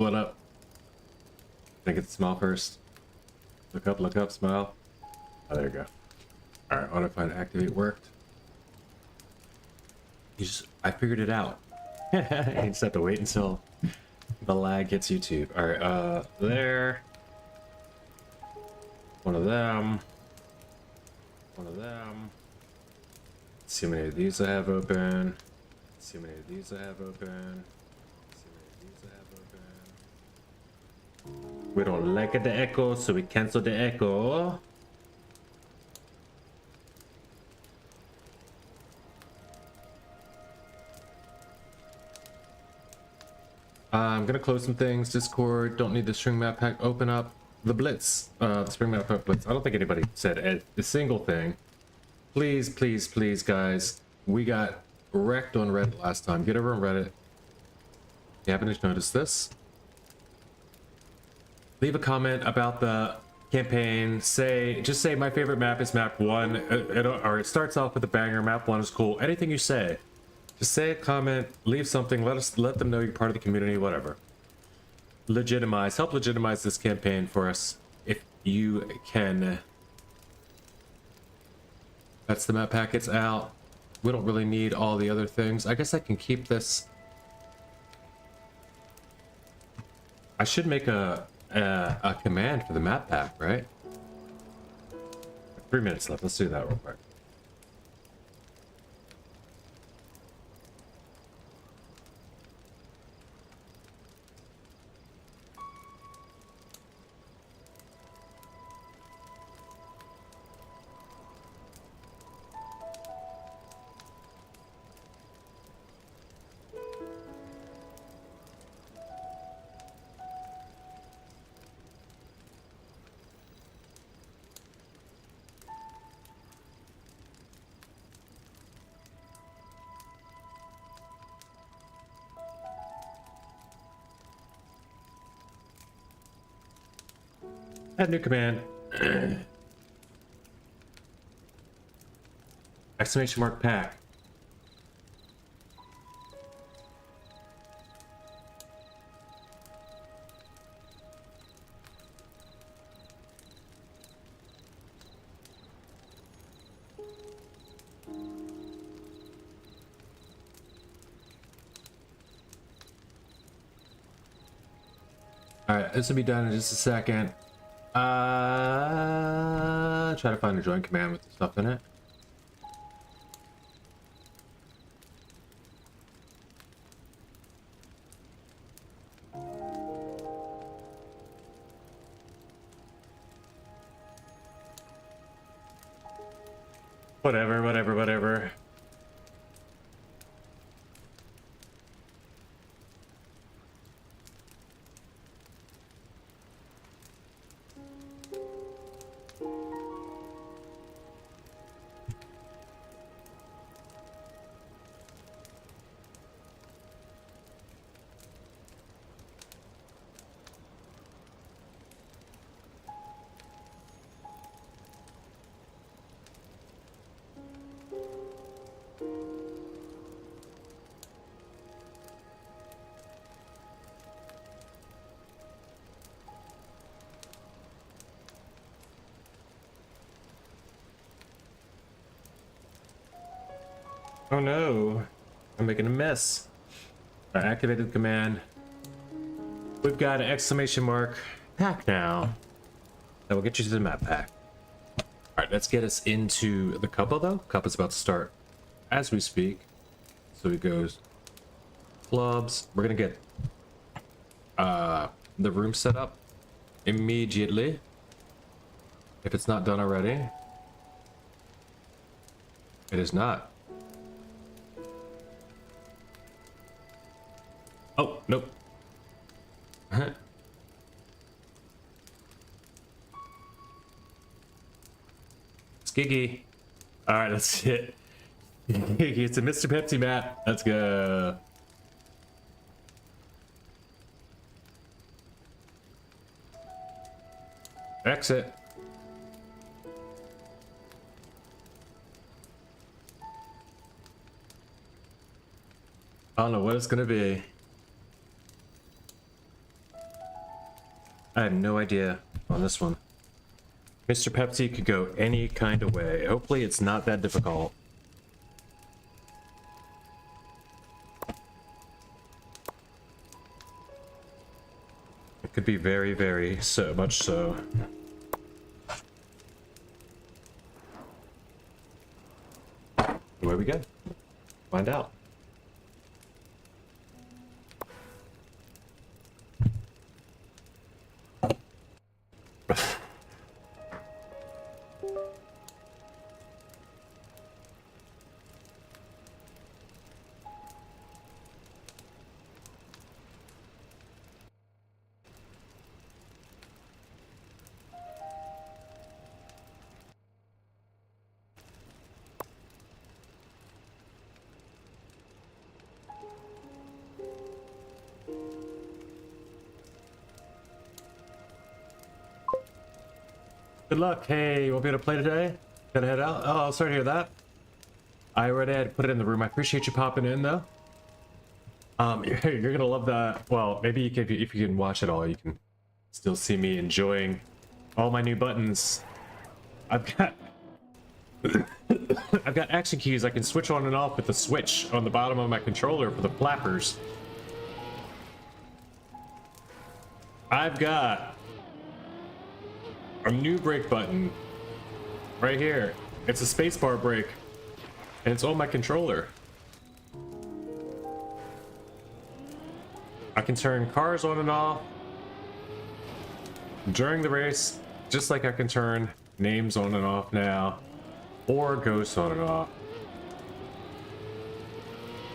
What up? Think it's smile first. Look up, smile. Oh, there you go. Alright, autofind activate worked. I figured it out. You just have to wait until the lag hits YouTube. Alright, there. One of them. One of them. Let's see how many of these I have open. Let's see how many of these I have open. Let's see how many of these I have open. We don't like the echo, so we cancel the echo. I'm gonna close some things. Discord, don't need the string map pack. Open up the Blitz, the spring map pack Blitz. I don't think anybody said a single thing. Please, please, please, guys. We got wrecked on Reddit last time. Get over on Reddit. If you happen to notice this, leave a comment about the campaign. Just say my favorite map is map 1, or it starts off with a banger. Map 1 is cool. Anything you say. Just say a comment, leave something, let them know you're part of the community, whatever. Help legitimize this campaign for us if you can. That's the map packets out. We don't really need all the other things. I guess I can keep this. I should make a command for the map pack, right? 3 minutes left. Let's do that real quick. Add new command. Exclamation mark pack. Alright, this will be done in just a second. Try to find a join command with the stuff in it. Whatever. Oh no, I'm making a mess. I activated the command. We've got an exclamation mark pack now. That will get you to the map pack. Alright, let's get us into the cuppa though. Cuppa's about to start as we speak. So he goes clubs. We're gonna get the room set up immediately. If it's not done already. It is not. Oh, nope. Skiggy. Alright, that's it. It's a Mr. Pepsi map. Let's go. Exit. I don't know what it's gonna be. I have no idea on this one. Mr. Pepsi could go any kind of way. Hopefully it's not that difficult. It could be very, very so much so. Where we go? Find out. Good luck. Hey, you won't be able to play today? Gotta head out? Oh, I'll start to hear that. I already had to put it in the room. I appreciate you popping in, though. You're gonna love that. Well, maybe you can, if you can watch it all, you can still see me enjoying all my new buttons. I've got I've got action keys I can switch on and off with the switch on the bottom of my controller for the flappers. I've got a new brake button right here. It's a spacebar brake, and it's on my controller. I can turn cars on and off during the race, just like I can turn names on and off now, or ghosts on and off.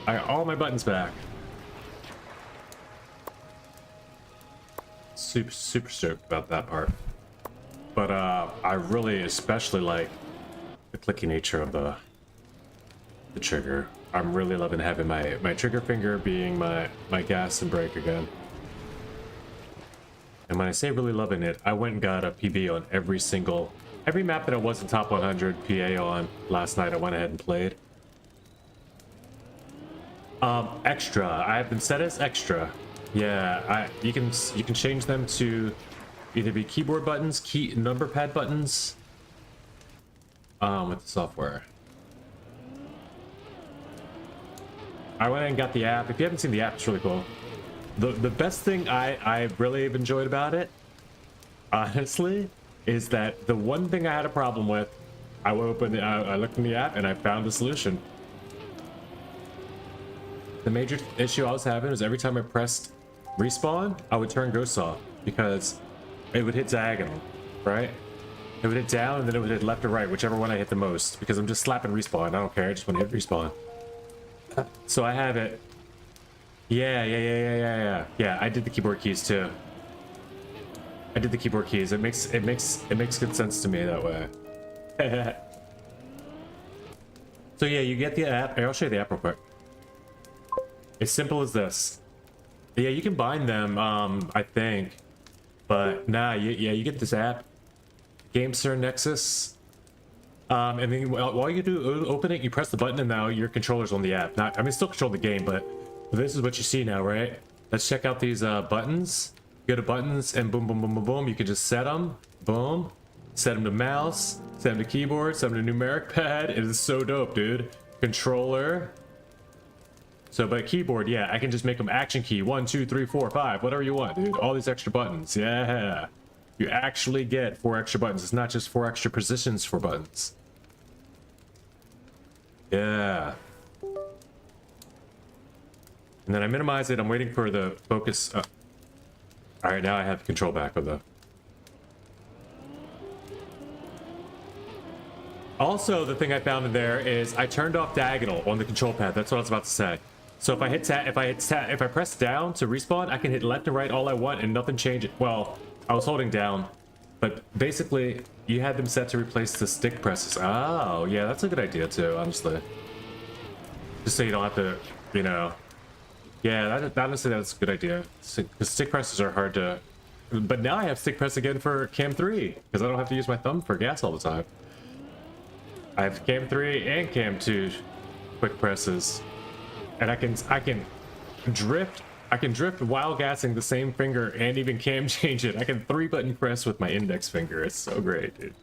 I got all my buttons back. Super stoked about that part. But I really especially like the clicky nature of the trigger. I'm really loving having my trigger finger being my gas and brake again. And when I say really loving it, I went and got a PB on every map that I wasn't top 100 PA on last night. I went ahead and played. Extra. I have them set as extra. Yeah, you can change them to either be keyboard buttons, number pad buttons, with the software. I went and got the app. If you haven't seen the app, it's really cool. The best thing I really have enjoyed about it, honestly, is that the one thing I had a problem with, I looked in the app and I found the solution. The major issue I was having was every time I pressed respawn, I would turn ghosts off because it would hit diagonal, right? It would hit down and then it would hit left or right, whichever one I hit the most, because I'm just slapping respawn. I don't care, I just want to hit respawn. So I have it. Yeah, I did the keyboard keys too. I did the keyboard keys. It makes good sense to me that way. So yeah, you get the app. I'll show you the app real quick. As simple as this. Yeah, you can bind them, I think. But nah, you get this app, GameStar Nexus, and then while you do open it, you press the button, and now your controller's on the app. Still control the game, but this is what you see now, right? Let's check out these buttons. Go to buttons, and boom, boom, boom, boom, boom. You can just set them. Boom. Set them to mouse. Set them to keyboard. Set them to numeric pad. It is so dope, dude. Controller. So, but keyboard, yeah, I can just make them action key 1, 2, 3, 4, 5, whatever you want, dude. All these extra buttons, yeah. You actually get 4 extra buttons. It's not just 4 extra positions for buttons. Yeah. And then I minimize it. I'm waiting for the focus. All right, now I have control back of the. Also, the thing I found in there is I turned off diagonal on the control pad. That's what I was about to say. So if I press down to respawn, I can hit left and right all I want and nothing changes. Well, I was holding down, but basically you had them set to replace the stick presses. Oh, yeah, that's a good idea too, honestly. Just so you don't have to, you know. Yeah, honestly, that's a good idea. Because stick presses are hard to. But now I have stick press again for Cam 3 because I don't have to use my thumb for gas all the time. I have Cam 3 and Cam 2 quick presses. And I can drift I can drift while gassing the same finger and even cam change it. I can 3-button press with my index finger. It's so great, dude.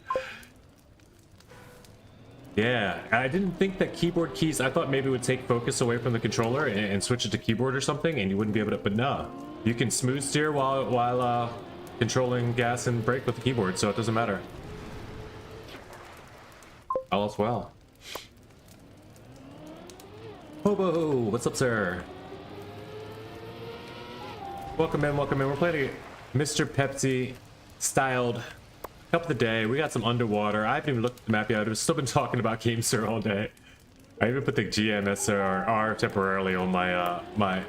Yeah, I didn't think that keyboard keys, I thought maybe it would take focus away from the controller and switch it to keyboard or something, and you wouldn't be able to, but no. You can smooth steer while controlling gas and brake with the keyboard, so it doesn't matter. All is well. Hobo, what's up, sir? Welcome in, welcome in. We're playing a Mr. Pepsi styled cup of the day. We got some underwater. I haven't even looked at the map yet. I've still been talking about GameSir all day. I even put the GMSR temporarily on my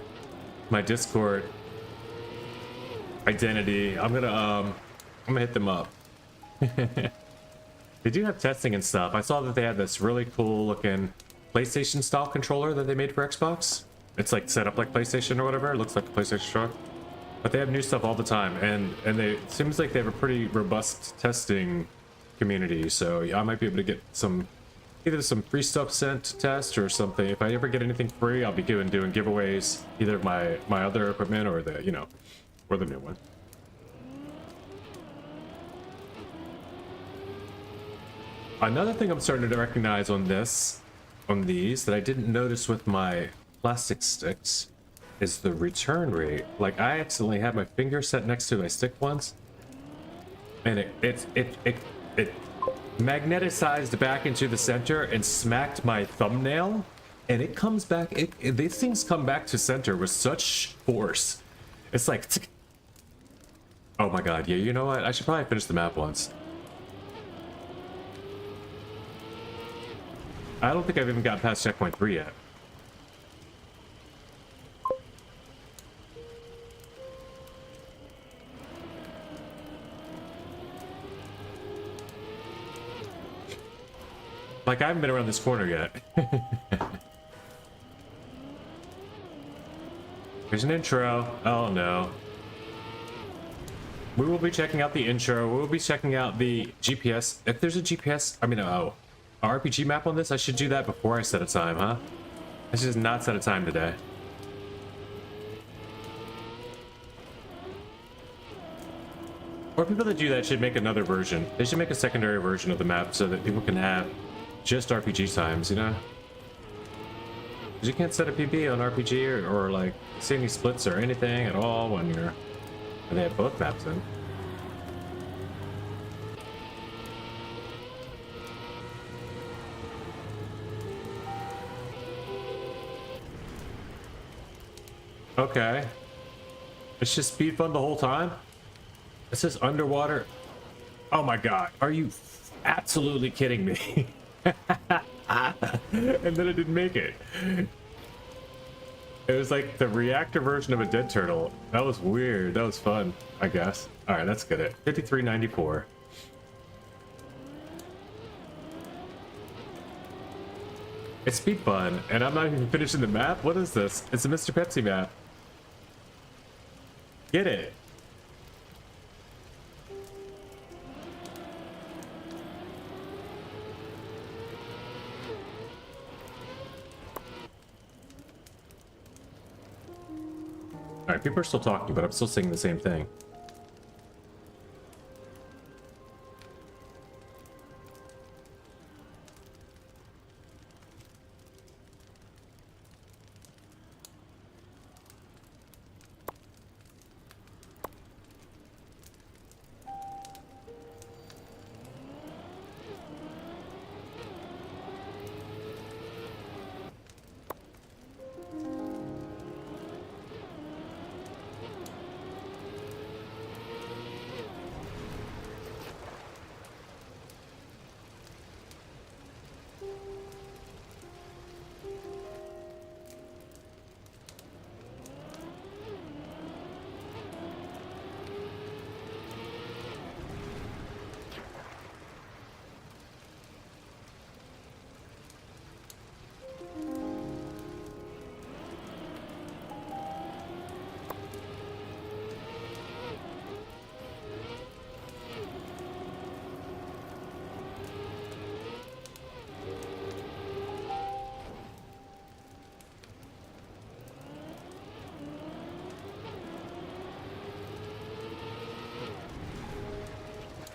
my Discord identity. I'm gonna hit them up. They do have testing and stuff. I saw that they had this really cool looking PlayStation style controller that they made for Xbox. It's like set up like PlayStation or whatever. It looks like a PlayStation truck. But they have new stuff all the time, and it seems like they have a pretty robust testing community. So yeah, I might be able to get either some free stuff sent to test or something. If I ever get anything free, I'll be doing giveaways, either my other equipment or the or the new one. Another thing I'm starting to recognize on these that I didn't notice with my plastic sticks is the return rate. Like, I accidentally had my finger set next to my stick once, and it magneticized back into the center and smacked my thumbnail, and it comes back. These things come back to center with such force. It's like, oh my god, yeah. You know what? I should probably finish the map once. I don't think I've even got past checkpoint 3 yet. Like, I haven't been around this corner yet. There's an intro. Oh no. We will be checking out the intro. We will be checking out the GPS. If there's a GPS, I mean, a RPG map on this, I should do that before I set a time, huh? I should just not set a time today. Or people that do that should make another version. They should make a secondary version of the map so that people can have just RPG times, you know? Because you can't set a PB on RPG or like see any splits or anything at all when they have both maps in. Okay. It's just speed fun the whole time? It says underwater. Oh my god, are you absolutely kidding me? And then it didn't make it. It was like the reactor version of a dead turtle. That was weird. That was fun, I guess. All right, let's get it. 5394. It's speed fun, and I'm not even finishing the map. What is this? It's a Mr. Pepsi map. Get it. All right, people are still talking, but I'm still saying the same thing.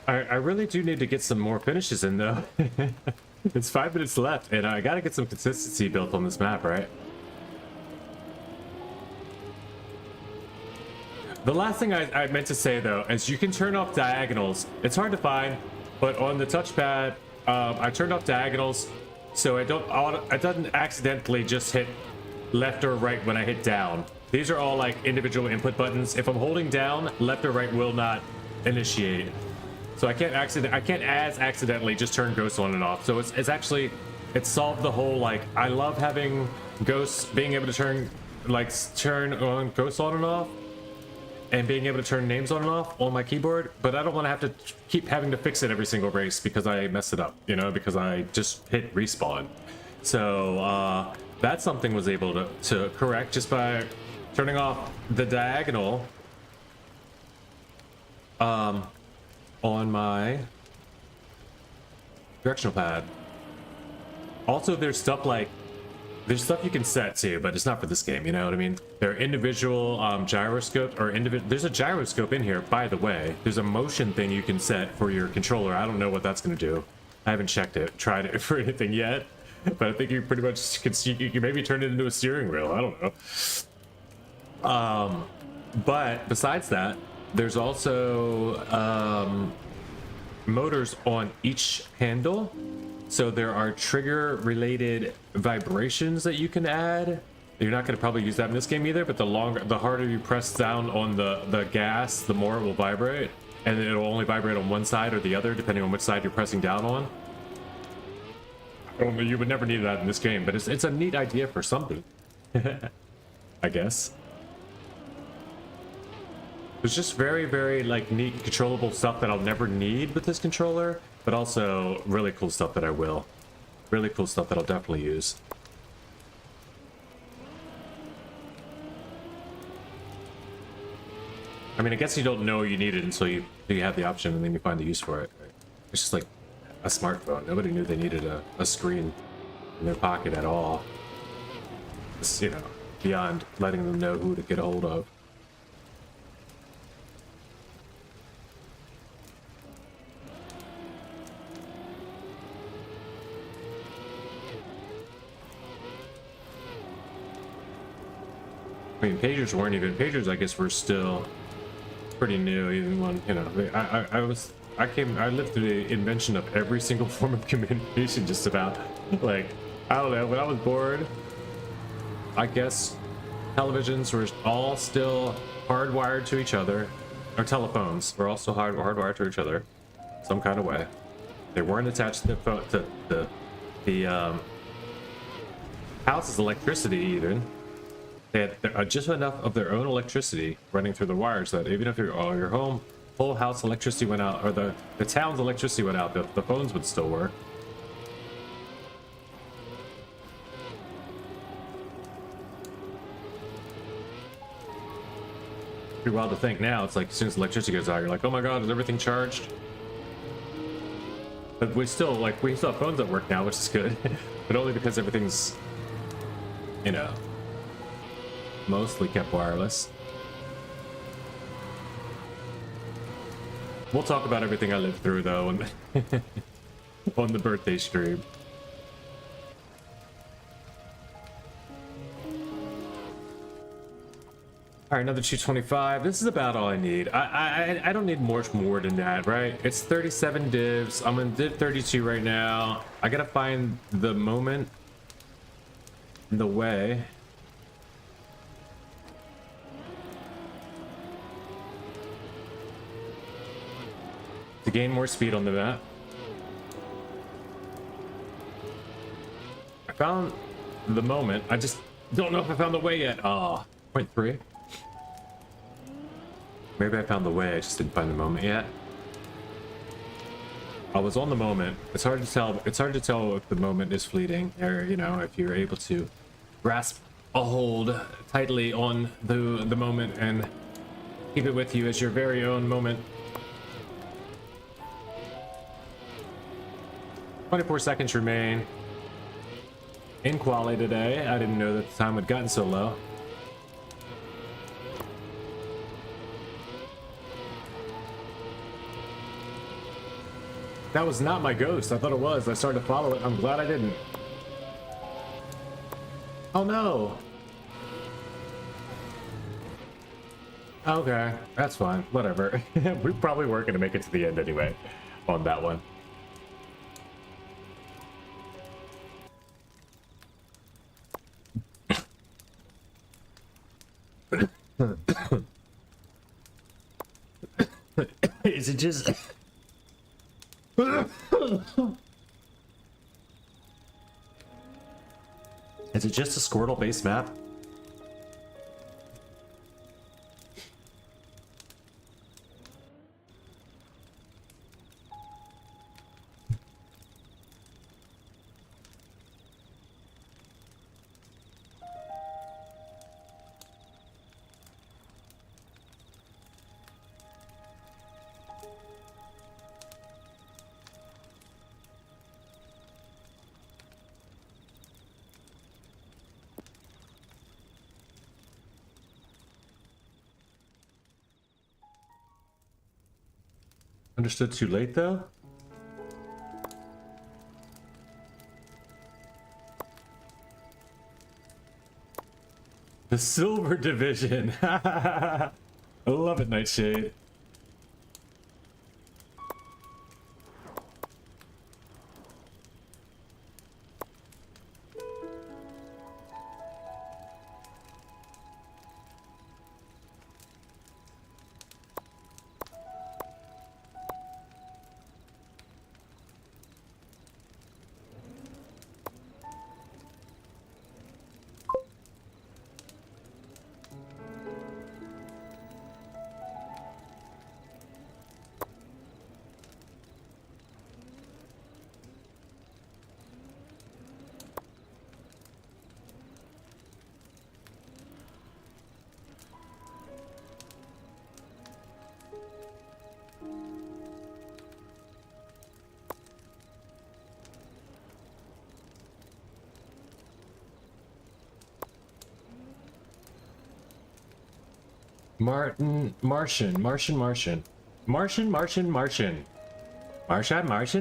I really do need to get some more finishes in though. It's 5 minutes left and I gotta get some consistency built on this map, right? The last thing I meant to say though is you can turn off diagonals. It's hard to find, but on the touchpad, I turned off diagonals so it doesn't accidentally just hit left or right when I hit down. These are all like individual input buttons. If I'm holding down, left or right will not initiate. So I can't accidentally just turn ghosts on and off. So it's actually solved the whole, like, I love having ghosts, being able to turn on ghosts on and off, and being able to turn names on and off on my keyboard, but I don't want to have to keep having to fix it every single race because I messed it up, you know, because I just hit respawn. So that's something was able to correct just by turning off the diagonal on my directional pad. Also, there's stuff you can set too, but it's not for this game, you know what I mean? There are individual gyroscopes, or there's a gyroscope in here, by the way. There's a motion thing you can set for your controller. I don't know what that's going to do. I haven't tried it for anything yet, but I think you pretty much you can maybe turn it into a steering wheel. I don't know. But besides that, there's also motors on each handle. So there are trigger related vibrations that you can add. You're not going to probably use that in this game either, but the harder you press down on the gas, the more it will vibrate, and it'll only vibrate on one side or the other depending on which side you're pressing down on. Well, you would never need that in this game, but it's a neat idea for something. I guess. There's just very, very like neat controllable stuff that I'll never need with this controller, but also really cool stuff that I will. Really cool stuff that I'll definitely use. I mean, I guess you don't know you need it until you have the option and then you find the use for it. It's just like a smartphone. Nobody knew they needed a screen in their pocket at all. It's, you know, beyond letting them know who to get a hold of. I mean, pagers weren't even pagers. I guess were still pretty new, even when, you know, I lived through the invention of every single form of communication, just about. Like, I don't know, when I was bored, I guess televisions were all still hardwired to each other, or telephones were also hardwired to each other, some kind of way. They weren't attached to the house's electricity even. They had just enough of their own electricity running through the wires that even if your whole house electricity went out, or the town's electricity went out, the phones would still work. Pretty wild to think now. It's like as soon as electricity goes out, you're like, oh my god, is everything charged? But we still have phones that work now, which is good. But only because everything's, you know, mostly kept wireless. We'll talk about everything I lived through though on the birthday stream. All right, another 225. This is about all I need. I don't need much more than that, right? It's 37 divs. I'm in div 32 right now. I gotta find the moment, the way. To gain more speed on the map. I found the moment. I just don't know if I found the way yet. Oh, 0.3. Maybe I found the way, I just didn't find the moment yet. I was on the moment. It's hard to tell. It's hard to tell if the moment is fleeting, or, you know, if you're able to grasp a hold tightly on the moment and keep it with you as your very own moment. 24 seconds remain. In quali today. I didn't know that the time had gotten so low. That was not my ghost. I thought it was. I started to follow it. I'm glad I didn't. Oh no. Okay, that's fine. Whatever. We probably weren't going to make it to the end anyway on that one. Is it just... Is it just a Squirtle based map? Understood too late though? The Silver Division. I love it, Nightshade.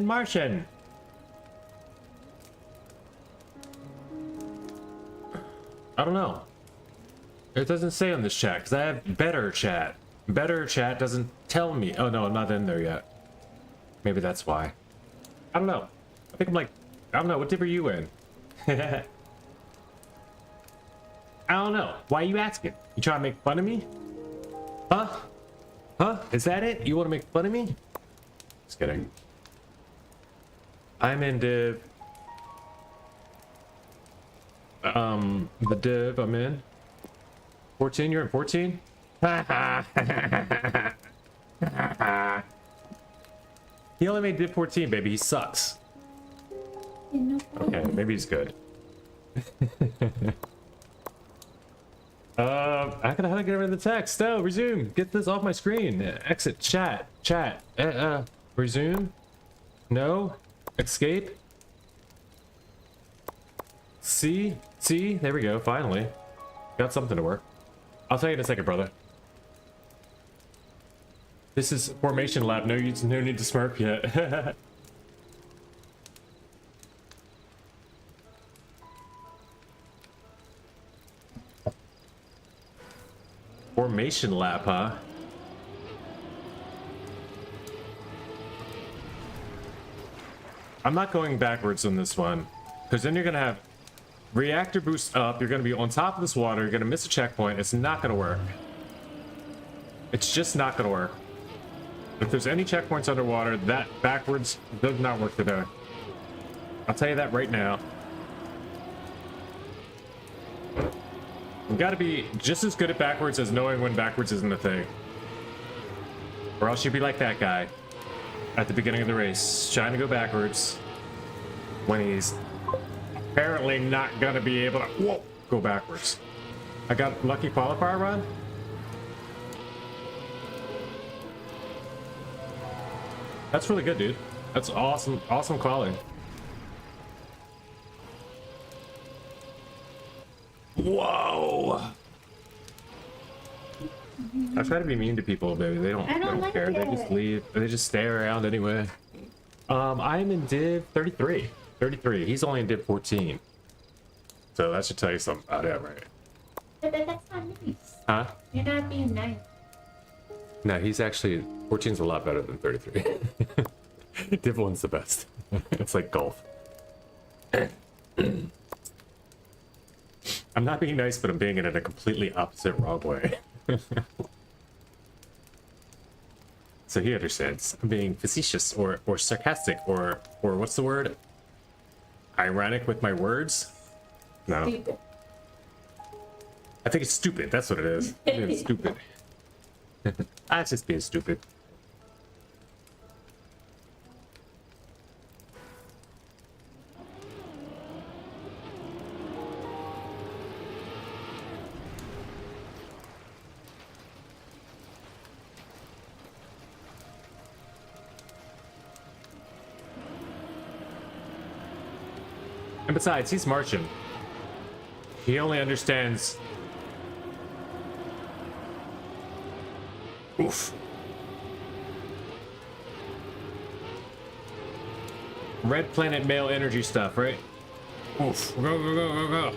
Martian. I don't know. It doesn't say on this chat because I have better chat. Better chat doesn't tell me. Oh no, I'm not in there yet. Maybe that's why. I don't know. I think I'm like, I don't know. What dip are you in? I don't know. Why are you asking? You trying to make fun of me? Huh? Huh? Is that it? You want to make fun of me? Just kidding. I'm in div. The div I'm in. 14, you're in 14? He only made div 14, baby. He sucks. Okay, maybe he's good. How do I get rid of the text? No, resume. Get this off my screen. Exit. Chat. Chat. Resume. No. Escape. See. There we go. Finally. Got something to work. I'll tell you in a second, brother. This is Formation Lab. No need to smurf yet. Formation Lab, huh? I'm not going backwards on this one, because then you're gonna have reactor boost up, you're gonna be on top of this water, you're gonna miss a checkpoint, it's not gonna work. It's just not gonna work. If there's any checkpoints underwater, that backwards does not work today. I'll tell you that right now. You gotta be just as good at backwards as knowing when backwards isn't a thing. Or else you'd be like that guy at the beginning of the race, trying to go backwards when he's apparently not gonna be able to go backwards. I got lucky qualifier run. That's really good, dude. That's awesome quality. Whoa! I try to be mean to people, baby. They don't like care. it. They just leave. They just stay around anyway. I'm in div 33. 33. He's only in div 14. So that should tell you something about it, right? But that's not nice. Huh? You're not being nice. No, he's actually 14 is a lot better than 33. Div 1's the best. It's like golf. I'm not being nice, but I'm being it in a completely opposite wrong way. So he understands. I'm being facetious or sarcastic or what's the word? Ironic with my words? No. Stupid. I think it's stupid. That's what it is. It's stupid. I'm just being stupid. And besides, he's Martian. He only understands... Oof. Red planet male energy stuff, right? Oof. Go, go, go, go, go.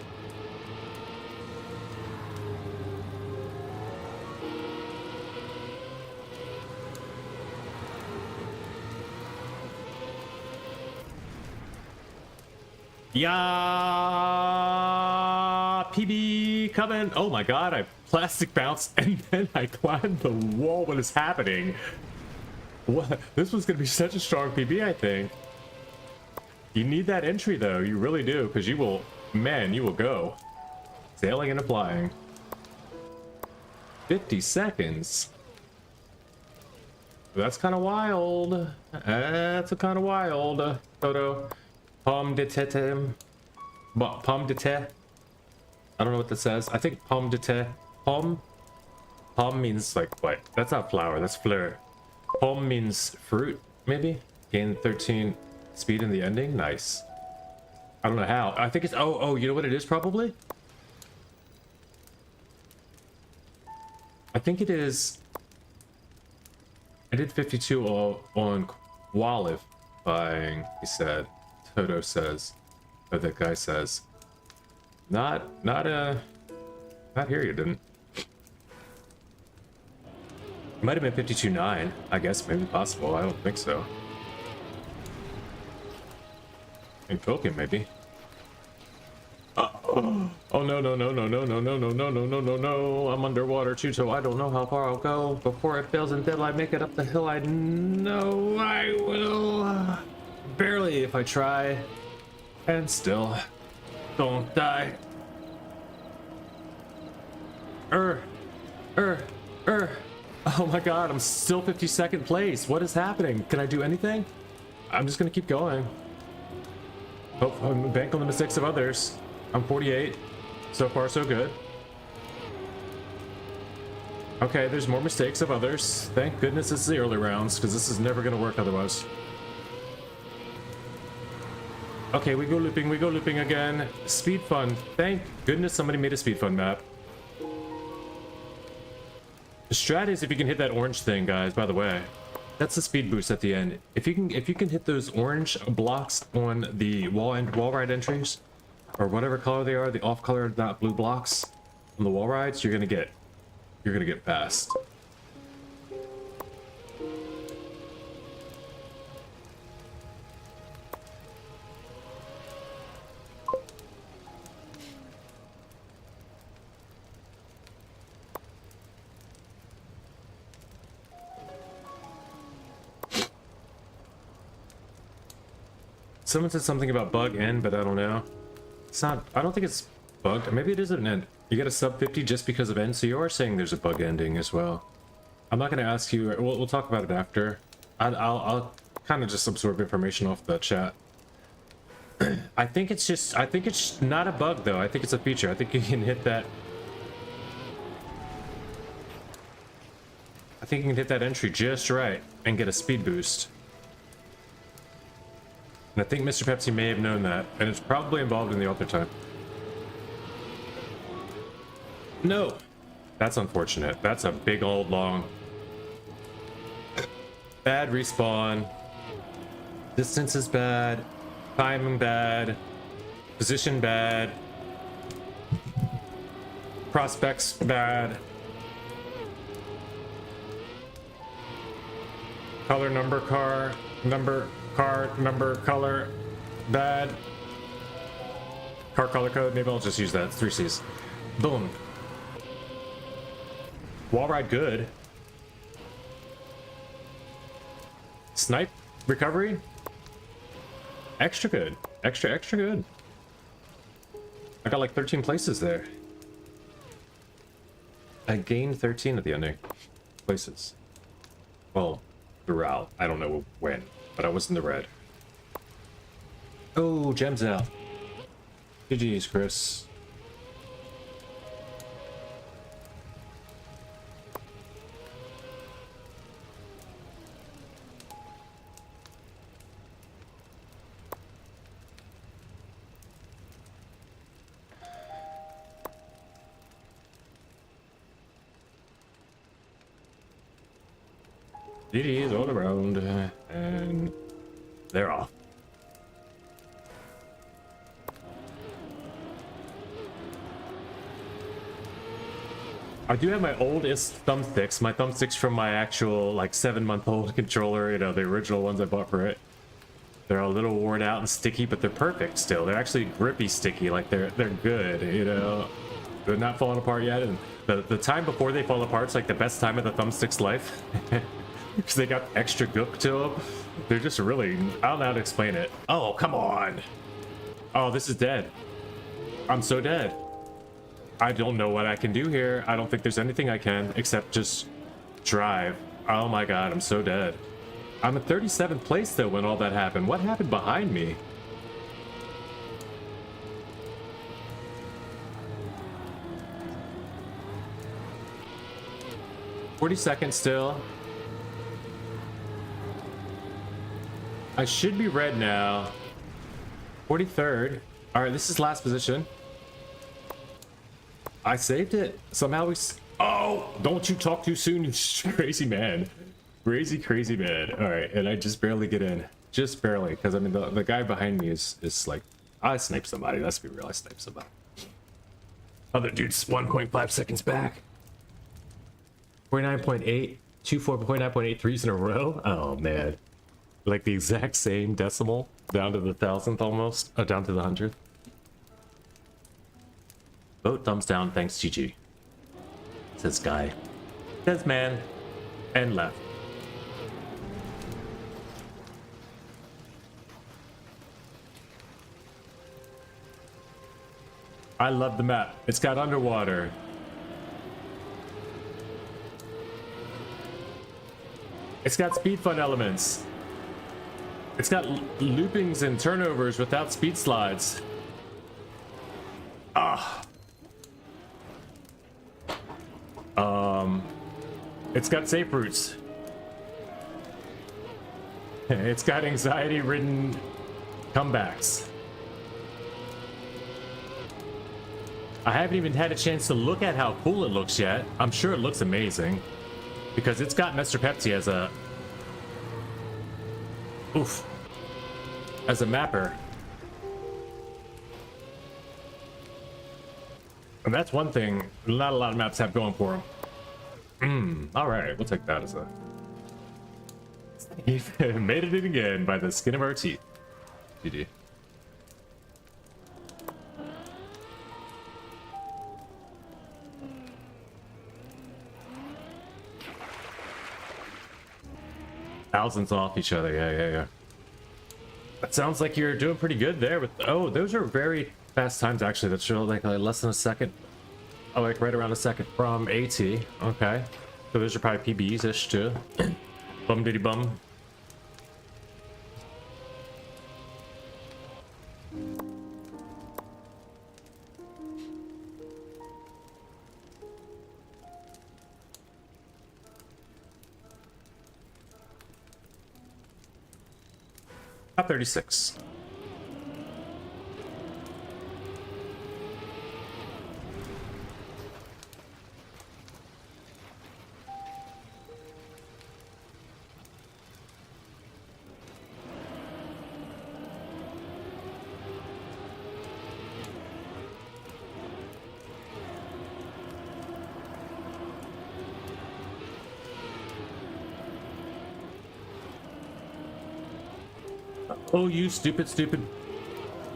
Yeah, PB coming. Oh my god, I plastic bounced and then I climbed the wall. What is happening? What? This was gonna be such a strong PB, I think. You need that entry though, you really do, because you will, man, you will go. Sailing and flying. 50 seconds. That's kind of wild. That's kind of wild. Toto. Pomme de tete. Pomme de te. I don't know what that says. I think pomme de te. Pomme. Pomme means like what? That's not flower. That's fleur. Pomme means fruit, maybe? Gain 13 speed in the ending. Nice. I don't know how. I think it's... Oh, you know what it is probably? I think it is... I did 52 on qualifying, he said. Toto says, or that guy says, not here. You didn't. It might have been 52.9. I guess maybe possible. I don't think so. In Tolkien, maybe. Oh no! I'm underwater too, so I don't know how far I'll go before it fails until I make it up the hill. I know I will. Barely if I try, and still don't die. Oh my god, I'm still 52nd place. What is happening? Can I do anything? I'm just gonna keep going. Hope I'm bank on the mistakes of others. I'm 48. So far, so good. Okay, there's more mistakes of others. Thank goodness it's the early rounds, because this is never gonna work otherwise. Okay, we go looping again. Speed fun. Thank goodness somebody made a speed fun map. The strat is if you can hit that orange thing, guys, by the way. That's the speed boost at the end. If you can hit those orange blocks on the wall ride entries, or whatever color they are, the off color, not blue blocks on the wall rides, you're gonna get fast. Someone said something about bug end, but I don't know. It's not, I don't think it's bugged. Maybe it is an end. You get a sub 50 just because of end, so you are saying there's a bug ending as well. I'm not going to ask you, we'll talk about it after. I'll kind of just absorb information off the chat. I think it's not a bug though. I think it's a feature. I think you can hit that. I think you can hit that entry just right and get a speed boost. And I think Mr. Pepsi may have known that, and it's probably involved in the author time. No! That's unfortunate. That's a big old long... Bad respawn. Distance is bad. Timing bad. Position bad. Prospects bad. Color, number, car, number, color, bad. Car color code, maybe I'll just use that. It's 3 C's. Boom. Wall ride good. Snipe recovery. Extra good. Extra good. I got like 13 places there. I gained 13 at the ending. Places. Well, throughout. I don't know when, but I was in the red. Oh, gems out. GG's, Chris. GG's all around, and they're off. I do have my oldest thumbsticks, my thumbsticks from my actual like 7-month-old controller, you know, the original ones I bought for it. They're a little worn out and sticky, but they're perfect still. They're actually grippy sticky, like they're good, you know. They're not falling apart yet, and the time before they fall apart is like the best time of the thumbstick's life. Because they got extra gook to them. They're just really, I don't know how to explain it. Oh, come on. Oh, this is dead. I'm so dead. I don't know what I can do here. I don't think there's anything I can except just drive. Oh my god, I'm so dead. I'm in 37th place though when all that happened. What happened behind me? $40 still. I should be red now. 43rd. All right, this is last position. I saved it. Somehow we... Oh, don't you talk too soon, you crazy man. Crazy man. All right, and I just barely get in. Just barely, because I mean, the guy behind me is like... I sniped somebody. Let's be real, I sniped somebody. Other dude's 1.5 seconds back. 49.8. 49.83s in a row? Oh, man. Like the exact same decimal, down to the 1,000th almost, down to the 100th. Vote thumbs down, thanks GG. Says guy. Says man. And left. I love the map. It's got underwater. It's got speed fun elements. It's got loopings and turnovers without speed slides. Ah. It's got safe routes. It's got anxiety-ridden comebacks. I haven't even had a chance to look at how cool it looks yet. I'm sure it looks amazing. Because it's got Mr. Pepsi as a... Oof. As a mapper. And that's one thing not a lot of maps have going for them. Alright, we'll take that as a... He made it in again by the skin of our teeth. GG. Thousands off each other, yeah. That sounds like you're doing pretty good there with... Oh, those are very fast times actually. That's like less than a second. Oh, like right around a second from AT. Okay. So those are probably PBs-ish too. Bum diddy bum. Top 36. Oh, you stupid, stupid.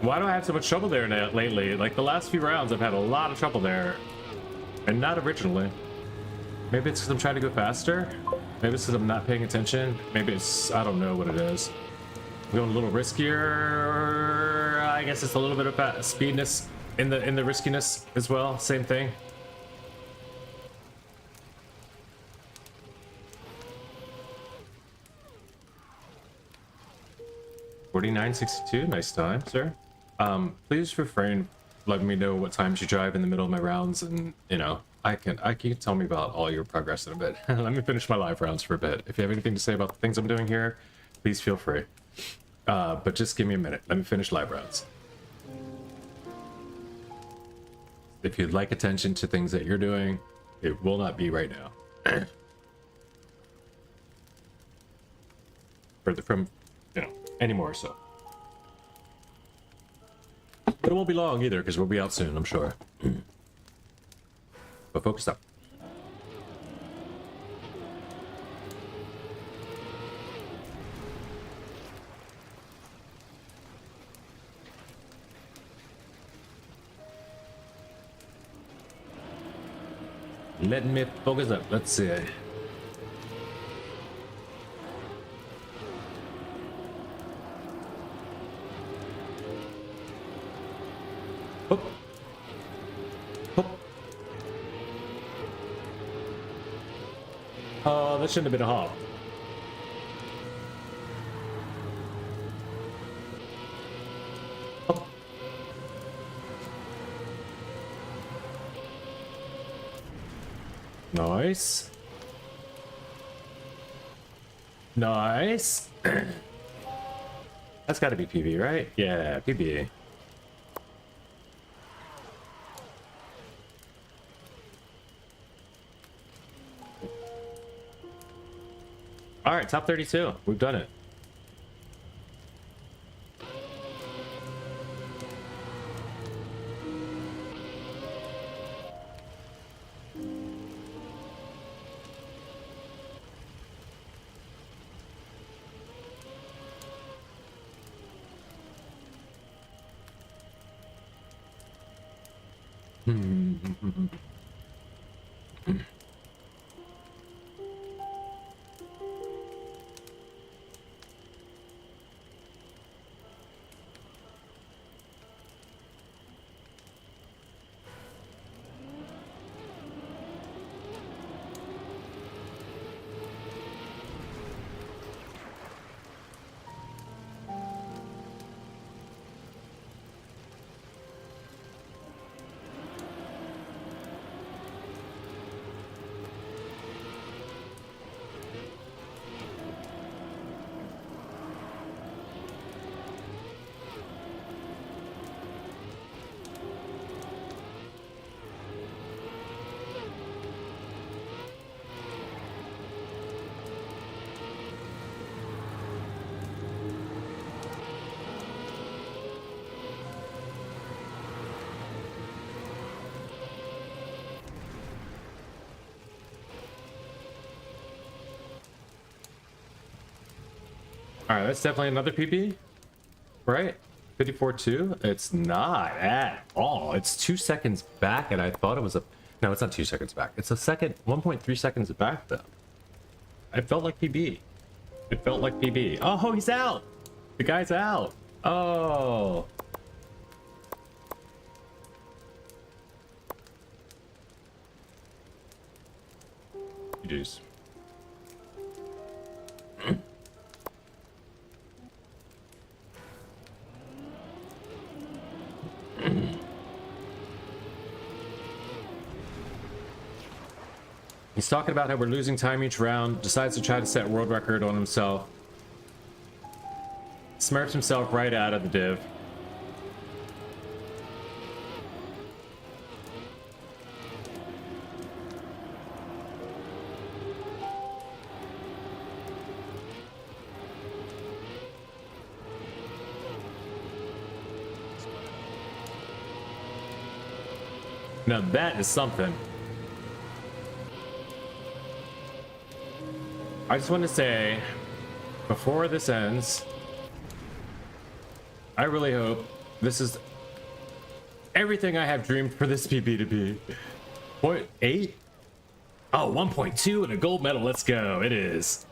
Why do I have so much trouble there now lately? Like the last few rounds, I've had a lot of trouble there. And not originally. Maybe it's because I'm trying to go faster. Maybe it's because I'm not paying attention. Maybe it's, I don't know what it is. I'm going a little riskier. I guess it's a little bit of speedness in the riskiness as well. Same thing. $49.62, nice time, sir. Please refrain letting me know what times you drive in the middle of my rounds, and you know, I can tell me about all your progress in a bit. Let me finish my live rounds for a bit. If you have anything to say about the things I'm doing here, please feel free. But just give me a minute. Let me finish live rounds. If you'd like attention to things that you're doing, it will not be right now. From you know, anymore so. But it won't be long either, because we'll be out soon, I'm sure. But focus up. Let me focus up. Let's see. Hop. Hop. Oh, that shouldn't have been a hop. Hop. Nice. Nice. That's got to be PB, right? Yeah, PB. All right, top 32. We've done it. All right, that's definitely another PB, right? 54.2. It's not at all. It's 2 seconds back, and I thought it was a. No, it's not 2 seconds back. It's a second, 1.3 seconds back though. I felt like PB. It felt like PB. Oh, he's out. The guy's out. Oh. Jeez. He's talking about how we're losing time each round, decides to try to set world record on himself. Smurfs himself right out of the div. Now that is something. I just want to say, before this ends, I really hope this is everything I have dreamed for this PB to be. 0.8? Oh, 1.2 and a gold medal. Let's go. It is.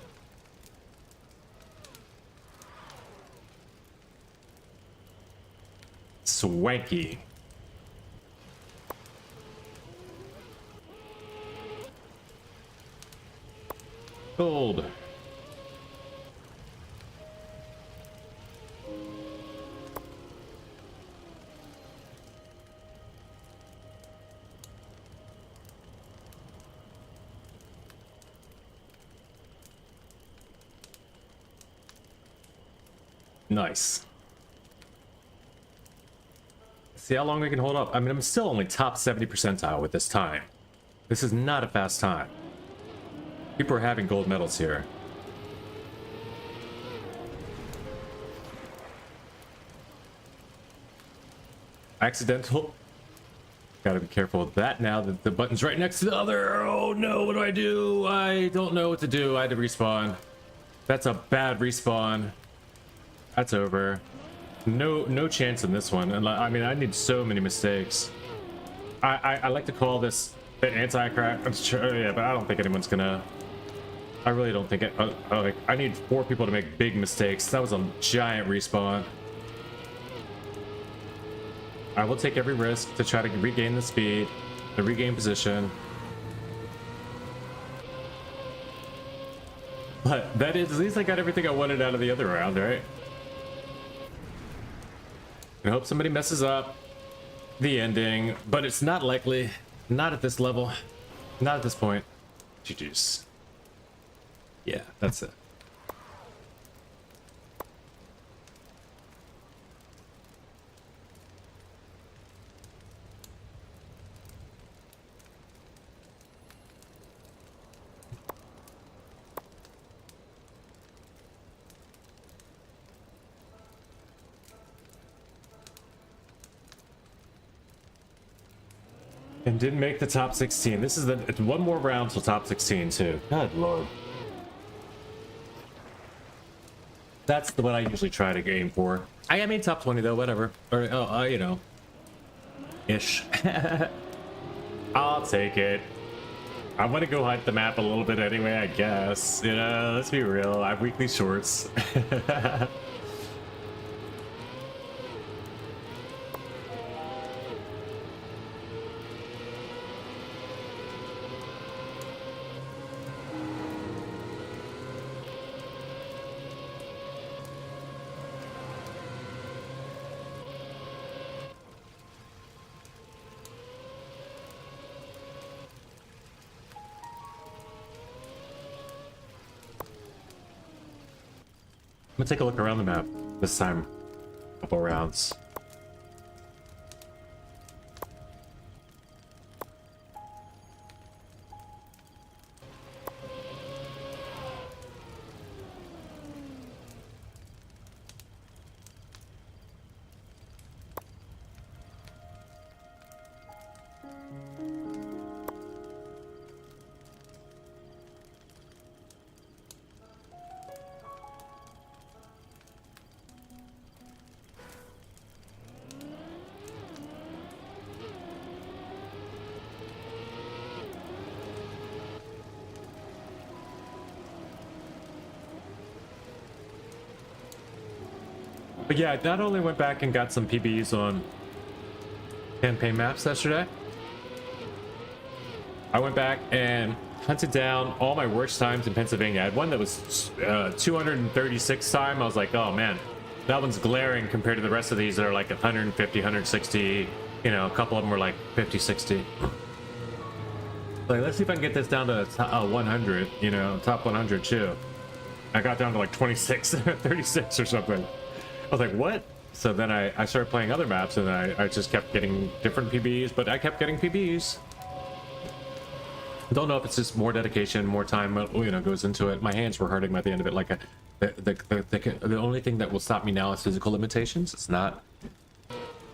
Swanky. Gold. Nice. See how long we can hold up. I mean, I'm still only top 70 percentile with this time. This is not a fast time. People are having gold medals here. Accidental. Gotta be careful with that now that the button's right next to the other. Oh no, what do? I don't know what to do. I had to respawn. That's a bad respawn. That's over. No chance in this one. And I mean, I need so many mistakes. I like to call this the anti-crack. I'm sure, yeah, but I don't think anyone's gonna. I really don't think it. Like, I need 4 people to make big mistakes. That was a giant respawn. I will take every risk to try to regain the speed, to regain position. But that is, at least I got everything I wanted out of the other round, right? I hope somebody messes up the ending, but it's not likely. Not at this level. Not at this point. GG's. Yeah, that's it. And didn't make the top 16. This is it's one more round till top 16 too. God lord. That's what I usually try to aim for. I made top 20 though, whatever. Or you know, ish. I'll take it. I want to go hunt the map a little bit anyway, I guess. You know, let's be real. I have weekly shorts. I'm gonna take a look around the map this time. Couple rounds. But yeah, I not only went back and got some PBs on campaign maps yesterday, I went back and hunted down all my worst times in Pennsylvania. I had one that was 236 time. I was like, oh man, that one's glaring compared to the rest of these that are like 150, 160. You know, a couple of them were like 50, 60. Like, let's see if I can get this down to 100, you know, top 100 too. I got down to like 26, 36 or something. I was like, what? So then I started playing other maps and I just kept getting different PBs, but I kept getting PBs. I don't know if it's just more dedication, more time, you know, goes into it. My hands were hurting by the end of it. Like the only thing that will stop me now is physical limitations. It's not.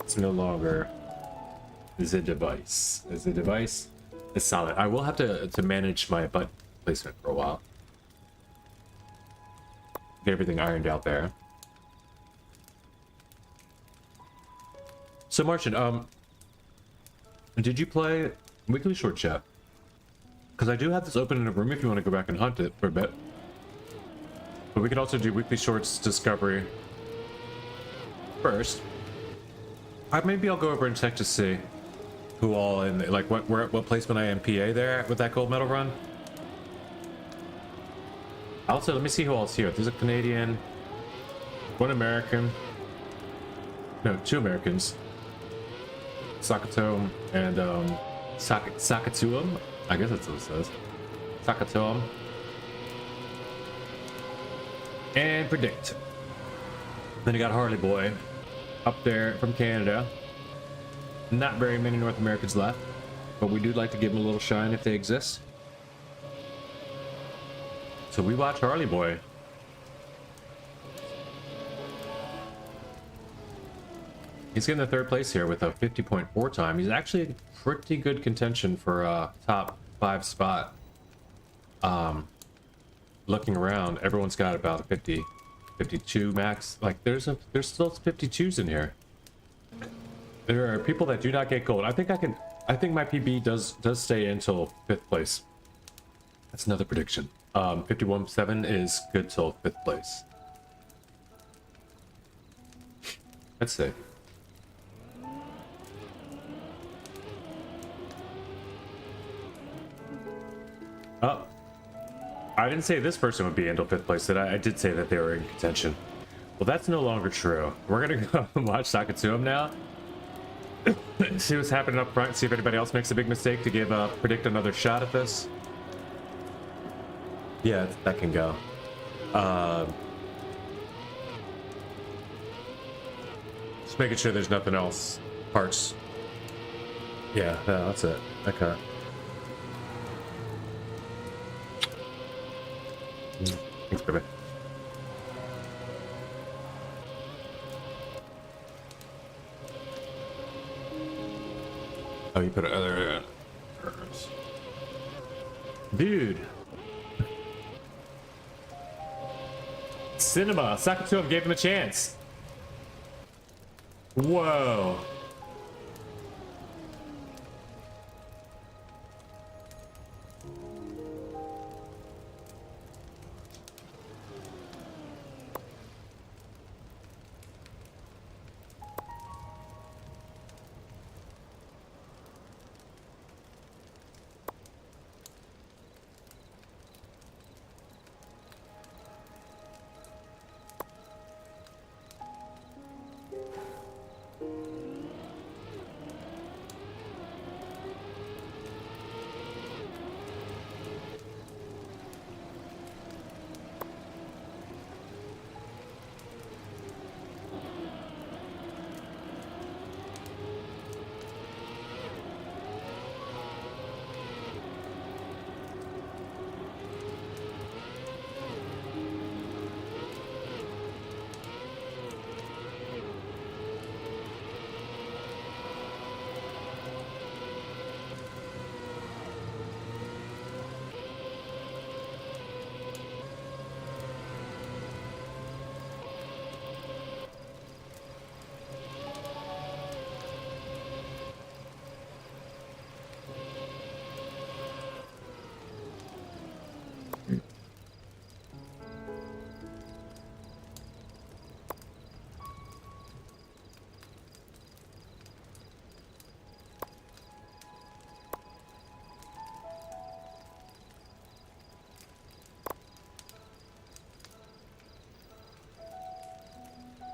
It's no longer. The device. Is the device? It's solid. I will have to manage my butt placement for a while. Get everything ironed out there. So Martian, did you play Weekly Short Chat? Because I do have this open in a room if you want to go back and hunt it for a bit. But we could also do Weekly Shorts Discovery first. Maybe I'll go over and check to see who all in, like what placement I am PA there with that gold medal run. Also, let me see who else here. There's a Canadian, one American, no, 2 Americans. Sakatoum and Sakatuum. I guess that's what it says. Sakatuum. And Predict. Then you got Harley Boy up there from Canada. Not very many North Americans left, but we do like to give them a little shine if they exist. So we watch Harley Boy. He's getting the 3rd place here with a 50.4 time. He's actually pretty good contention for a top 5 spot. Looking around, everyone's got about a 50, 52 max. Like there's still 52s in here. There are people that do not get gold. I think my PB does stay until 5th place. That's another prediction. 51.7 is good till 5th place. Let's see. Oh, I didn't say this person would be until 5th place. That I did say that they were in contention. Well, that's no longer true. We're gonna go and watch Sakatuum now. See what's happening up front. See if anybody else makes a big mistake to give Predict another shot at this. Yeah, that can go. Just making sure there's nothing else. Parts. Yeah, that's it. Okay. Thanks, baby. Oh, you put other dude. Cinema. Sakatuum gave him a chance. Whoa.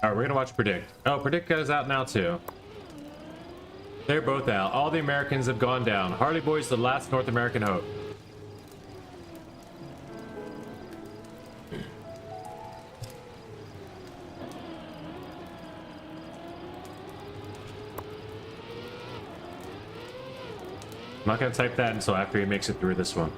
Alright, we're gonna watch Predict. Oh, Predict goes out now too. They're both out. All the Americans have gone down. Harley Boy's the last North American hope. I'm not gonna type that until after he makes it through this one.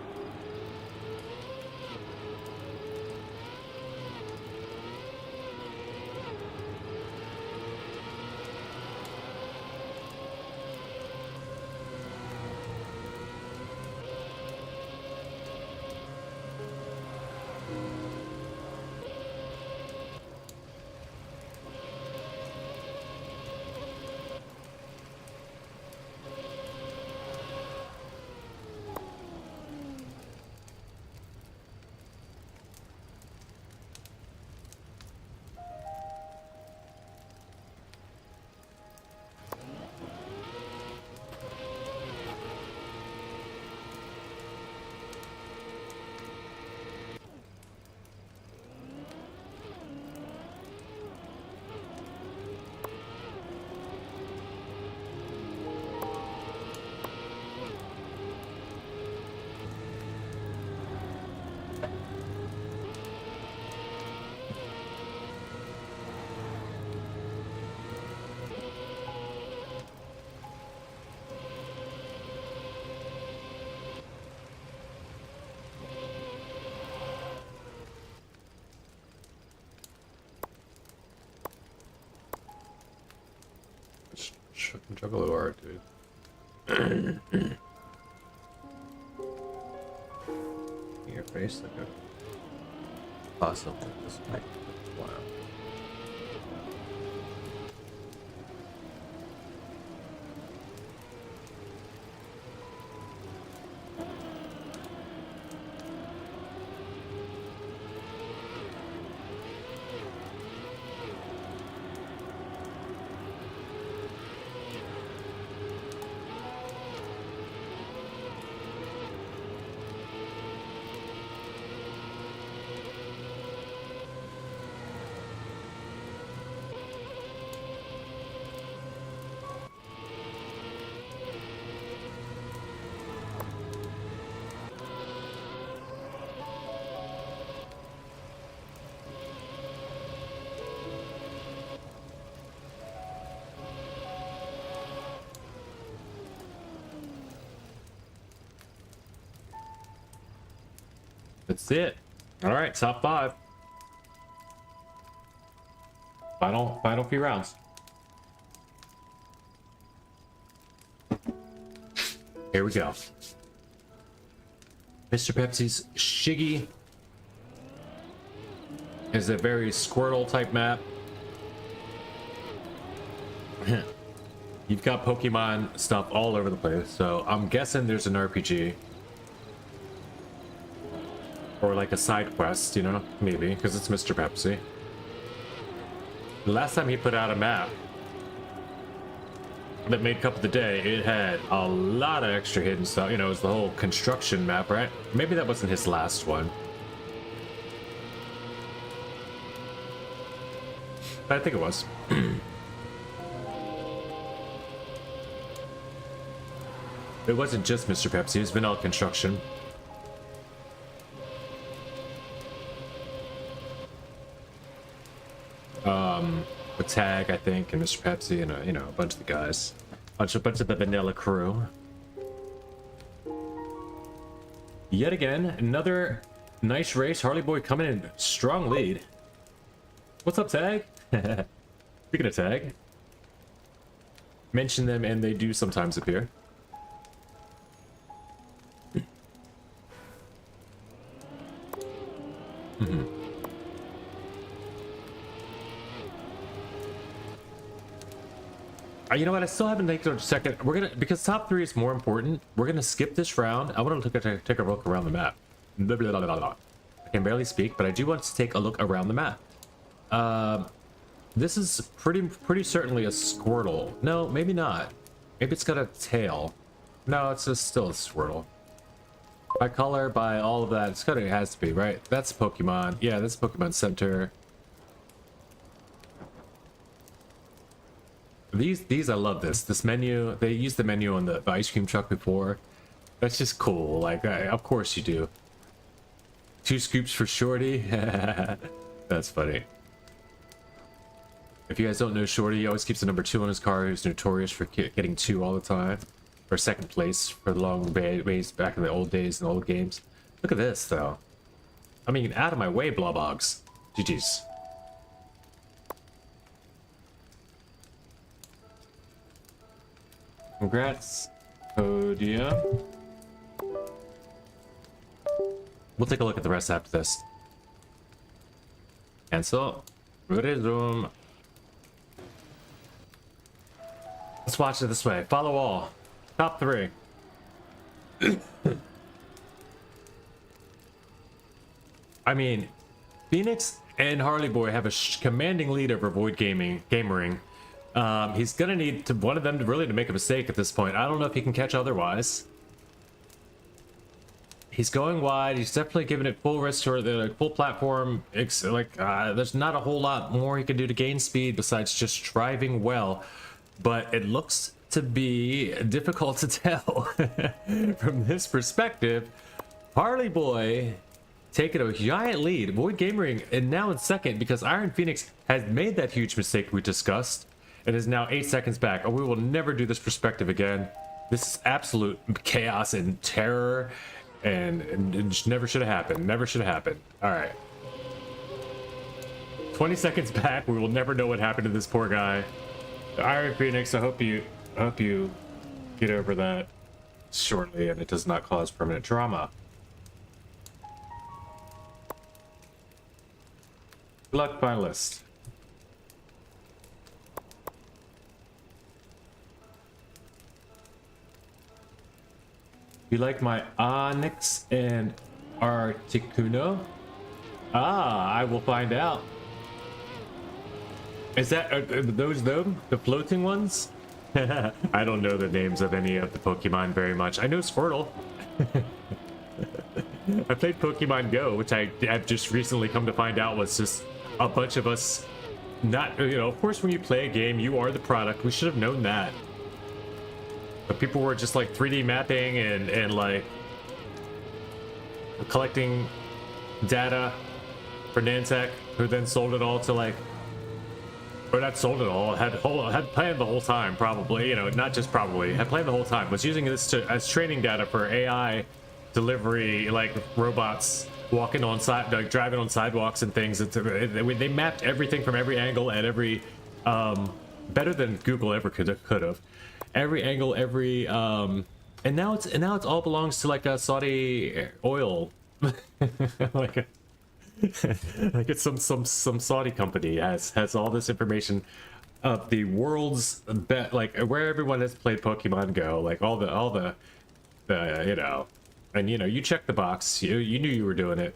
Juggalo art, dude. Your face, like a awesome. This might wow. That's it. All right, top 5. Final few rounds. Here we go. Mr. Pepsi's Shiggy is a very Squirtle type map. You've got Pokemon stuff all over the place, so I'm guessing there's an RPG. Or like a side quest, you know, maybe, because it's Mr. Pepsi. The last time he put out a map that made Cup of the Day, it had a lot of extra hidden stuff. You know, it was the whole construction map, right? Maybe that wasn't his last one. But I think it was. It wasn't just Mr. Pepsi, it was vanilla construction. With Tag, I think, and Mr. Pepsi, and you know, a bunch of the guys, bunch of the vanilla crew. Yet again, another nice race. Harley Boy coming in strong lead. What's up, Tag? Speaking of Tag, mention them, and they do sometimes appear. You know what? I still haven't taken a second. We're gonna, because top 3 is more important. We're gonna skip this round. I want to take a look around the map. Blah, blah, blah, blah, blah. I can barely speak, but I do want to take a look around the map. This is pretty certainly a Squirtle. No, maybe not. Maybe it's got a tail. No, it's still a Squirtle. By color, by all of that, it has to be, right? That's Pokemon. Yeah, that's Pokemon Center. These I love this menu. They used the menu on the ice cream truck before. That's just cool. Like, of course you do. 2 scoops for Shorty. That's funny. If you guys don't know Shorty, he always keeps the number 2 on his car. He's notorious for getting 2 all the time, or second place for the long ways back in the old days and old games. Look at this though. I mean, out of my way, Blobbogs. GG's. Congrats, Podium. We'll take a look at the rest after this. Cancel. Resume. Let's watch it this way. Follow all. Top 3. I mean, Phoenix and Harley Boy have a commanding lead over Void Gamering. He's gonna need one of them to really make a mistake at this point. I don't know if he can catch otherwise. He's going wide. He's definitely giving it full risk to the full platform. There's not a whole lot more he can do to gain speed besides just driving well. But it looks to be difficult to tell from this perspective. Harley Boy taking a giant lead. Void Gamering and now in second because Iron Phoenix has made that huge mistake we discussed. It is now 8 seconds back. And we will never do this perspective again. This is absolute chaos and terror. And it just never should have happened. Never should have happened. All right. 20 seconds back. We will never know what happened to this poor guy. Iron Phoenix, I hope you I hope you get over that shortly and it does not cause permanent trauma. Good luck, finalist. You like my Onyx and Articuno? Ah, I will find out. Is that are those them? The floating ones? I don't know the names of any of the Pokemon very much. I know Squirtle. I played Pokemon Go, which I've just recently come to find out was just a bunch of us. Not, you know, of course, when you play a game, you are the product. We should have known that. But people were just like 3D mapping and like collecting data for Nantech, who then sold it all to like, or not sold it all, had planned the whole time, probably, you know, not just probably, had planned the whole time, was using this as training data for AI delivery, like robots walking on side, like driving on sidewalks and things. They mapped everything from every angle at every, better than Google ever could have. Every angle, every and now it's all belongs to like a Saudi oil, like it's some Saudi company has all this information of the world's bet, like where everyone has played Pokemon Go, like all the you know, and you know, you check the box, you knew you were doing it.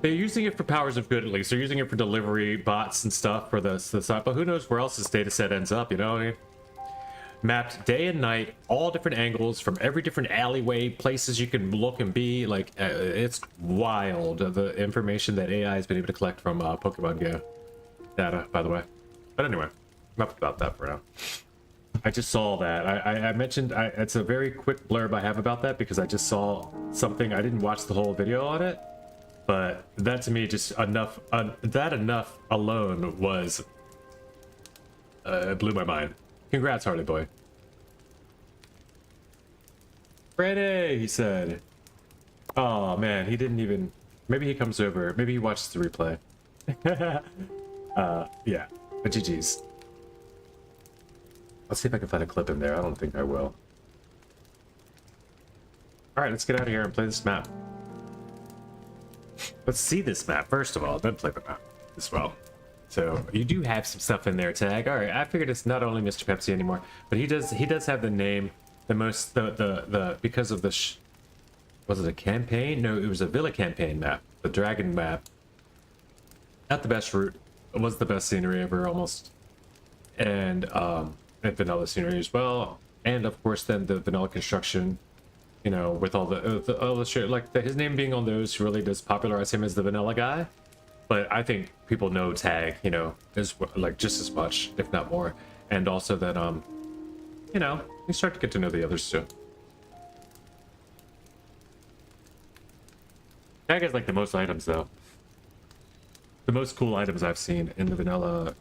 They're using it for powers of good, at least. They're using it for delivery bots and stuff for the site, but who knows where else this data set ends up, you know what I mean? Mapped day and night, all different angles from every different alleyway, places you can look and be. Like, it's wild, the information that AI has been able to collect from Pokemon Go data, by the way. But anyway, enough about that for now. I just saw that. I mentioned, it's a very quick blurb I have about that because I just saw something. I didn't watch the whole video on it. But that to me just enough, enough alone was, it blew my mind. Congrats, Harley Boy. Friday, he said. Oh man, he didn't even, maybe he comes over, maybe he watches the replay. Yeah, but GG's. Let's see if I can find a clip in there. I don't think I will. All right, let's get out of here and play this map. Let's see this map first of all, then play the map as well. So you do have some stuff in there, Tag. All right, I figured it's not only Mr. Pepsi anymore, but he does have the name, because of the was it a campaign? No, it was a Villa campaign map, the Dragon map. Not the best route. It was the best scenery ever almost, and vanilla scenery as well, and of course then the vanilla construction. You know, with all the shit, like his name being on those really does popularize him as the vanilla guy. But I think people know Tag, you know, is like just as much, if not more. And also that, you know, you start to get to know the others too. Tag has like the most items though. The most cool items I've seen in the vanilla.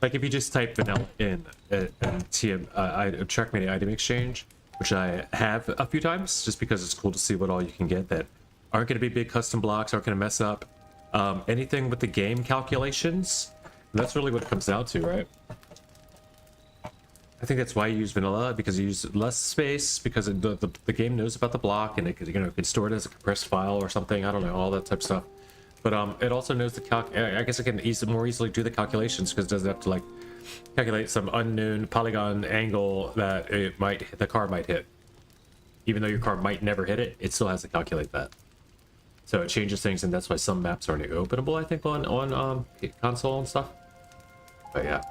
Like if you just type vanilla in Trackmania item exchange, which I have a few times, just because it's cool to see what all you can get that aren't going to be big custom blocks, aren't going to mess up anything with the game calculations. That's really what it comes down to, right? I think that's why you use vanilla, because you use less space, because the game knows about the block and it could, you know, it can store it as a compressed file or something. I don't know, all that type of stuff. But it also knows the I guess it can more easily do the calculations because it doesn't have to like calculate some unknown polygon angle that the car might hit. Even though your car might never hit it, it still has to calculate that. So it changes things, and that's why some maps aren't openable, I think, on console and stuff. But yeah,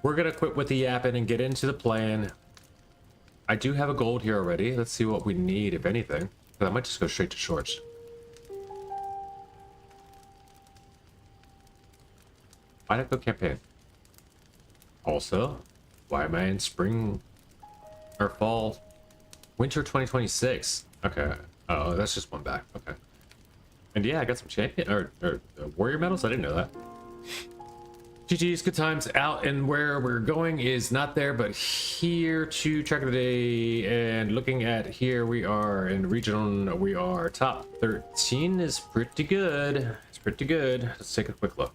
we're gonna quit with the yapping and get into the plan. I do have a gold here already. Let's see what we need, if anything. I might just go straight to shorts. Why not go campaign? Also, why am I in spring or fall, winter 2026? Okay. Oh, that's just one back. Okay. And yeah, I got some champion or warrior medals. I didn't know that. GG's, good times out, and where we're going is not there, but here to track of the day. And looking at here, we are in region. We are top 13 is pretty good. It's pretty good. Let's take a quick look.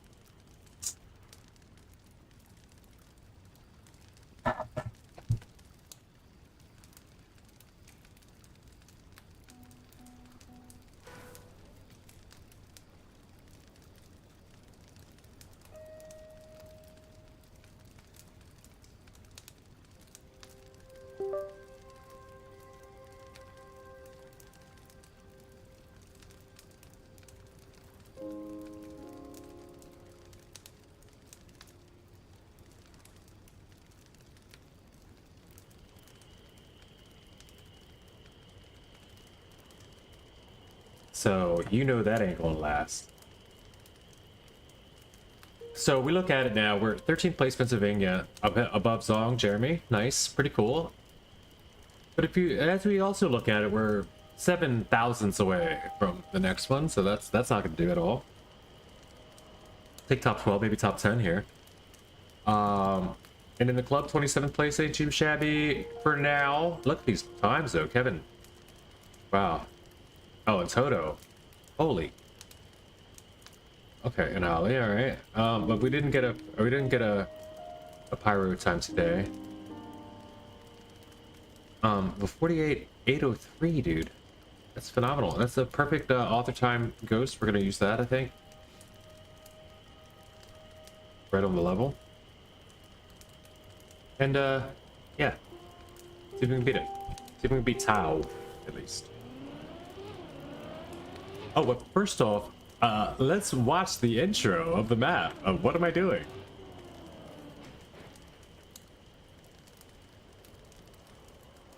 so you know that ain't gonna last. So we look at it now. We're 13th place, Pennsylvania, above Zong, Jeremy. Nice, pretty cool. But if you, as we also look at it, we're 7 thousandths away from the next one, so that's not going to do at all. Take top 12, maybe top 10 here. And in the club, 27th place, ain't too shabby for now. Look at these times though, Kevin. Wow. Oh, and Toto. Holy. Okay, and Ali, all right. But we didn't get a pyro time today. The 48,803, dude. That's phenomenal. That's a perfect author time ghost. We're gonna use that, I think. Right on the level. And yeah. See if we can beat it. See if we can beat Tao, at least. Oh, but first off, let's watch the intro of the map of What Am I Doing?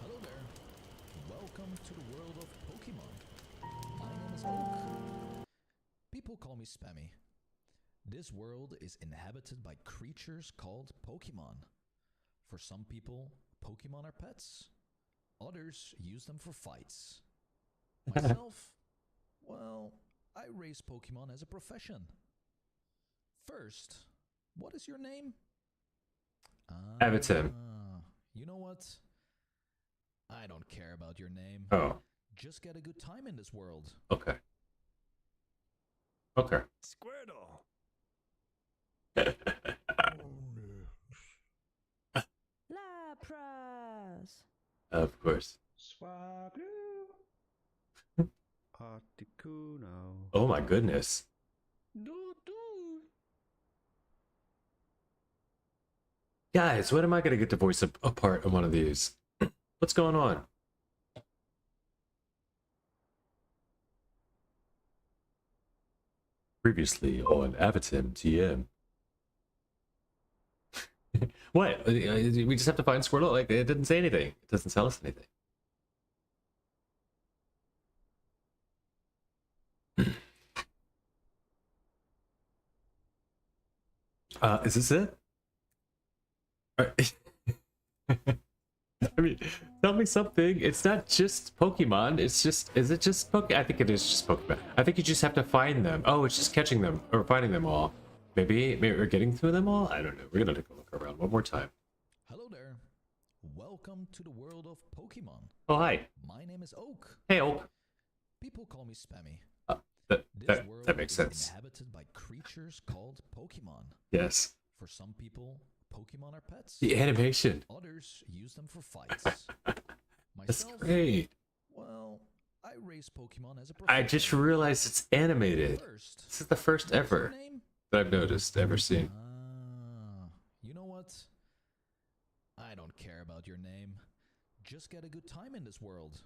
Hello there. Welcome to the world of Pokemon. My name is Oak. People call me Spammy. This world is inhabited by creatures called Pokemon. For some people, Pokemon are pets. Others use them for fights. Myself, well, I raise Pokemon as a profession. First, what is your name? Everton. You know what? I don't care about your name. Oh, Just get a good time in this world. okay. Okay. Squirtle. Lapras. Of course. Swablu. Articuno. Oh my goodness. Doo doo. Guys, when am I gonna get to voice a part in one of these? What's going on? Previously on Avatim TM. What? We just have to find Squirtle? Like, it didn't say anything. It doesn't tell us anything. Is this it? I mean, tell me something. It's not just Pokemon. It's just, is it just I think it is just Pokemon. I think you just have to find them. Oh, it's just catching them or finding them all. Maybe we're getting through them all. I don't know. We're gonna take a look around one more time. Hello there. Welcome to the world of Pokemon. Oh, hi. My name is Oak. Hey, Oak. People call me Spammy. That world makes is sense. inhabited by creatures called Pokemon. Yes. For some people, Pokemon are pets. The animation. Others use them for fights. That's Myself, great. well, I raise Pokemon as a I profession. just realized it's animated. First, This is the first what is your ever name? that I've noticed, ever seen. You know what? I don't care about your name. Just get a good time in this world.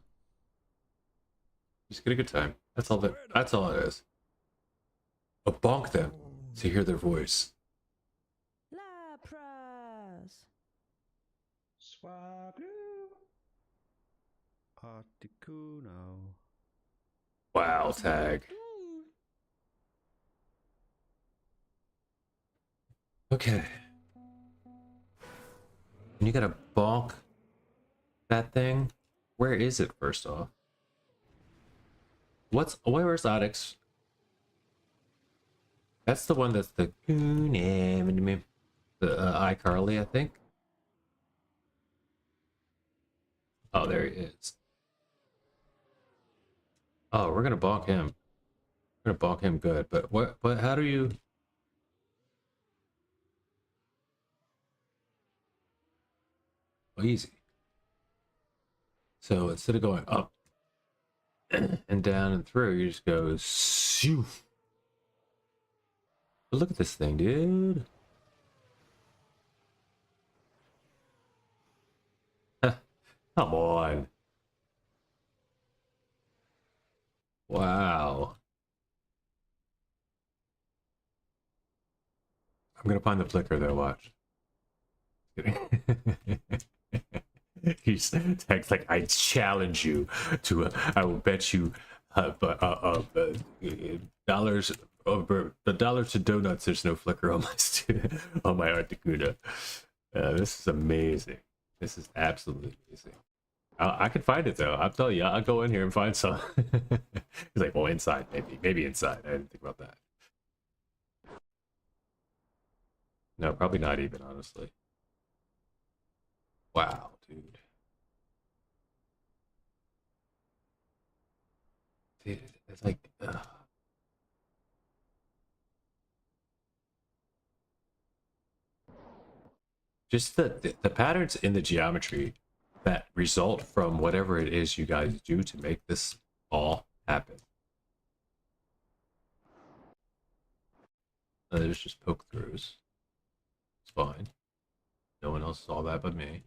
Just get a good time. That's all it is. Oh, bonk them to hear their voice. Lapras. Swablu. Articuno. Wow, tag. Okay. And you gotta bonk that thing. Where is it, first off? Where's Onyx? That's the one that's the iCarly, I think. Oh, there he is. Oh, we're gonna bonk him. We're gonna bonk him good, but how do you? Oh, easy. So instead of going up and down and through, you just go shoo. But look at this thing, dude. Come on. Wow. I'm gonna find the flicker though, watch. He's text like, I challenge you to I will bet you dollars over the dollars to donuts. There's no flicker on my student on my Articuno. This is amazing. This is absolutely amazing. I can find it though. I'll tell you. I'll go in here and find some. He's like, well, inside maybe inside. I didn't think about that. No, probably not even, honestly. Wow, dude. Dude, it's like, just the patterns in the geometry that result from whatever it is you guys do to make this all happen. There's just poke throughs. It's fine. No one else saw that but me.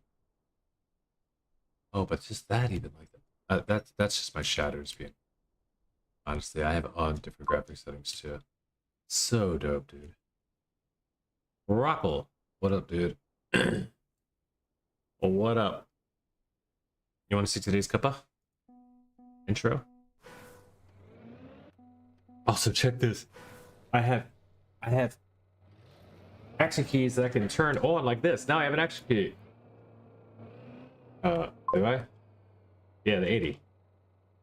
Oh, but just that even like that. That's just my shadows being. Honestly, I have on different graphic settings too. So dope, dude. Rockle, what up, dude? What up? You want to see today's cuppa intro? Also, check this. I have action keys that I can turn on like this. Now I have an action key. Do I? Yeah, the 80.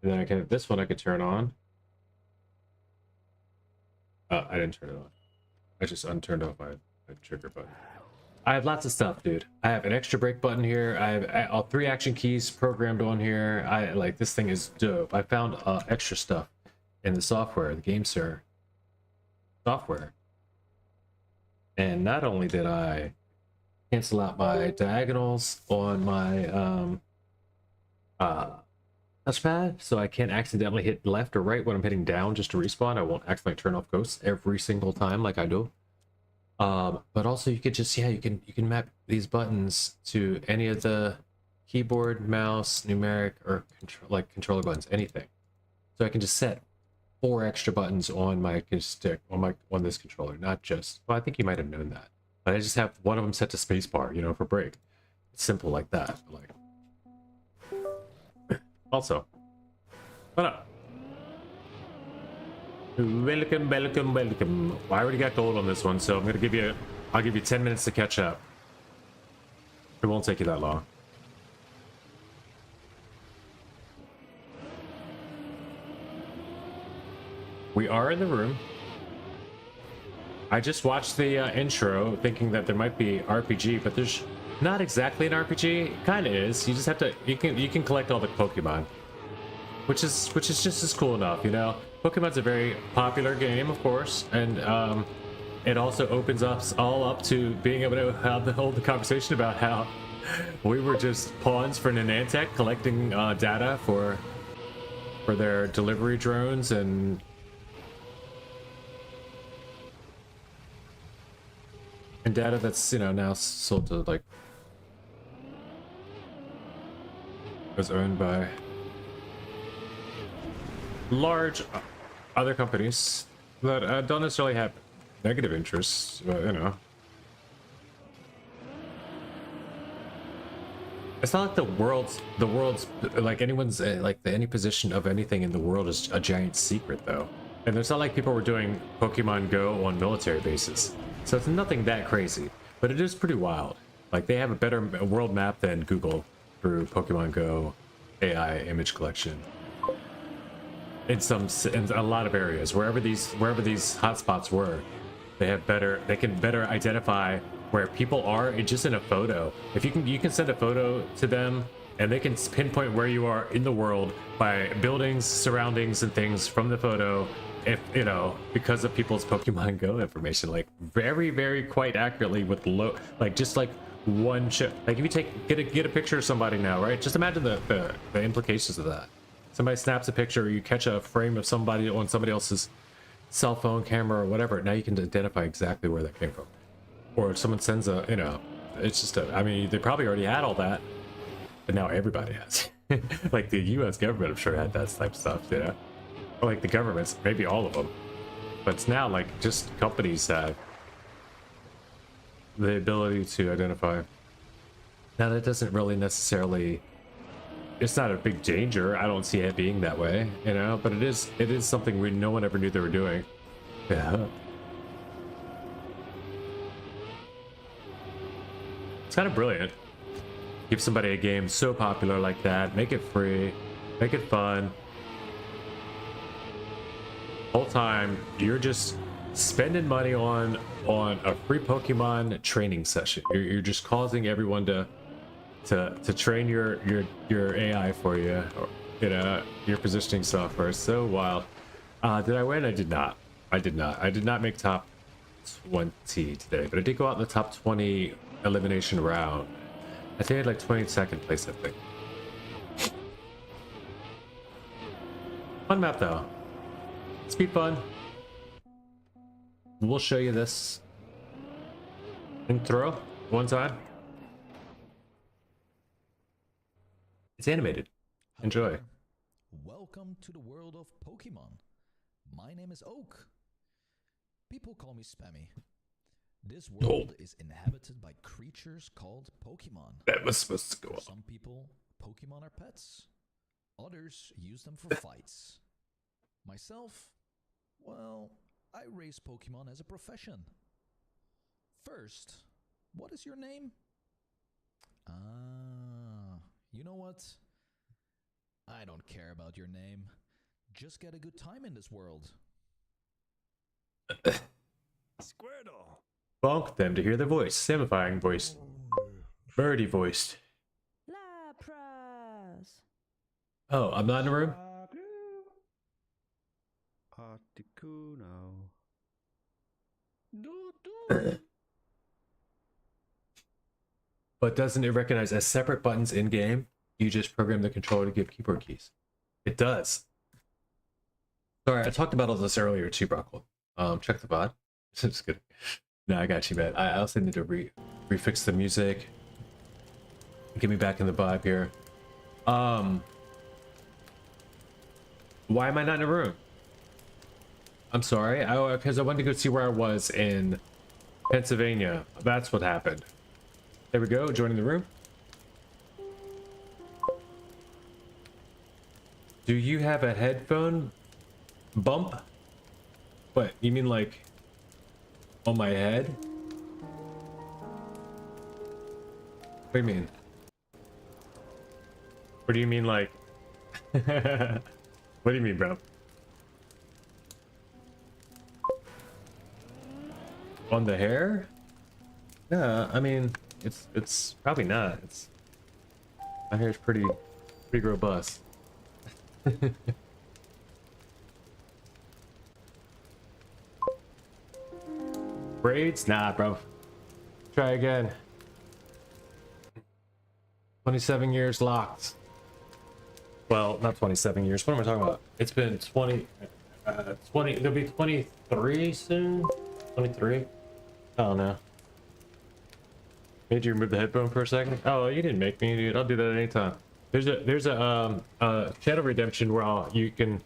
And then I can this one I could turn on. I didn't turn it on. I just unturned off my trigger button. I have lots of stuff, dude. I have an extra brake button here. I have all 3 action keys programmed on here. I like this thing is dope. I found extra stuff in the software, the GameSir software. And not only did I cancel out my diagonals on my touchpad, so I can't accidentally hit left or right when I'm hitting down just to respawn. I won't accidentally turn off ghosts every single time like I do. But also you could just, yeah, you can map these buttons to any of the keyboard, mouse, numeric, or controller buttons, anything. So I can just set 4 extra buttons on my stick on this controller, not just. Well, I think you might have known that, but I just have one of them set to spacebar, you know, for brake. It's simple like that. Like, also, what up? Welcome. Well, I already got gold on this one, so I'm gonna give you. I'll give you 10 minutes to catch up. It won't take you that long. We are in the room. I just watched the intro, thinking that there might be RPG, but there's not exactly an RPG. Kind of is. You just have to. You can collect all the Pokemon, which is just as cool enough, you know. Pokemon's a very popular game, of course, and it also opens us all up to being able to hold the conversation about how we were just pawns for Niantic collecting data for their delivery drones and data that's, you know, now sold to like was owned by large other companies that don't necessarily have negative interests, but you know, it's not like the world's like anyone's like any position of anything in the world is a giant secret though, and it's not like people were doing Pokemon Go on military bases, so it's nothing that crazy, but it is pretty wild. Like they have a better world map than Google through Pokemon Go AI image collection. In a lot of areas, wherever these hotspots were, they can better identify where people are just in a photo. If you can send a photo to them and they can pinpoint where you are in the world by buildings, surroundings, and things from the photo. If you know, because of people's Pokemon Go information, like very quite accurately with low, like just like one chip. Like if you get a picture of somebody now, right? Just imagine the implications of that. Somebody snaps a picture, or you catch a frame of somebody on somebody else's cell phone camera or whatever. Now you can identify exactly where that came from. Or if someone sends a, you know, it's just a, I mean, they probably already had all that, but now everybody has. Like the U.S. government, I'm sure, had that type of stuff, you know? Or like the governments, maybe all of them. But it's now like just companies have the ability to identify. Now that doesn't really necessarily it's not a big danger. I don't see it being that way, you know, but it is something no one ever knew they were doing. Yeah. It's kind of brilliant. Give somebody a game so popular like that, make it free, make it fun. Whole time you're just spending money on a free Pokemon training session. You're just causing everyone to train your AI for you, or, you know, your positioning software. It's so wild. Did I win? I did not. I did not make top 20 today, but I did go out in the top 20 elimination round. I think I had like 22nd place, I think. Fun map though. Speed fun. We'll show you this. And throw one time. It's animated. Enjoy. Hello. Welcome to the world of Pokemon. My name is Oak. People call me Spammy. This world is inhabited by creatures called Pokemon. That was supposed to go For up. some people, Pokemon are pets. Others use them for fights. Myself, well, I raise Pokemon as a profession. First, what is your name? You know what? I don't care about your name. Just get a good time in this world. Squirtle. Bonk them to hear the voice. Samifying voice. Birdie voiced. Lapras. Oh, I'm not in the room? Articuno. But doesn't it recognize as separate buttons in game? You just program the controller to give keyboard keys. It does. Sorry, I talked about all this earlier too, Brockle. Check the VOD. Just kidding. No, I got you, man. I also need to refix the music. Get me back in the vibe here. Why am I not in a room? I'm sorry. Because I wanted to go see where I was in Pennsylvania. That's what happened. There we go. Joining the room. Do you have a headphone bump? What? You mean like on my head? What do you mean? What do you mean like? What do you mean, bro? On the hair? Yeah, I mean, it's probably not. My hair's pretty robust. Braids? Nah, bro. Try again. 27 years locked. Well, not 27 years. What am I talking about? It's been 20. It'll be 23 soon. 23. I don't know. Made you remove the headphone for a second? Oh, you didn't make me, dude. I'll do that anytime. There's a channel redemption where you can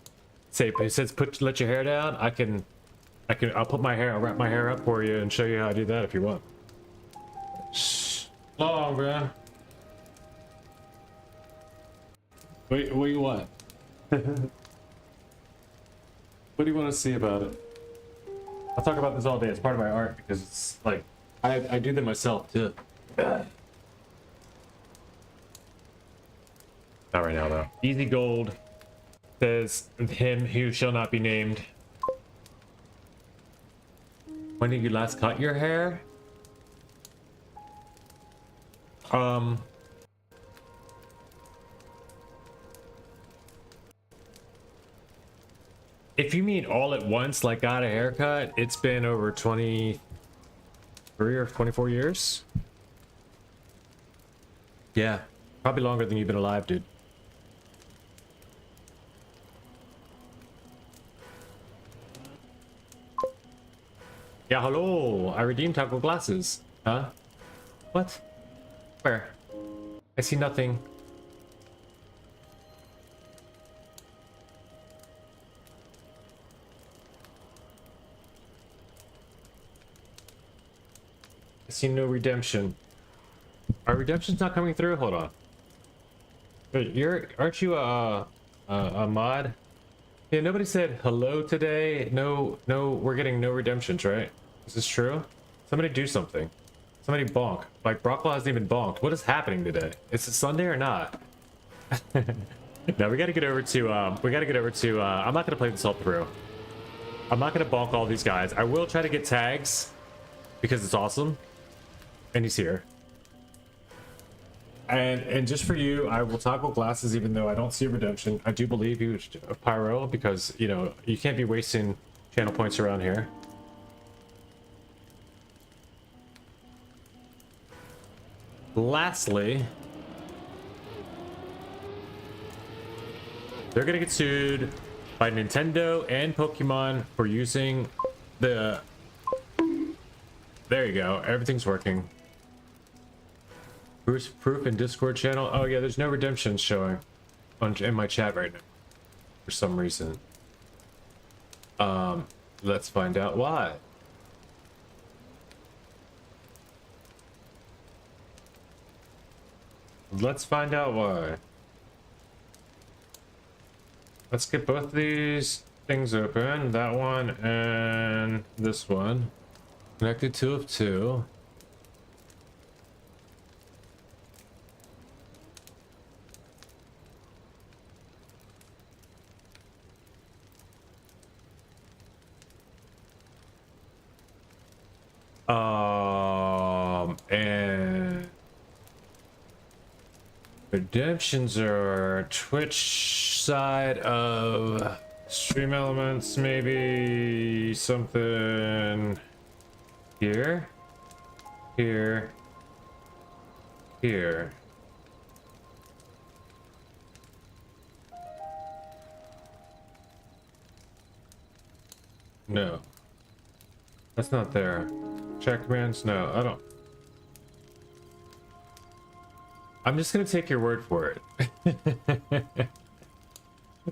say, it says let your hair down. I'll put my hair, I'll wrap my hair up for you and show you how I do that if you want. Shh. Long, bro. What do you want? What do you want to see about it? I'll talk about this all day. It's part of my art because it's like I do them myself too. Not right now though. Easy Gold says him who shall not be named. When did you last cut your hair? If you mean all at once, like got a haircut, it's been over 23 or 24 years. Yeah, probably longer than you've been alive, dude. Yeah, hello. I redeemed taco glasses. Huh? What? Where? I see nothing. I see no redemption. Our redemption's not coming through? Hold on. Aren't you a mod? Yeah, nobody said hello today. No, we're getting no redemptions, right? Is this true? Somebody do something. Somebody bonk. Like, Brocklaw hasn't even bonked. What is happening today? Is it Sunday or not? No, we gotta get over to, I'm not gonna play this all through. I'm not gonna bonk all these guys. I will try to get tags, because it's awesome. And he's here. And just for you, I will toggle glasses even though I don't see a redemption. I do believe you a pyro because, you know, you can't be wasting channel points around here. Lastly, they're gonna get sued by Nintendo and Pokemon for using the... There you go, everything's working. Bruce proof in Discord channel. Oh yeah, there's no redemptions showing in my chat right now for some reason. Let's find out why. Let's find out why. Let's get both these things open. That one and this one. Connected 2 of 2. And redemptions are Twitch side of Stream Elements, maybe something here, here, here. No, that's not there. Check commands? No, I don't. I'm just gonna take your word for it.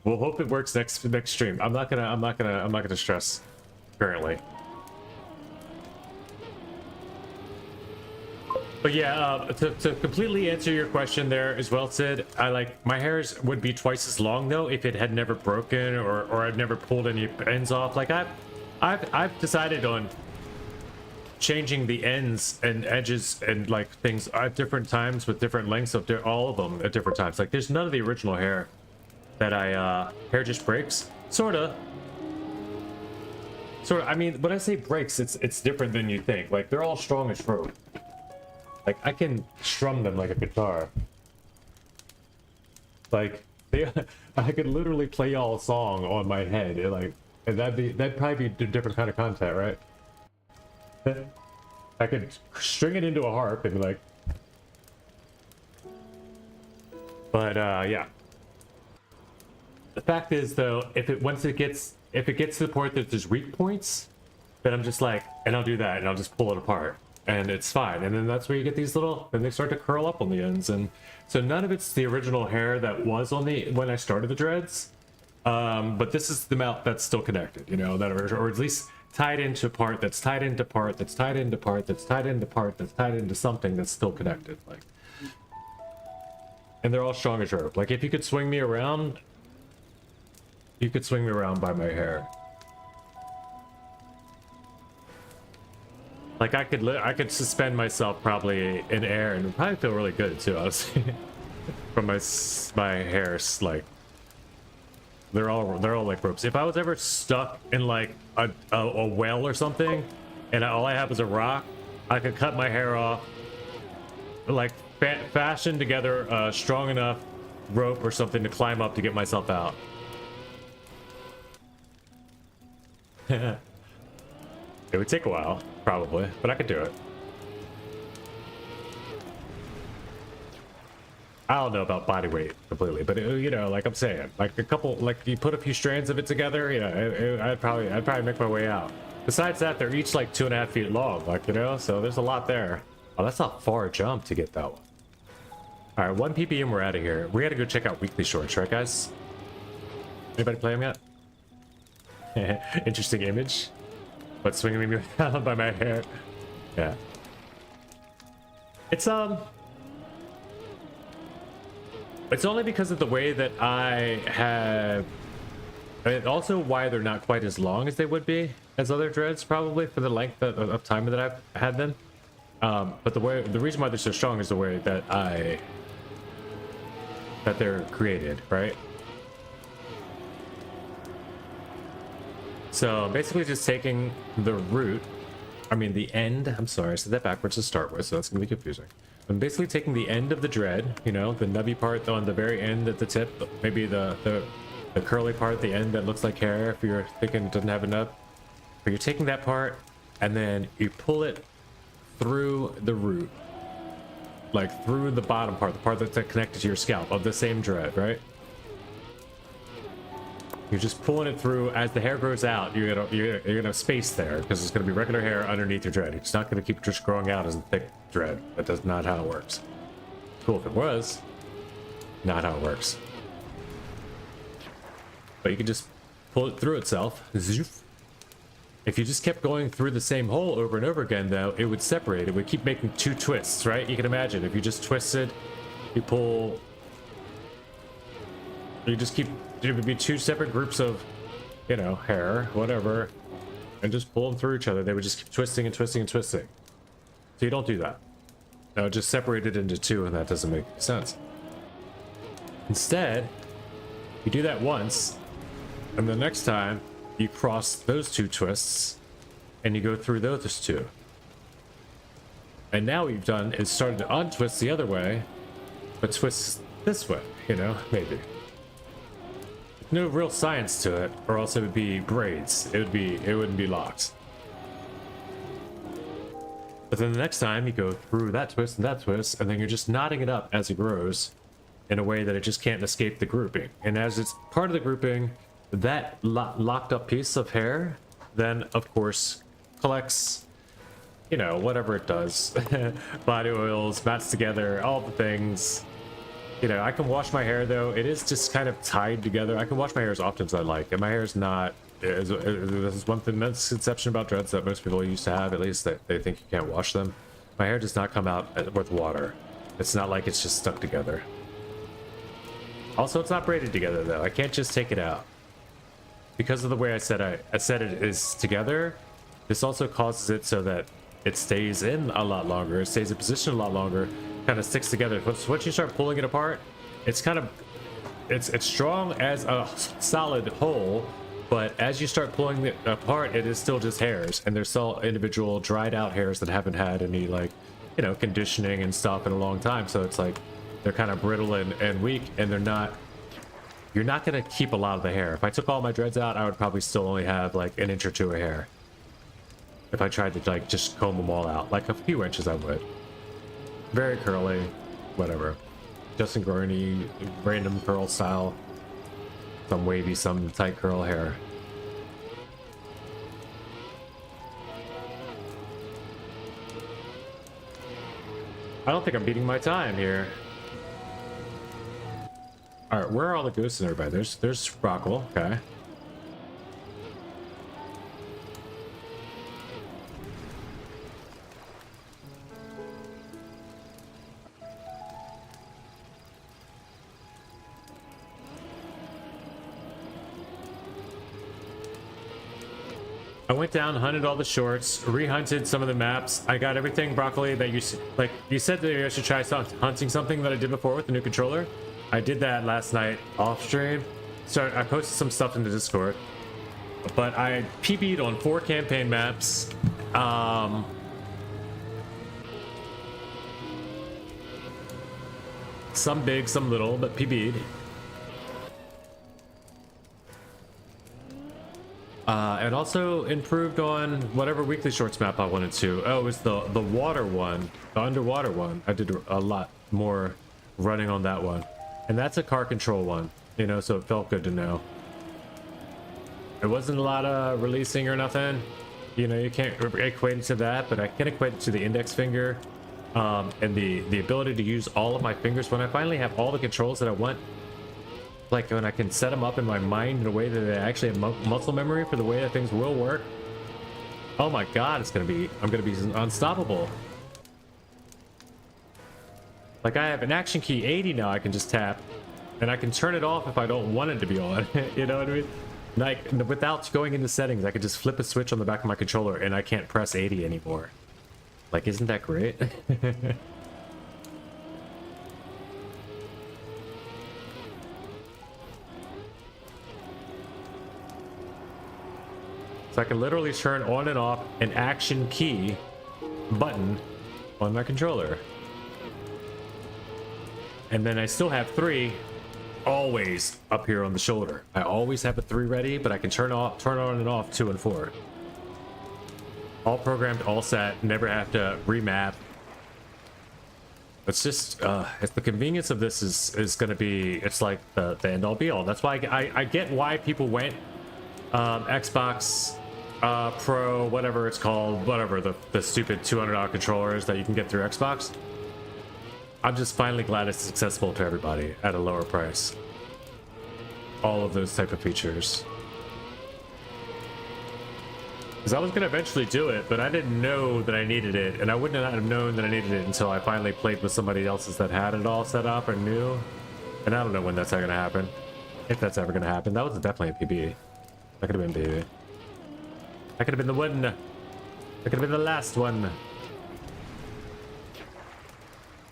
We'll hope it works next stream. I'm not gonna stress currently. But yeah, to completely answer your question there as well, Sid, I like my hairs would be twice as long though if it had never broken or I've never pulled any ends off. Like I've decided on changing the ends and edges and like things at different times with different lengths of all of them at different times. Like there's none of the original hair that hair just breaks. Sorta. I mean, when I say breaks, it's different than you think. Like they're all strong as rope. Like I can strum them like a guitar. Like I could literally play y'all a song on my head. And that'd probably be a different kind of content, right? I could string it into a harp and like, but yeah. The fact is though, if it gets to the point that there's weak points, then I'm just like, and I'll do that and I'll just pull it apart and it's fine. And then that's where you get these little, then they start to curl up on the ends. And so none of it's the original hair that was on when I started the dreads. But this is the mount that's still connected, you know, that or at least tied into part that's tied into part that's tied into part that's tied into part that's tied into something that's still connected. Like, and they're all strong as rope. Like if you could swing me around, you could swing me around by my hair. Like I could suspend myself probably in air and probably feel really good too, honestly. From my hair's like, they're all like ropes. If I was ever stuck in like a well or something, and all I have is a rock, I could cut my hair off, like fashion together a strong enough rope or something to climb up to get myself out. It would take a while, probably, but I could do it. I don't know about body weight completely, but you know, like I'm saying, like a couple, like you put a few strands of it together, you know, I'd probably make my way out. Besides that, they're each like 2.5 feet long, like, you know, so there's a lot there. Oh, that's a far jump to get that one. All right, 1 ppm, we're out of here. We gotta go check out weekly shorts, right, guys? Anybody play them yet? Interesting image, but swinging me around by my hair. Yeah, it's It's only because of the way that I have, and also why they're not quite as long as they would be as other dreads, probably for the length of time that I've had them. But the reason why they're so strong is the way that they're created, right? So basically just taking the root, I mean the end, I'm sorry, I said that backwards to start with, so that's gonna be confusing. I'm basically taking the end of the dread, you know, the nubby part on the very end at the tip, maybe the curly part at the end that looks like hair if you're thinking it doesn't have a nub. But you're taking that part and then you pull it through the root, like through the bottom part, the part that's connected to your scalp of the same dread, right? You're just pulling it through. As the hair grows out, you're gonna have space there because it's gonna be regular hair underneath your dread. It's not gonna keep just growing out as a thick dread. That's not how it works. Cool if it was. Not how it works. But you can just pull it through itself. Zoof. If you just kept going through the same hole over and over again, though, it would separate. It would keep making two twists, right? You can imagine if you just twisted, you pull, you just keep. It would be two separate groups of, you know, hair, whatever, and just pull them through each other. They would just keep twisting and twisting and twisting. So you don't do that. No, just separate it into two, and that doesn't make sense. Instead, you do that once, and the next time you cross those two twists, and you go through those two. And now what you've done is started to untwist the other way, but twist this way, you know, maybe. No real science to it, or else it would be braids. It wouldn't be locks. But then the next time you go through that twist and that twist, and then you're just knotting it up as it grows in a way that it just can't escape the grouping. And as it's part of the grouping, that locked up piece of hair then of course collects, you know, whatever it does. Body oils, mats together, all the things. You know, I can wash my hair though. It is just kind of tied together. I can wash my hair as often as I like, and my hair is not. This is one thing, misconception about dreads that most people used to have, at least, that they think you can't wash them. My hair does not come out with water. It's not like it's just stuck together. Also, it's not braided together though. I can't just take it out because of the way I said it is together. This also causes it so that it stays in a lot longer. It stays in position a lot longer. Kind of sticks together. Once you start pulling it apart, it's kind of it's strong as a solid whole, but as you start pulling it apart, it is still just hairs, and there's still individual dried out hairs that haven't had any, like, you know, conditioning and stuff in a long time. So it's like they're kind of brittle and weak, and they're not. You're not going to keep a lot of the hair. If I took all my dreads out, I would probably still only have like an inch or two of hair. If I tried to like just comb them all out, like a few inches, I would. Very curly, whatever. Justin Gurney, random curl style. Some wavy, some tight curl hair. I don't think I'm beating my time here. All right, where are all the ghosts and everybody? There's Rockwell, okay. I went down, hunted all the shorts, re-hunted some of the maps. I got everything, Broccoli, that you said that I should try hunting something that I did before with the new controller. I did that last night off stream. I posted some stuff in the Discord, but I PB'd on 4 campaign maps. Some big, some little, but PB'd. And also improved on whatever weekly shorts map I wanted to. Oh, it was the water one, the underwater one. I did a lot more running on that one. And that's a car control one, you know, so it felt good to know. It wasn't a lot of releasing or nothing. You know, you can't equate it to that, but I can equate it to the index finger. And the ability to use all of my fingers when I finally have all the controls that I want. Like when I can set them up in my mind in a way that they actually have muscle memory for the way that things will work. Oh my god, I'm gonna be unstoppable. Like I have an action key 80 now I can just tap and I can turn it off if I don't want it to be on. You know what I mean? Like, without going into settings, I could just flip a switch on the back of my controller and I can't press 80 anymore. Like, isn't that great? So I can literally turn on and off an action key button on my controller. And then I still have 3 always up here on the shoulder. I always have a 3 ready, but I can turn on and off 2 and 4. All programmed, all set, never have to remap. It's just, it's the convenience of this is going to be, it's like the end all be all. That's why I get why people went Xbox Pro, whatever it's called, whatever, the stupid $200 controllers that you can get through Xbox. I'm just finally glad it's accessible to everybody at a lower price. All of those type of features. Because I was going to eventually do it, but I didn't know that I needed it, and I wouldn't have known that I needed it until I finally played with somebody else's that had it all set up and knew. And I don't know when that's going to happen. If that's ever going to happen. That was definitely a PB. That could have been PB. That could have been the one. That could have been the last one.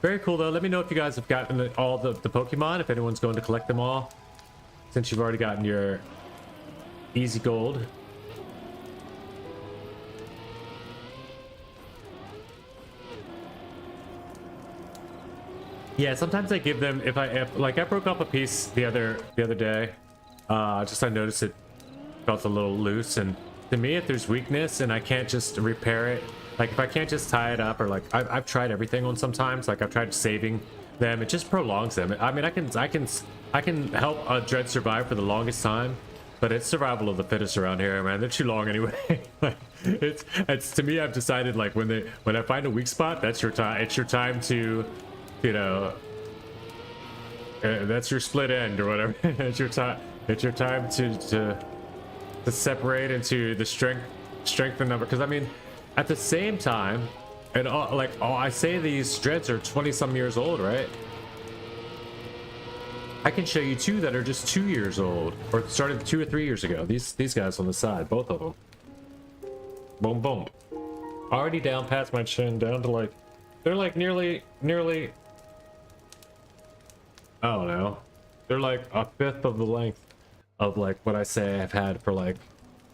Very cool though. Let me know if you guys have gotten all the Pokemon, if anyone's going to collect them all, since you've already gotten your easy gold. Yeah, sometimes I give them, if I broke up a piece the other day, just I noticed it felt a little loose, and to me, if there's weakness and I can't just repair it, like if I can't just tie it up, or like I've tried everything on sometimes, like I've tried saving them, it just prolongs them. I mean, I can help a Dread survive for the longest time, but it's survival of the fittest around here, man. They're too long anyway. Like, it's to me, I've decided like when I find a weak spot, that's your time. It's your time to, you know, that's your split end or whatever. It's your time. It's your time to separate into the strength and number. Because I mean, at the same time, and I say these dreads are 20 some years old, right? I can show you 2 that are just 2 years old, or started 2 or 3 years ago. These guys on the side, both of them. Boom, boom. Already down past my chin, down to like, they're like nearly. I don't know. They're like a 5th of the length of like what I say I've had for like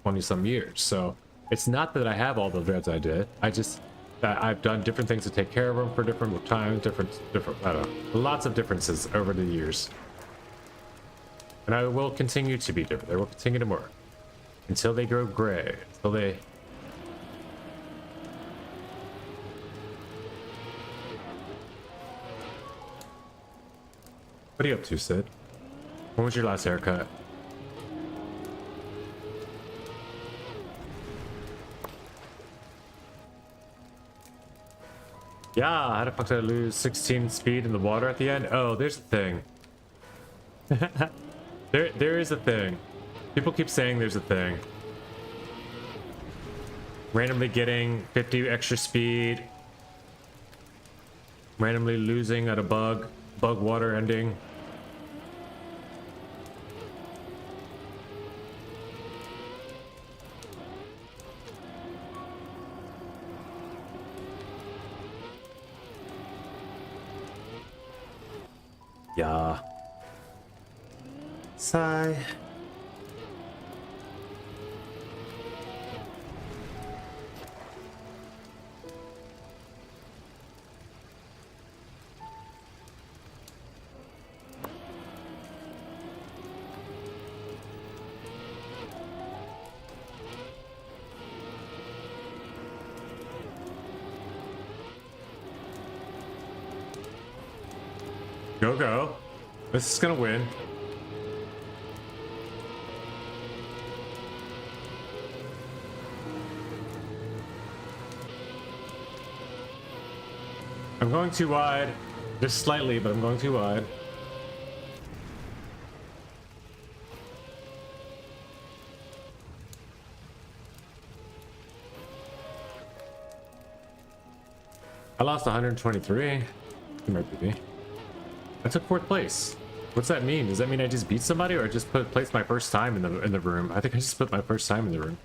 20 some years. So it's not that I have all the dreads I did. I just I've done different things to take care of them for different times, different. I don't know. Lots of differences over the years. And I will continue to be different. They will continue to work until they grow gray. Until they. What are you up to, Sid? When was your last haircut? Yeah, how the fuck did I lose 16 speed in the water at the end? Oh, there's a thing. There is a thing. People keep saying there's a thing. Randomly getting 50 extra speed. Randomly losing at a bug water ending. Yeah. Sigh. Go. This is gonna win. I'm going too wide. Just slightly, but I'm going too wide. I lost 123. Might be. I took 4th place. What's that mean? Does that mean I just beat somebody, or I just placed my first time in the room? I think I just put my first time in the room.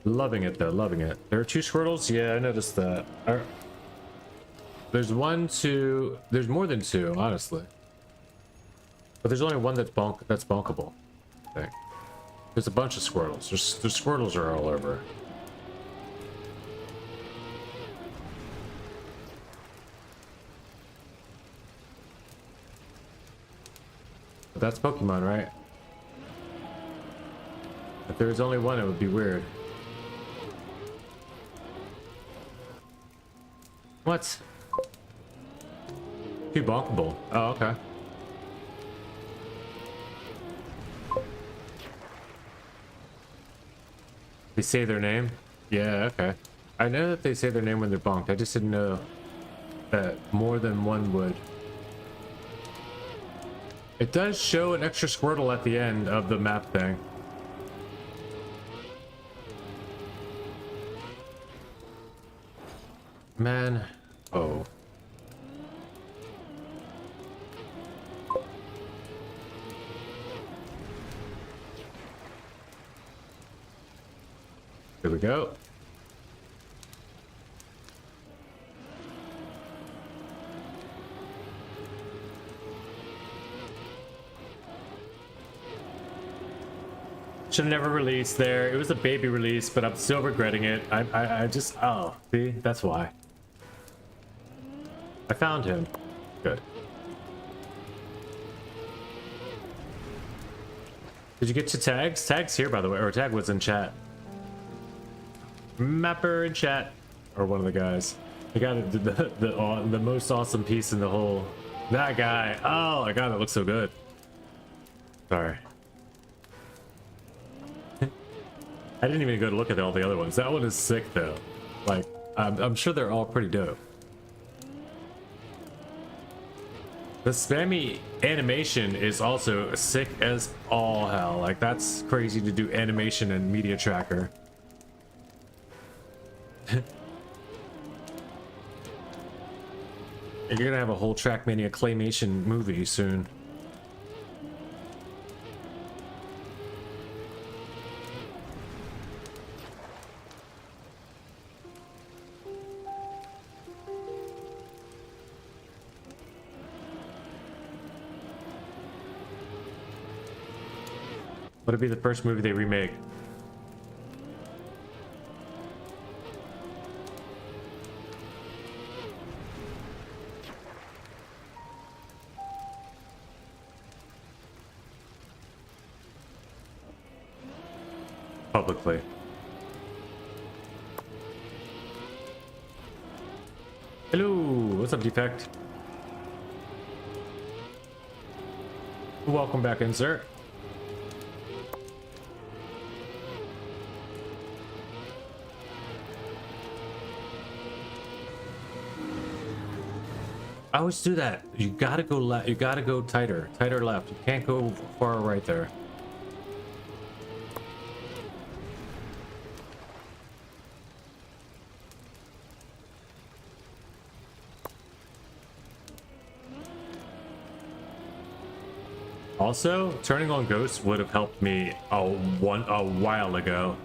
Loving it though, loving it. There are 2 Squirtles? Yeah, I noticed that. There's 1, 2. There's more than 2, honestly. But there's only one that's bonkable, I think. There's a bunch of Squirtles. The Squirtles are all over. But that's Pokemon, right? If there was only one, it would be weird. What? Too bonkable. Oh, okay. They say their name? Yeah, okay. I know that they say their name when they're bonked. I just didn't know that more than one would. It does show an extra Squirtle at the end of the map thing. Man. Oh. Here we go. Should have never released there. It was a baby release, but I'm still regretting it. I just, oh, see, that's why. I found him. Good. Did you get to tags? Tag's here, by the way, or tag was in chat. Mapper in chat, or one of the guys. I got the most awesome piece in the whole. That guy. Oh my god, that looks so good. Sorry. I didn't even go to look at all the other ones. That one is sick though. Like, I'm sure they're all pretty dope. The spammy animation is also sick as all hell. Like, that's crazy to do animation and media tracker. You're gonna have a whole Trackmania claymation movie soon. Would it be the first movie they remake? Publicly. Hello, what's up, Defect? Welcome back in, sir. I always do that. You gotta go left. You gotta go tighter left. You can't go far right there. Also, turning on ghosts would have helped me a while ago.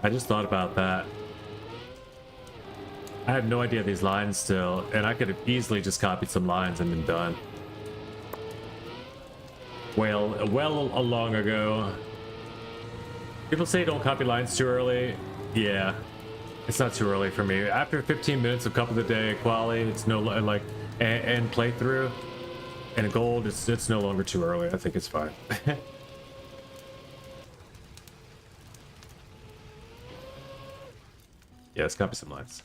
I just thought about that. I have no idea these lines still, and I could have easily just copied some lines and been done. Well, long ago. People say don't copy lines too early. Yeah, it's not too early for me. After 15 minutes of cup of the day quality, it's no like and playthrough and gold. It's no longer too early. I think it's fine. Yeah, let's copy some lines.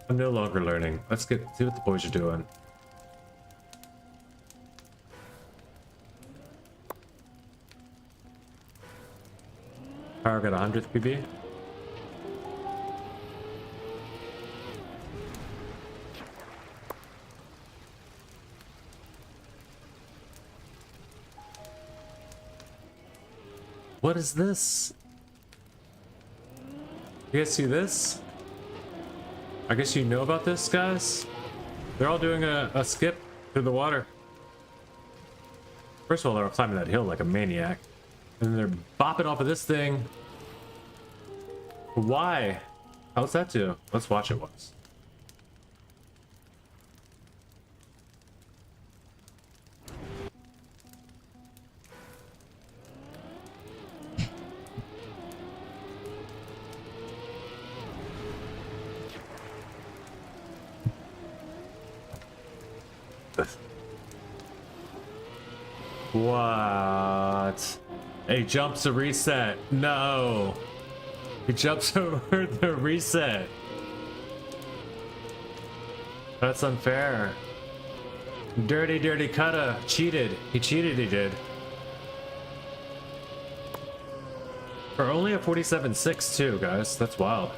I'm no longer learning. Let's see what the boys are doing. Power got 100th PB. What is this? You guys see this? I guess you know about this, guys? They're all doing a skip through the water. First of all, they're climbing that hill like a maniac. And then they're bopping off of this thing. Why? How's that do? Let's watch it once. What? He jumps to reset. No. He jumps over the reset. That's unfair. Dirty, dirty cuppa. Cheated. He cheated, he did. For only a 47.6 too, guys. That's wild.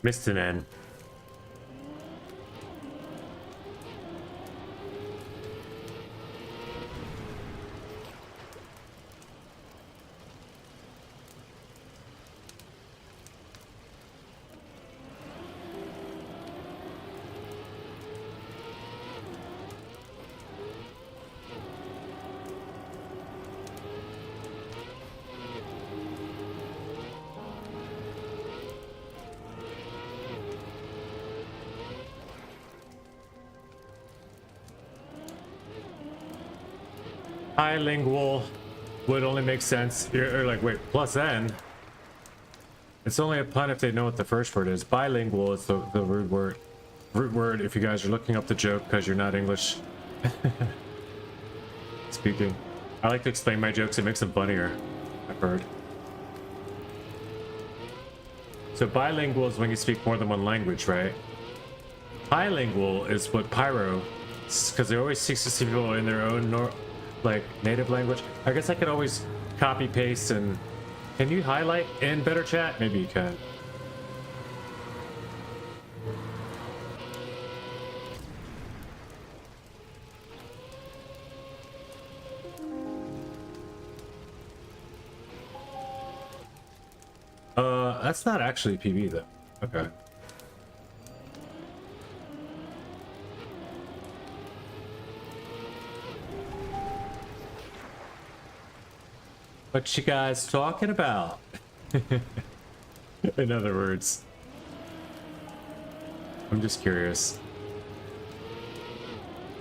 Missed an N. Bilingual would only make sense. You're like, wait, plus N? It's only a pun if they know what the first word is. Bilingual is the root word. Root word if you guys are looking up the joke because you're not English speaking. I like to explain my jokes. It makes them funnier, I've heard. So bilingual is when you speak more than one language, right? Bilingual is what pyro, because they always seek to see people in their own like native language. I guess I could always copy paste and can you highlight in better chat? Maybe you can. That's not actually PB though. Okay. What you guys talking about? In other words, I'm just curious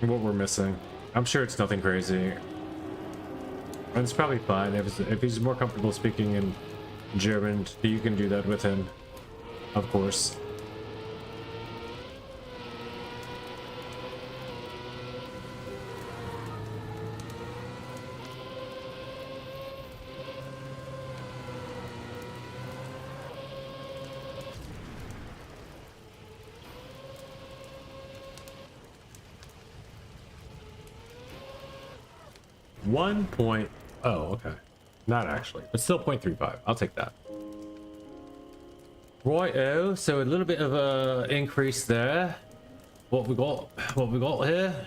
what we're missing. I'm sure it's nothing crazy. And it's probably fine if he's more comfortable speaking in German. You can do that with him, of course. Oh, okay. Not actually, but still 0.35. I'll take that. Right-o, so a little bit of a increase there. What we got here?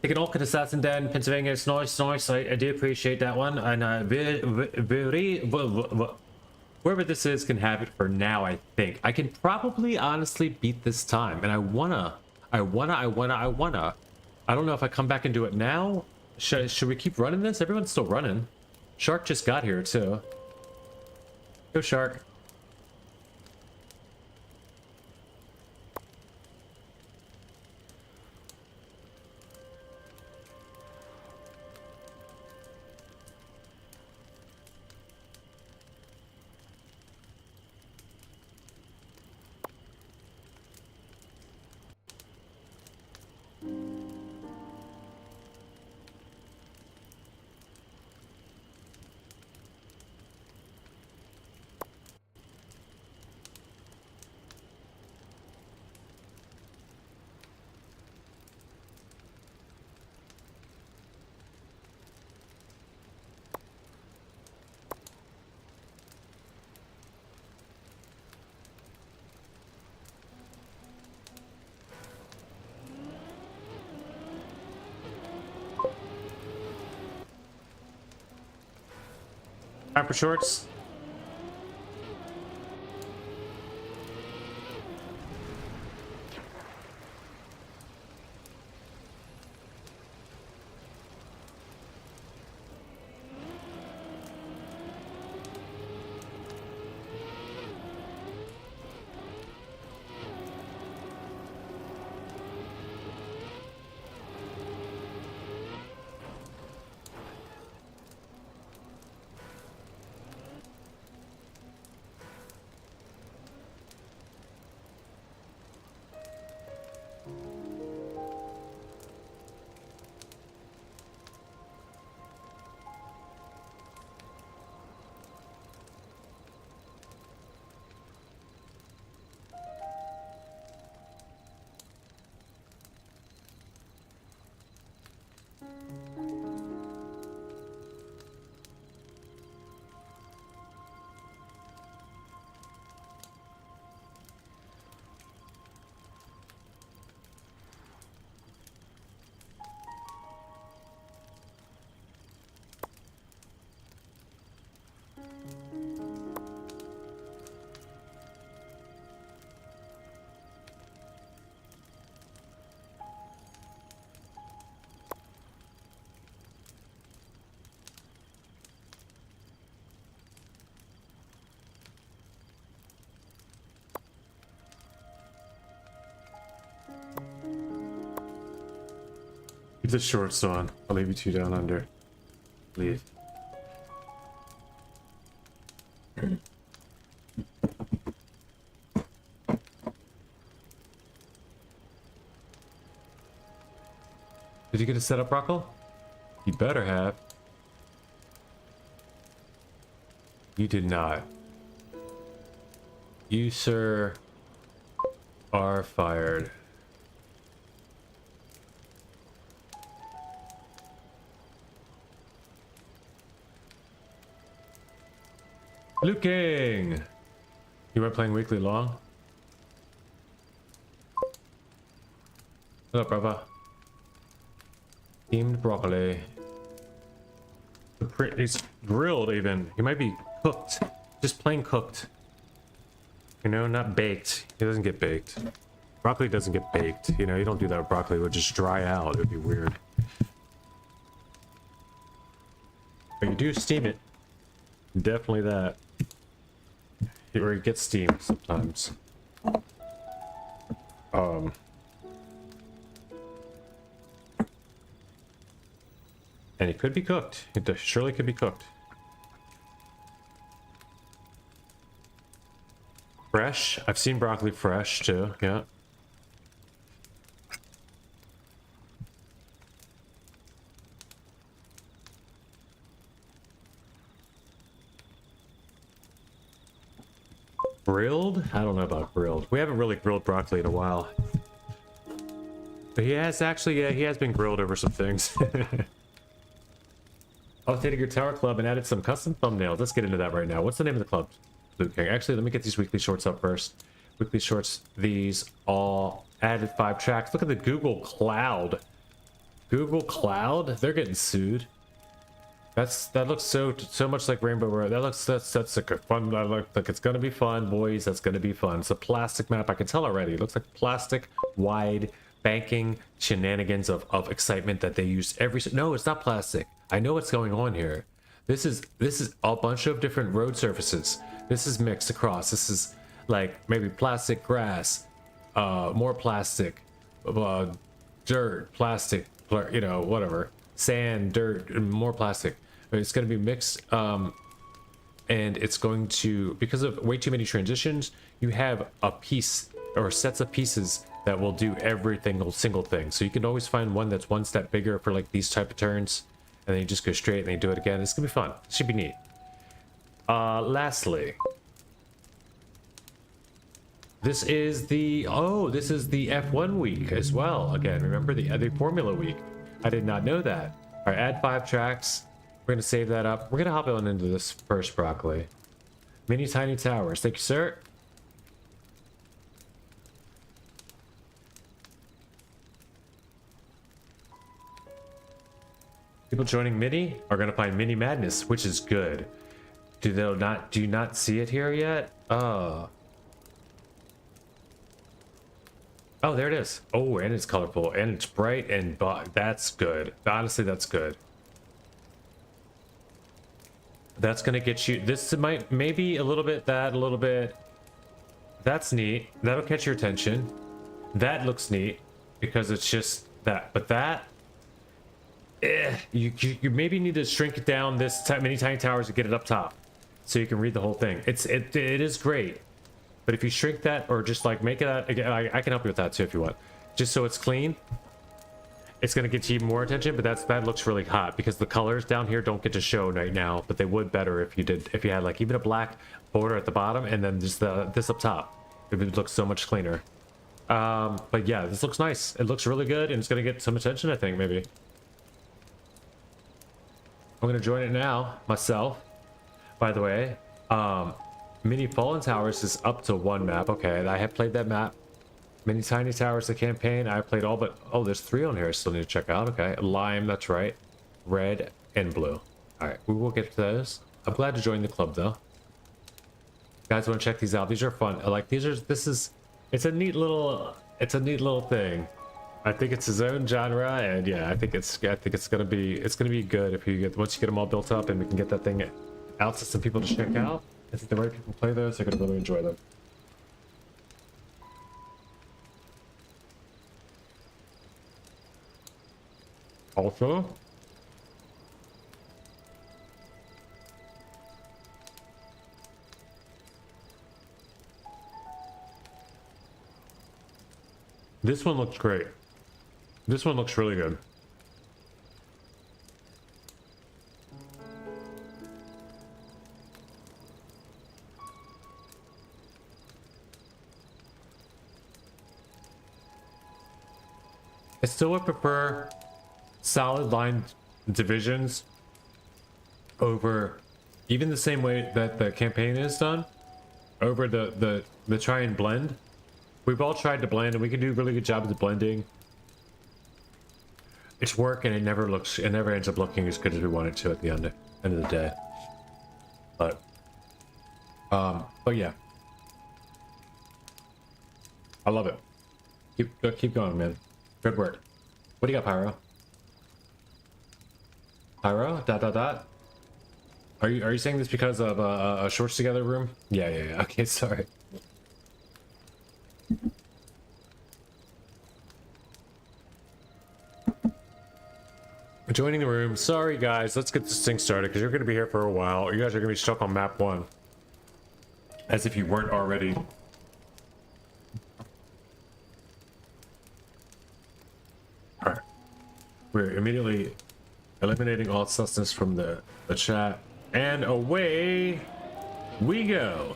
Take an Orchid Assassin Den, Pennsylvania. It's nice. I do appreciate that one, and very Whoever this is can have it for now, I think. I can probably honestly beat this time. And I wanna. I don't know if I come back and do it now. Should we keep running this? Everyone's still running. Shark just got here, too. Go, Shark. Time for shorts. Keep the shorts on. I'll leave you two down under. Leave. Did you get a setup, Rockle? You better have. You did not. You, sir, are fired. Looking! You weren't playing weekly long? What's up, brother? Steamed broccoli. It's grilled even. He might be cooked. Just plain cooked. You know, not baked. It doesn't get baked. Broccoli doesn't get baked. You know, you don't do that with broccoli. It would just dry out. It would be weird. But you do steam it. Definitely that. Or it gets steamed sometimes. And it could be cooked. It surely could be cooked. Fresh. I've seen broccoli fresh too. Yeah. Grilled? I don't know about grilled. We haven't really grilled broccoli in a while. But he has actually, yeah, he has been grilled over some things. Updated your tower club and added some custom thumbnails. Let's get into that right now. What's the name of the club? Luke King. Actually, let me get these weekly shorts up first. Weekly shorts, these all added 5 tracks. Look at the Google Cloud. Google Cloud? They're getting sued. That looks so much like Rainbow Road. That's like a fun. That looks like it's gonna be fun, boys. That's gonna be fun. It's a plastic map. I can tell already. It looks like plastic, wide, banking shenanigans of excitement that they use every. No, it's not plastic. I know what's going on here. This is a bunch of different road surfaces. This is mixed across. This is like maybe plastic grass, more plastic, dirt, plastic, you know, whatever, sand, dirt, and more plastic. It's going to be mixed, and it's going to, because of way too many transitions, you have a piece or sets of pieces that will do every single thing. So you can always find one that's one step bigger for like these type of turns, and then you just go straight and then you do it again. It's gonna be fun. It should be neat. Lastly, this is the F1 week as well. Again, remember the Formula week. I did not know that. All right, add 5 tracks. We're gonna save that up. We're gonna hop on into this first, Broccoli. Mini tiny towers. Thank you, sir. People joining Mini are gonna find Mini Madness, which is good. Do you not see it here yet? Oh, there it is. Oh, and it's colorful and it's bright and that's good. Honestly, that's good. That's gonna get you. This might maybe a little bit, that a little bit. That's neat. That'll catch your attention. That looks neat because it's just that. But that, you maybe need to shrink it down this many tiny towers to get it up top, so you can read the whole thing. It is great, but if you shrink that or just like make it out again, I can help you with that too if you want. Just so it's clean. It's gonna get you even more attention, but that looks really hot because the colors down here don't get to show right now, but they would better if you had like even a black border at the bottom and then just this up top. It would look so much cleaner. But yeah, this looks nice. It looks really good and it's gonna get some attention, I think, maybe. I'm gonna join it now myself. By the way, Mini Fallen Towers is up to 1 map. Okay, I have played that map. Mini Tiny Towers, the campaign, I played all but... Oh, there's 3 on here I still need to check out. Okay, lime, that's right. Red and blue. Alright, we will get to those. I'm glad to join the club, though. Guys, want to check these out? These are fun. Like, it's a neat little thing. I think it's his own genre, and yeah, I think it's gonna be good if once you get them all built up and we can get that thing out to some people to check out. I think the right people play those, they're gonna really enjoy them. Also, this one looks great. This one looks really good. I still would prefer solid line divisions over, even the same way that the campaign is done, over the try and blend. We've all tried to blend and we can do really good jobs of blending. It's work and it never ends up looking as good as we want it to at the end of the day. But yeah, I love it. Keep going, man. Good work. What do you got, Pyro? Pyro? ... Are you saying this because of a shorts together room? Yeah. Okay, sorry. Joining the room. Sorry, guys. Let's get this thing started because you're going to be here for a while. You guys are going to be stuck on map 1. As if you weren't already. Alright. We're immediately eliminating all sustenance from the chat. And away we go.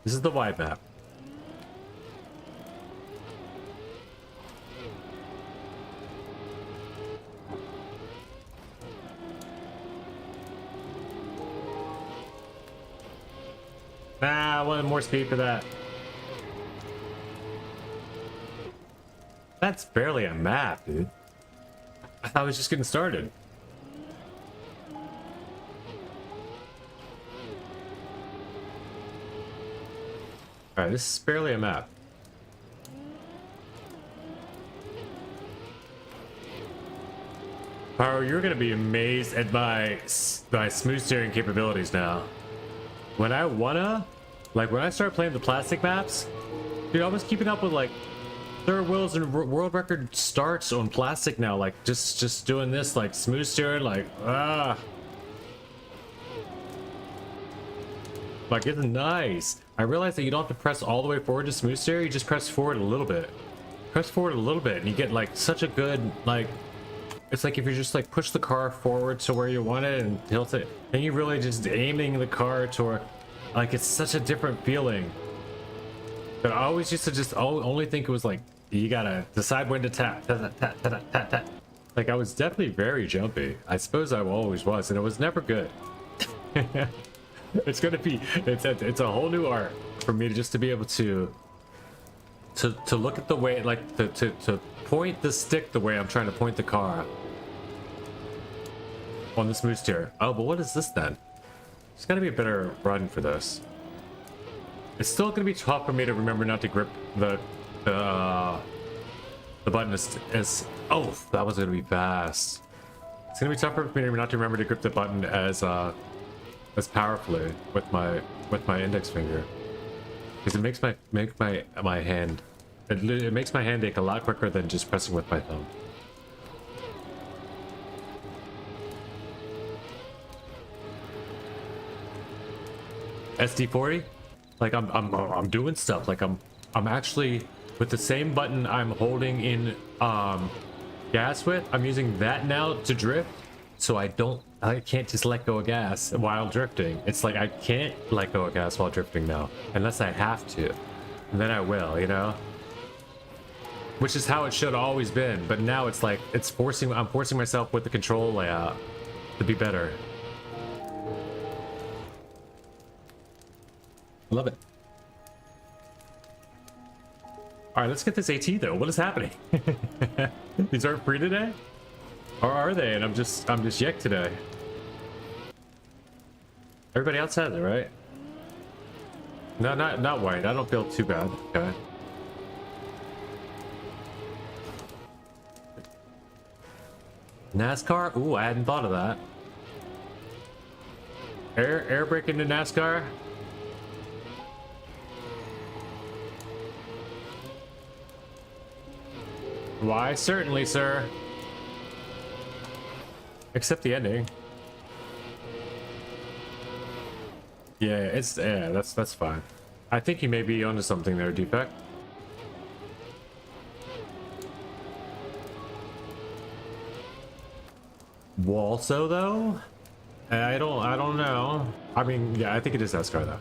This is the wide map. I wanted more speed for that. That's barely a map, dude. I thought I was just getting started. Alright, this is barely a map. Power, you're gonna be amazed at my smooth steering capabilities now. When I when I start playing the plastic maps, dude, I was keeping up with like third wheels and world record starts on plastic now. Like just doing this like smooth steering, like like it's nice. I realized that you don't have to press all the way forward to smooth steer. You just press forward a little bit. Press forward a little bit, and you get like such a good like. It's like if you just like push the car forward to where you want it and tilt it, and you really just aiming the car toward, like it's such a different feeling. But I always used to just only think it was like you gotta decide when to tap, tap, tap, tap, tap, tap. Like I was definitely very jumpy. I suppose I always was, and it was never good. It's gonna be it's a whole new art for me to just to be able to look at the way like to point the stick the way I'm trying to point the car on the smooth steer. Oh, but what is this then? There's gotta be a better run for this. It's still gonna be tough for me to remember not to grip the button as oh, that was gonna be fast. It's gonna be tougher for me not to remember to grip the button as powerfully with my index finger, because it makes my hand it makes my hand ache a lot quicker than just pressing with my thumb. SD40, like I'm doing stuff like I'm actually with the same button I'm holding in gas with. I'm using that now to drift, so I can't just let go of gas while drifting. It's like I can't let go of gas while drifting now unless I have to, and then I will, you know, which is how it should have always been. But now it's like I'm forcing myself with the control layout to be better. Love it. All right, let's get this AT though. What is happening? These aren't free today, or are they? And I'm just yek today. Everybody else has it, right? No, not white. I don't feel too bad. Okay. NASCAR? Ooh, I hadn't thought of that. Air brake into NASCAR? Why, certainly, sir. Except the ending. Yeah, that's fine. I think you may be onto something there, Defect. Also, though, I don't know. I mean, yeah, I think it is NASCAR though.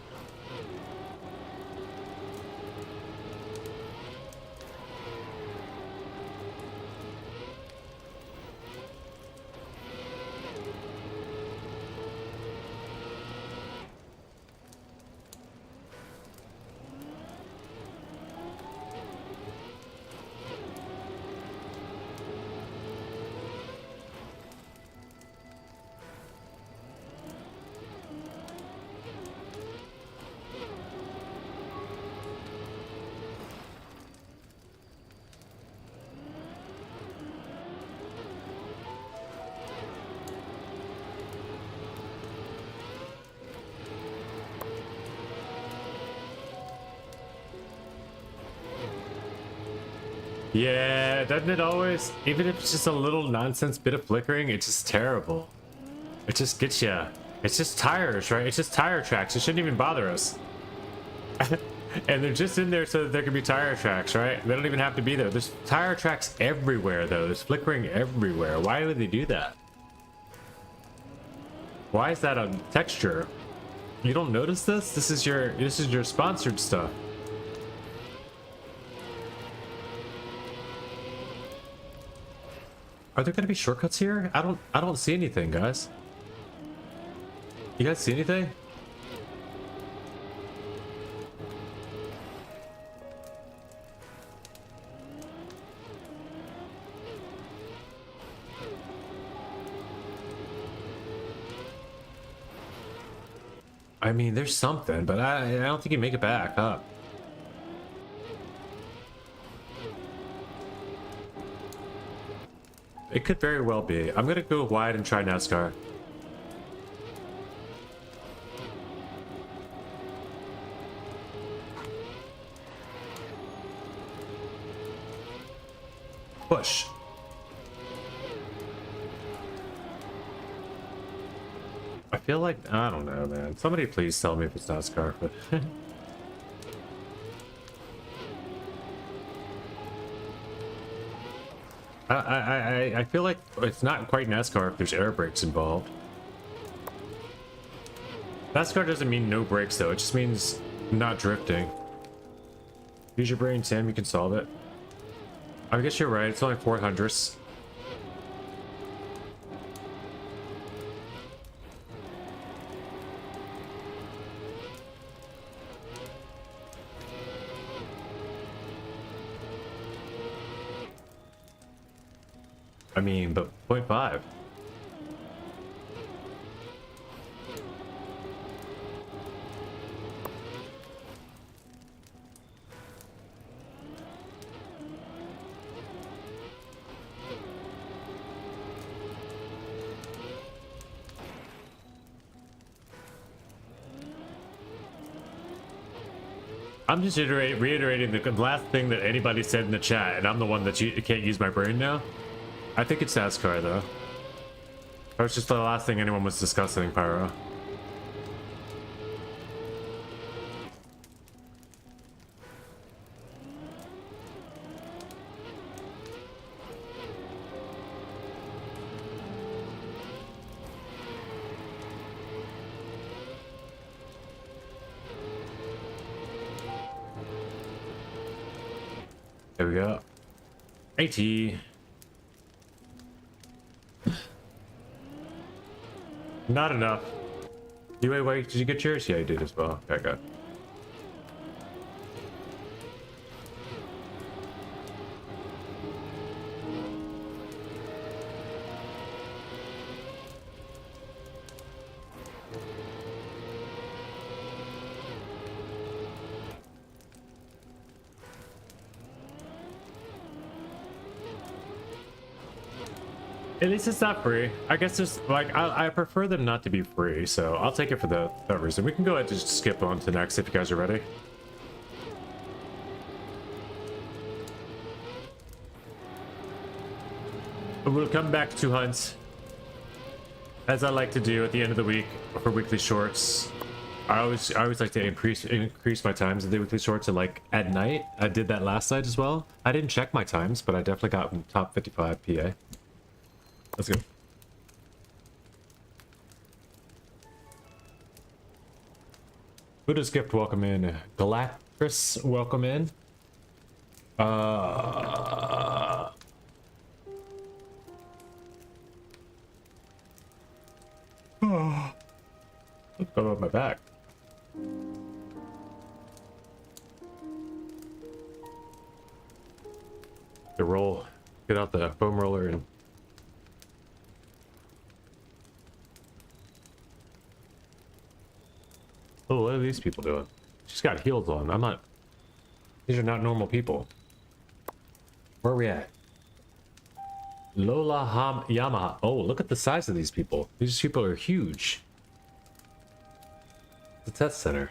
Yeah, doesn't it always? Even if it's just a little nonsense bit of flickering, it's just terrible. It just gets you. It's just tires, right? It's just tire tracks. It shouldn't even bother us. And they're just in there so that there can be tire tracks, right? They don't even have to be there. There's tire tracks everywhere, though. There's flickering everywhere. Why would they do that? Why is that a texture? You don't notice this? This is your sponsored stuff. Are there gonna be shortcuts here? I don't see anything, guys. You guys see anything? I mean, there's something, but I don't think you make it back up. It could very well be. I'm gonna go wide and try NASCAR. Push. I feel like, I don't know, man. Somebody please tell me if it's NASCAR, but I feel like it's not quite NASCAR if there's air brakes involved. NASCAR doesn't mean no brakes though, it just means not drifting. Use your brain, Sam, you can solve it. I guess you're right, it's only 400ths. I mean, but 0.5. I'm just reiterating the last thing that anybody said in the chat, and I'm the one that you can't use my brain now. I think it's NASCAR though. That was just the last thing anyone was discussing, Pyro. There we go. AT. Not enough. You wait, did you get yours? Yeah, I did as well. Okay, good. At least it's not free. I guess there's like I prefer them not to be free, so I'll take it for that reason. We can go ahead and just skip on to next if you guys are ready. We'll come back to hunts, as I like to do at the end of the week for weekly shorts. I always like to increase my times in the weekly shorts, and like at night. I did that last night as well. I didn't check my times, but I definitely got top 55 PA. Let's go. Buddha's gift, welcome in. Galactus, welcome in. Oh, let's go up my back. The roll. Get out the foam roller and. Oh, what are these people doing? She's got heels on. I'm not. These are not normal people. Where are we at? Lola Yamaha. Oh, look at the size of these people. These people are huge. The test center.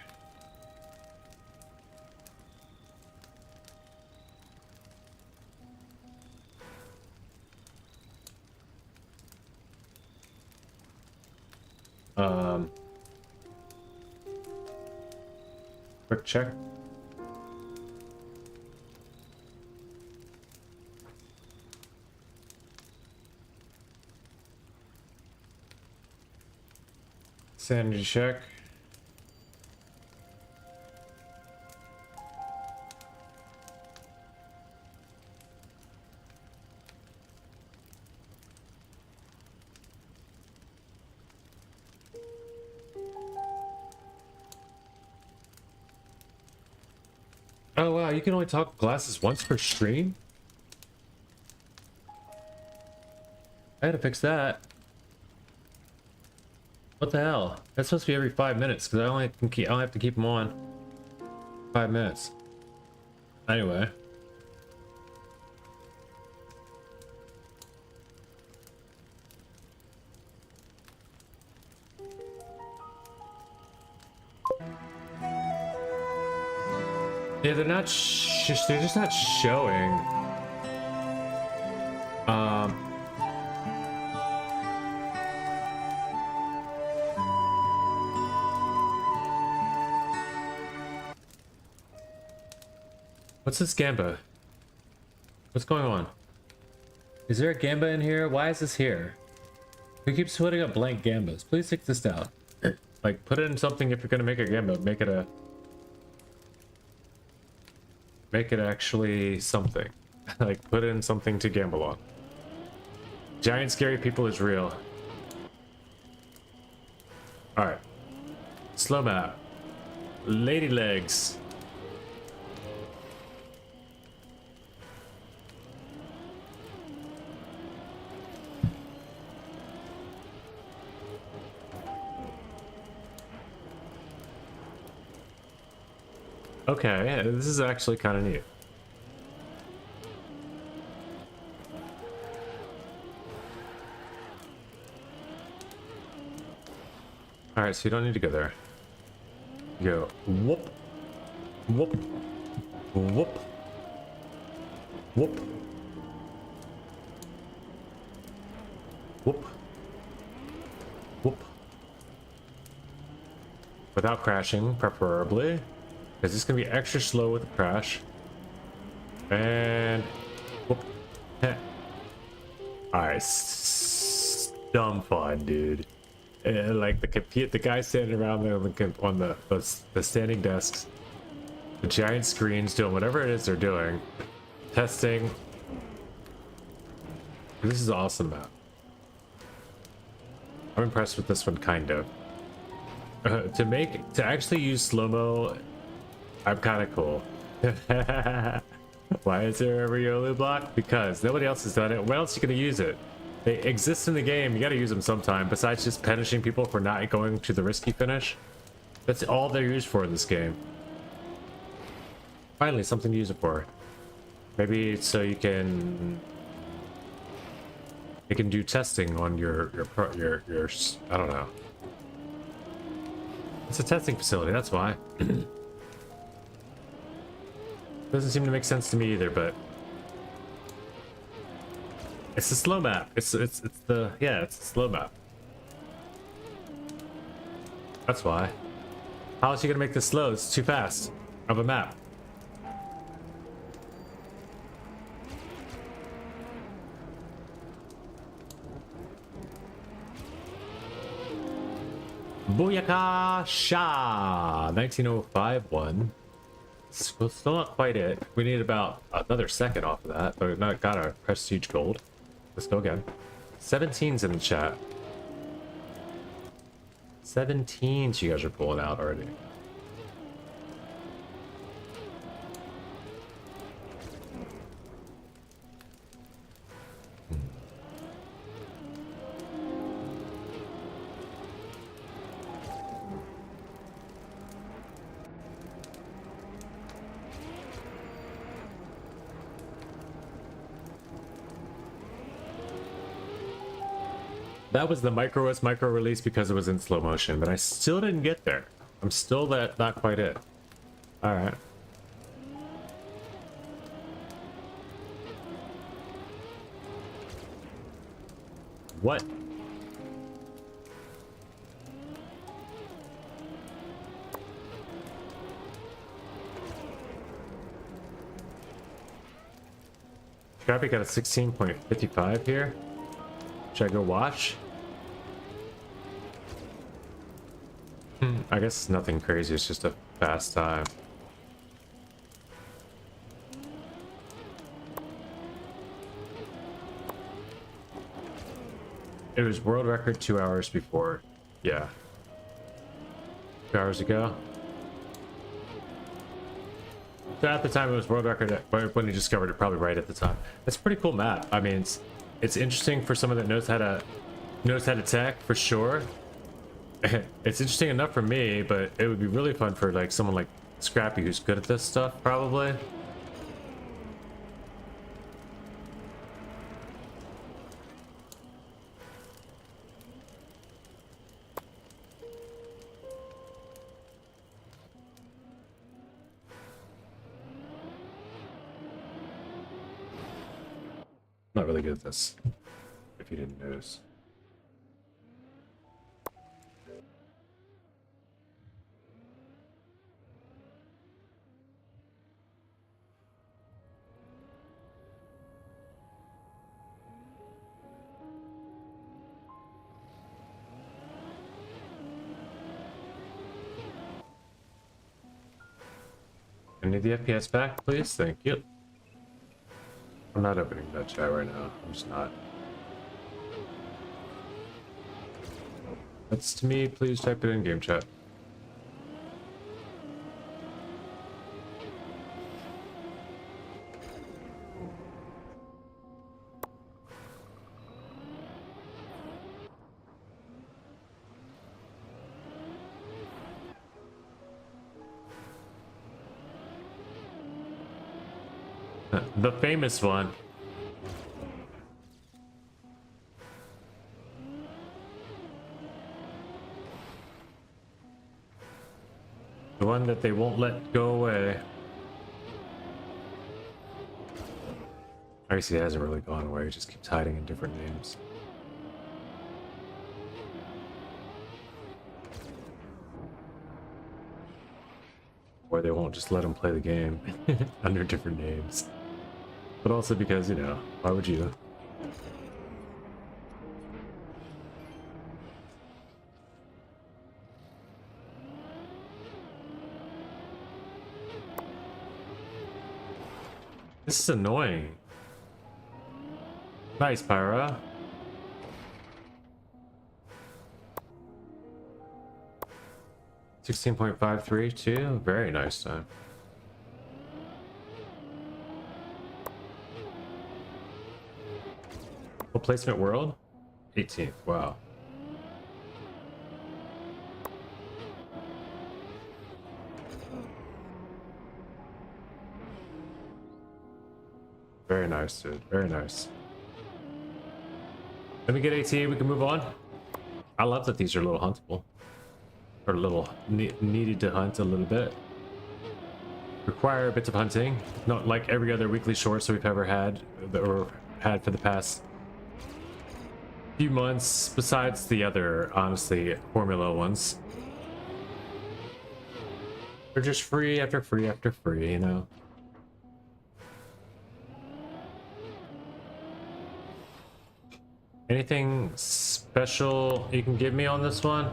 Quick check. Sanity check. Oh wow, you can only talk glasses once per stream? I had to fix that. What the hell? That's supposed to be every 5 minutes because I only have to keep them on 5 minutes. Anyway. Yeah, they're not. They're just not showing. What's this Gamba? What's going on? Is there a Gamba in here? Why is this here? Who keeps putting up blank Gambas? Please take this down. Like, put it in something if you're gonna make a Gamba. Make it actually something. Like, put it in something to gamble on. Giant scary people is real. Alright. Slow map. Lady legs. Okay, this is actually kind of neat. Alright, so you don't need to go there. You go whoop, whoop, whoop, whoop, whoop, whoop. Without crashing, preferably. Because it's going to be extra slow with the crash. And... whoop. Alright. Dumb fun, dude. Like the guy standing around there on the standing desks. The giant screens doing whatever it is they're doing. Testing. This is awesome map. I'm impressed with this one, kind of. To actually use slow-mo, I'm kind of cool. Why is there a Riolu block? Because nobody else has done it. When else are you gonna use it? They exist in the game. You gotta use them sometime. Besides just punishing people for not going to the risky finish. That's all they're used for in this game. Finally, something to use it for. Maybe so you can do testing on your I don't know. It's a testing facility. That's why. Doesn't seem to make sense to me either, but it's a slow map. It's a slow map. That's why. How is he gonna make this slow? It's too fast of a map. Booyaka Sha 1905 one. Still not quite it. We need about another second off of that, but we've not got our prestige gold. Let's go again. 17's in the chat. 17's you guys are pulling out already. That was the micro release because it was in slow motion, but I still didn't get there. I'm still not quite it. All right. What? Scrappy got a 16.55 here. Should I go watch? I guess it's nothing crazy, it's just a fast time. It was world record 2 hours before. Yeah. 2 hours ago. So at the time it was world record when he discovered it, probably right at the time. It's a pretty cool map. I mean, it's interesting for someone that knows how to tech for sure. It's interesting enough for me, but it would be really fun for like someone like Scrappy who's good at this stuff, probably. Not really good at this, if you didn't notice. I need the FPS back, please. Thank you. I'm not opening that chat right now. I'm just not. That's to me. Please type it in game chat. The famous one. The one that they won't let go away. I guess he hasn't really gone away, he just keeps hiding in different names. Or they won't just let him play the game under different names. But also because, you know, why would you? This is annoying. Nice, Pyra. $16.532, very nice time. What placement world? 18th, wow. Very nice, dude, very nice. Let me get ATA, we can move on. I love that these are a little huntable. Or a little needed to hunt a little bit. Require a bit of hunting, not like every other weekly shorts that we've ever had, or had for the past few months, besides the other, honestly, formula ones. They're just free after free after free, you know? Anything special you can give me on this one?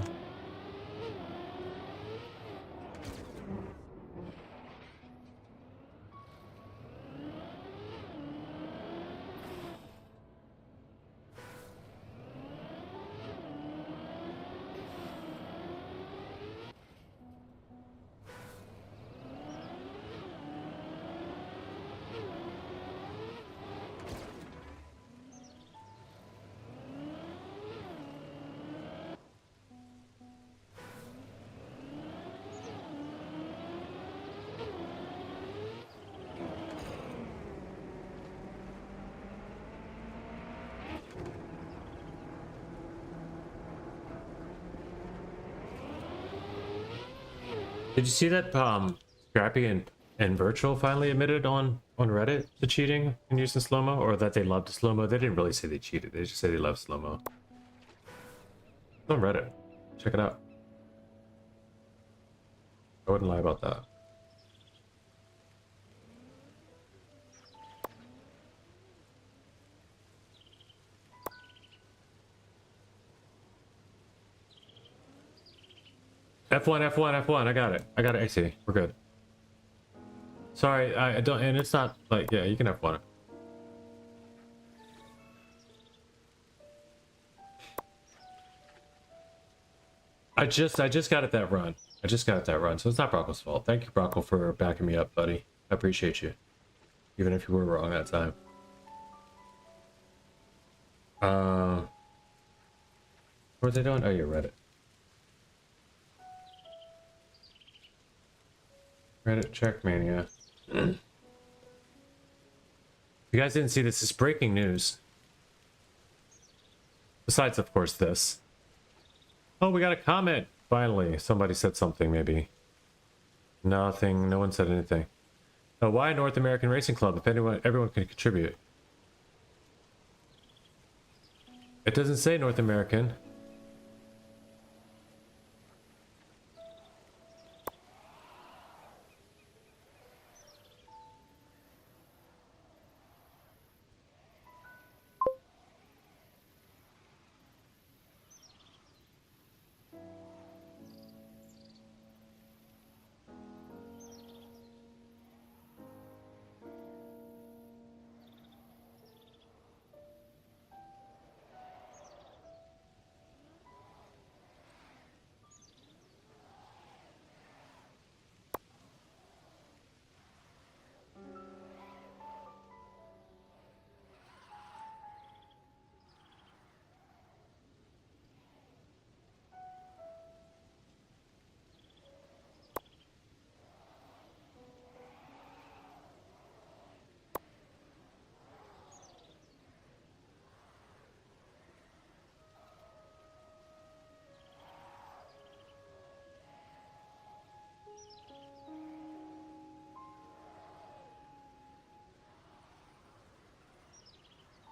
Did you see that Scrappy and Virtual finally admitted on Reddit to cheating and using slow-mo, or that they loved slow-mo? They didn't really say they cheated, they just say they love slow-mo. It's on Reddit. Check it out. I wouldn't lie about that. F1, F1, F1. I got it. I got it. AC. We're good. Sorry, I don't, and it's not like, yeah, you can F1 it. I just got it that run. I just got it that run, so it's not Brocco's fault. Thank you, Brocco, for backing me up, buddy. I appreciate you, even if you were wrong that time. What are they doing? Oh, you read it. Reddit Trackmania. If you guys didn't see this, is breaking news. Besides, of course, this. Oh, we got a comment! Finally, somebody said something, maybe. Nothing, no one said anything. Why North American Racing Club? If anyone, everyone can contribute. It doesn't say North American.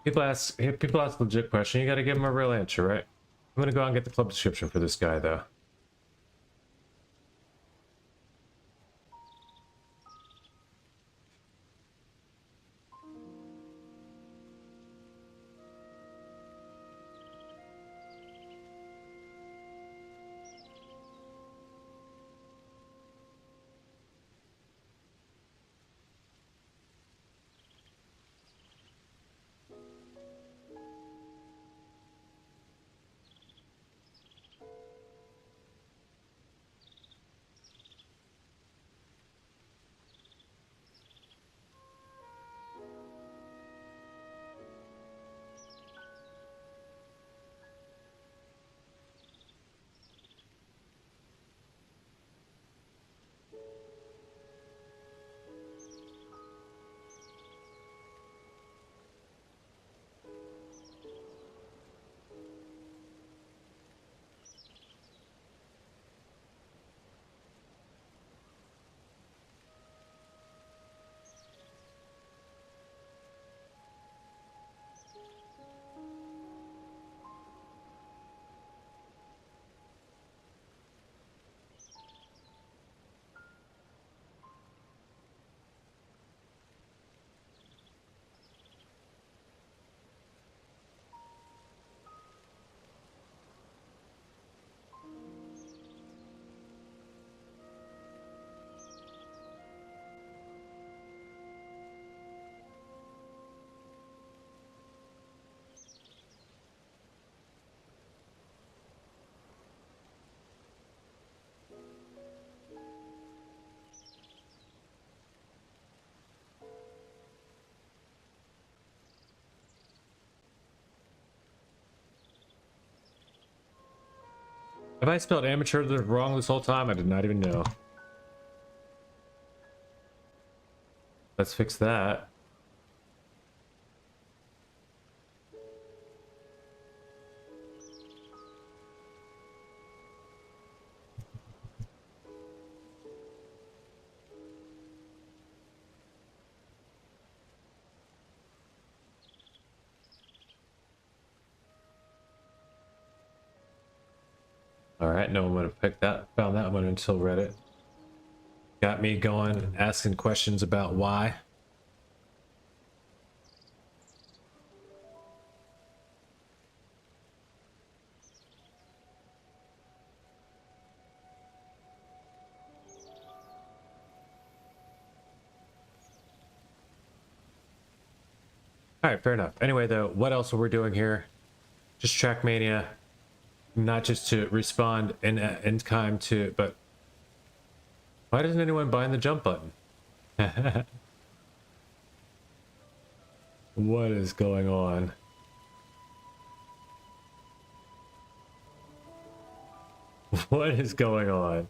People ask legit question. You got to give them a real answer, right? I'm gonna go out and get the club description for this guy, though. Have I spelled amateur wrong this whole time? I did not even know. Let's fix that. All right, no one would have found that one until Reddit. Got me going, asking questions about why. All right, fair enough. Anyway, though, what else are we doing here? Just Trackmania, not just to respond in time to, but why doesn't anyone bind the jump button? What is going on? What is going on?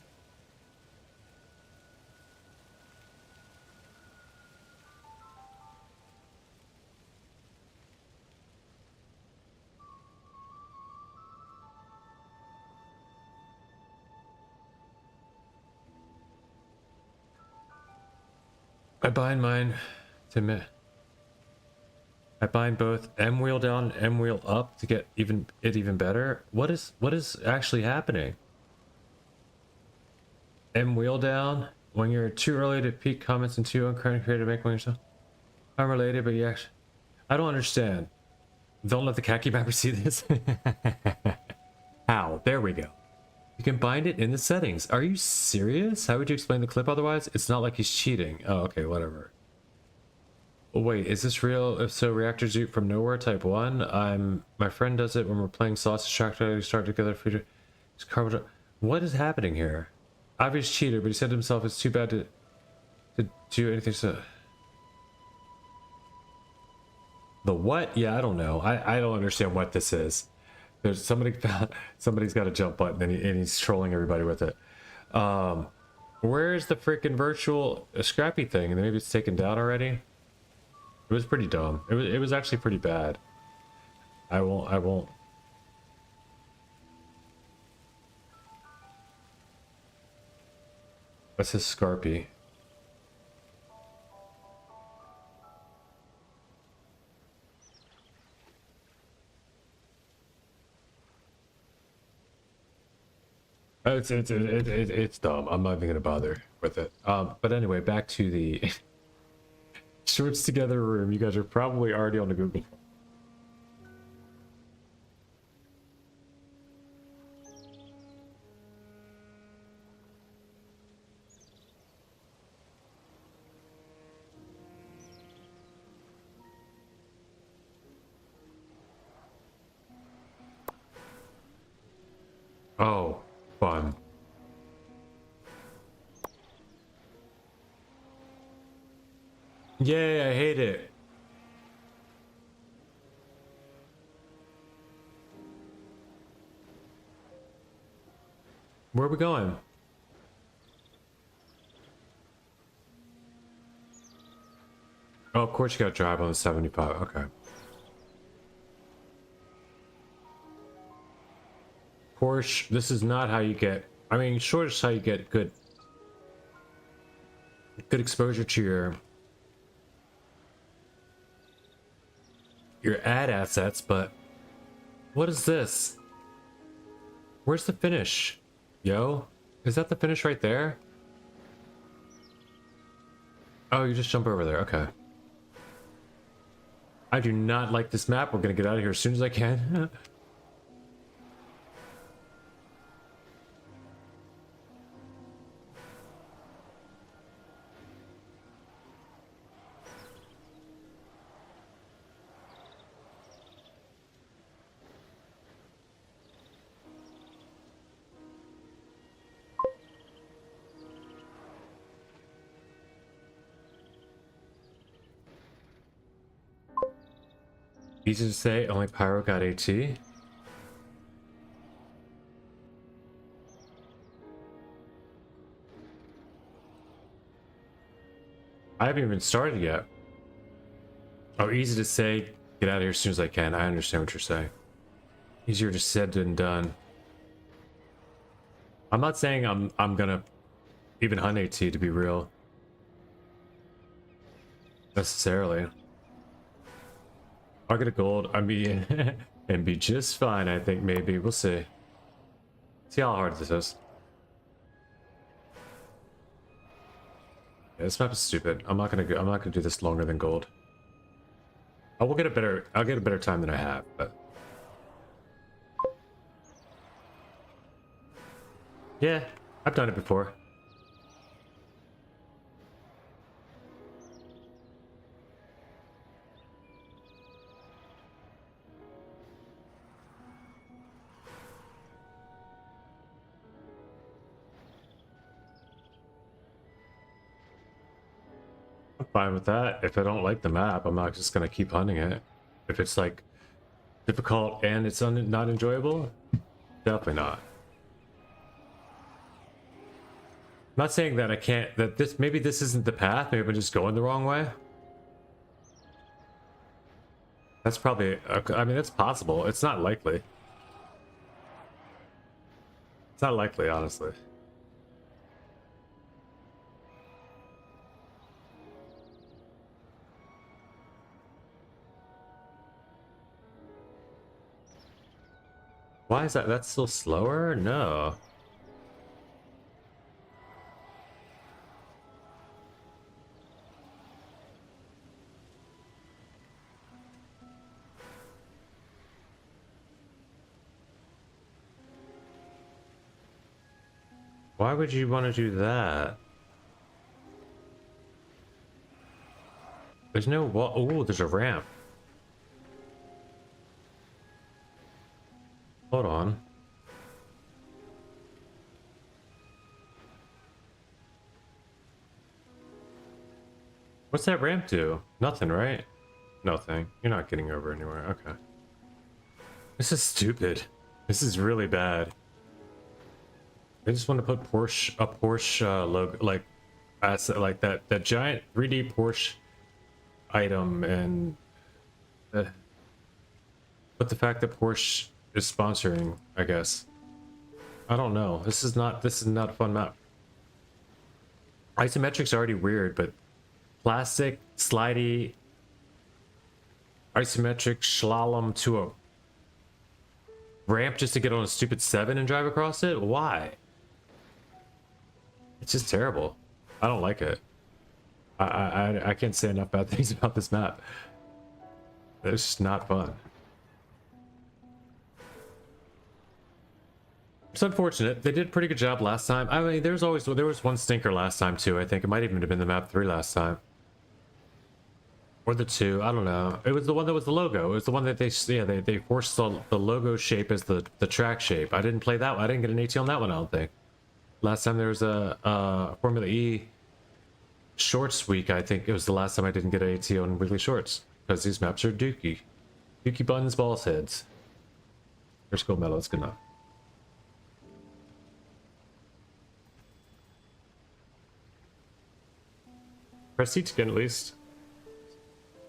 I bind mine to me. I bind both M wheel down, M wheel up to get even better. What is actually happening? M wheel down when you're too early to peak comments and too uncreative to make one yourself. I'm related, but you actually I don't understand. Don't let the khaki mapper see this. How? There we go. You can bind it in the settings. Are you serious? How would you explain the clip otherwise? It's not like he's cheating. Oh, okay, whatever. Oh, wait, is this real? If so, reactor zoot from nowhere type 1. My friend does it when we're playing sausage tractor. We start together. What is happening here? Obvious cheater, but he said to himself it's too bad to do anything. So the what? Yeah, I don't know. I don't understand what this is. There's somebody's got a jump button and he's trolling everybody with it. Where's the freaking virtual scrappy thing? And maybe it's taken down already. It was pretty dumb. It was actually pretty bad. I won't. What's his Scarpy? It's dumb. I'm not even gonna bother with it. But anyway, back to the shorts together room. You guys are probably already on the Google. Oh, fun. Yay, I hate it. Where are we going? Oh, of course you gotta drive on the 75. Okay. Porsche, this is not how you get... I mean, sure, it's how you get good exposure to your ad assets, but what is this? Where's the finish? Yo, is that the finish right there? Oh, you just jump over there. Okay. I do not like this map. We're gonna get out of here as soon as I can. Easy to say, only Pyro got AT. I haven't even started yet. Oh, easy to say, get out of here as soon as I can. I understand what you're saying. Easier to said than done. I'm not saying I'm gonna even hunt AT, to be real. Necessarily. I'll get a gold, I mean, and be just fine, I think, maybe. We'll see. See how hard this is. Yeah, this map is stupid. I'm not gonna do this longer than gold. I'll get a better time than I have, but yeah, I've done it before. I'm fine with that. If I don't like the map, I'm not just gonna keep hunting it. If it's like difficult and it's not enjoyable, definitely not. I'm not saying that I can't, that this, maybe this isn't the path, maybe I'm just going the wrong way. That's probably, I mean, that's possible. It's not likely. It's not likely, honestly. Why is that? That's still slower? No. Why would you want to do that? There's no wall. Oh, there's a ramp. Hold on. What's that ramp do? Nothing, right? Nothing. You're not getting over anywhere. Okay. This is stupid. This is really bad. I just want to put a Porsche logo, like asset, like that giant 3D Porsche item, and but the fact that Porsche is sponsoring, I guess. I don't know. This is not a fun map. Isometric's already weird, but plastic, slidey, isometric slalom to a ramp just to get on a stupid 7 and drive across it? Why? It's just terrible. I don't like it. I can't say enough bad things about this map. It's just not fun. It's unfortunate. They did a pretty good job last time. I mean, there was one stinker last time too. I think it might even have been the map 3 last time, or the 2. I don't know. It was the one that was the logo. It was the one that they forced the logo shape as the track shape. I didn't play that one. I didn't get an AT on that one, I don't think. Last time there was a Formula E Shorts week, I think it was the last time I didn't get an AT on Weekly Shorts, because these maps are dookie. Dookie buttons, balls, heads. There's gold medal, that's good enough. Prestige again, at least.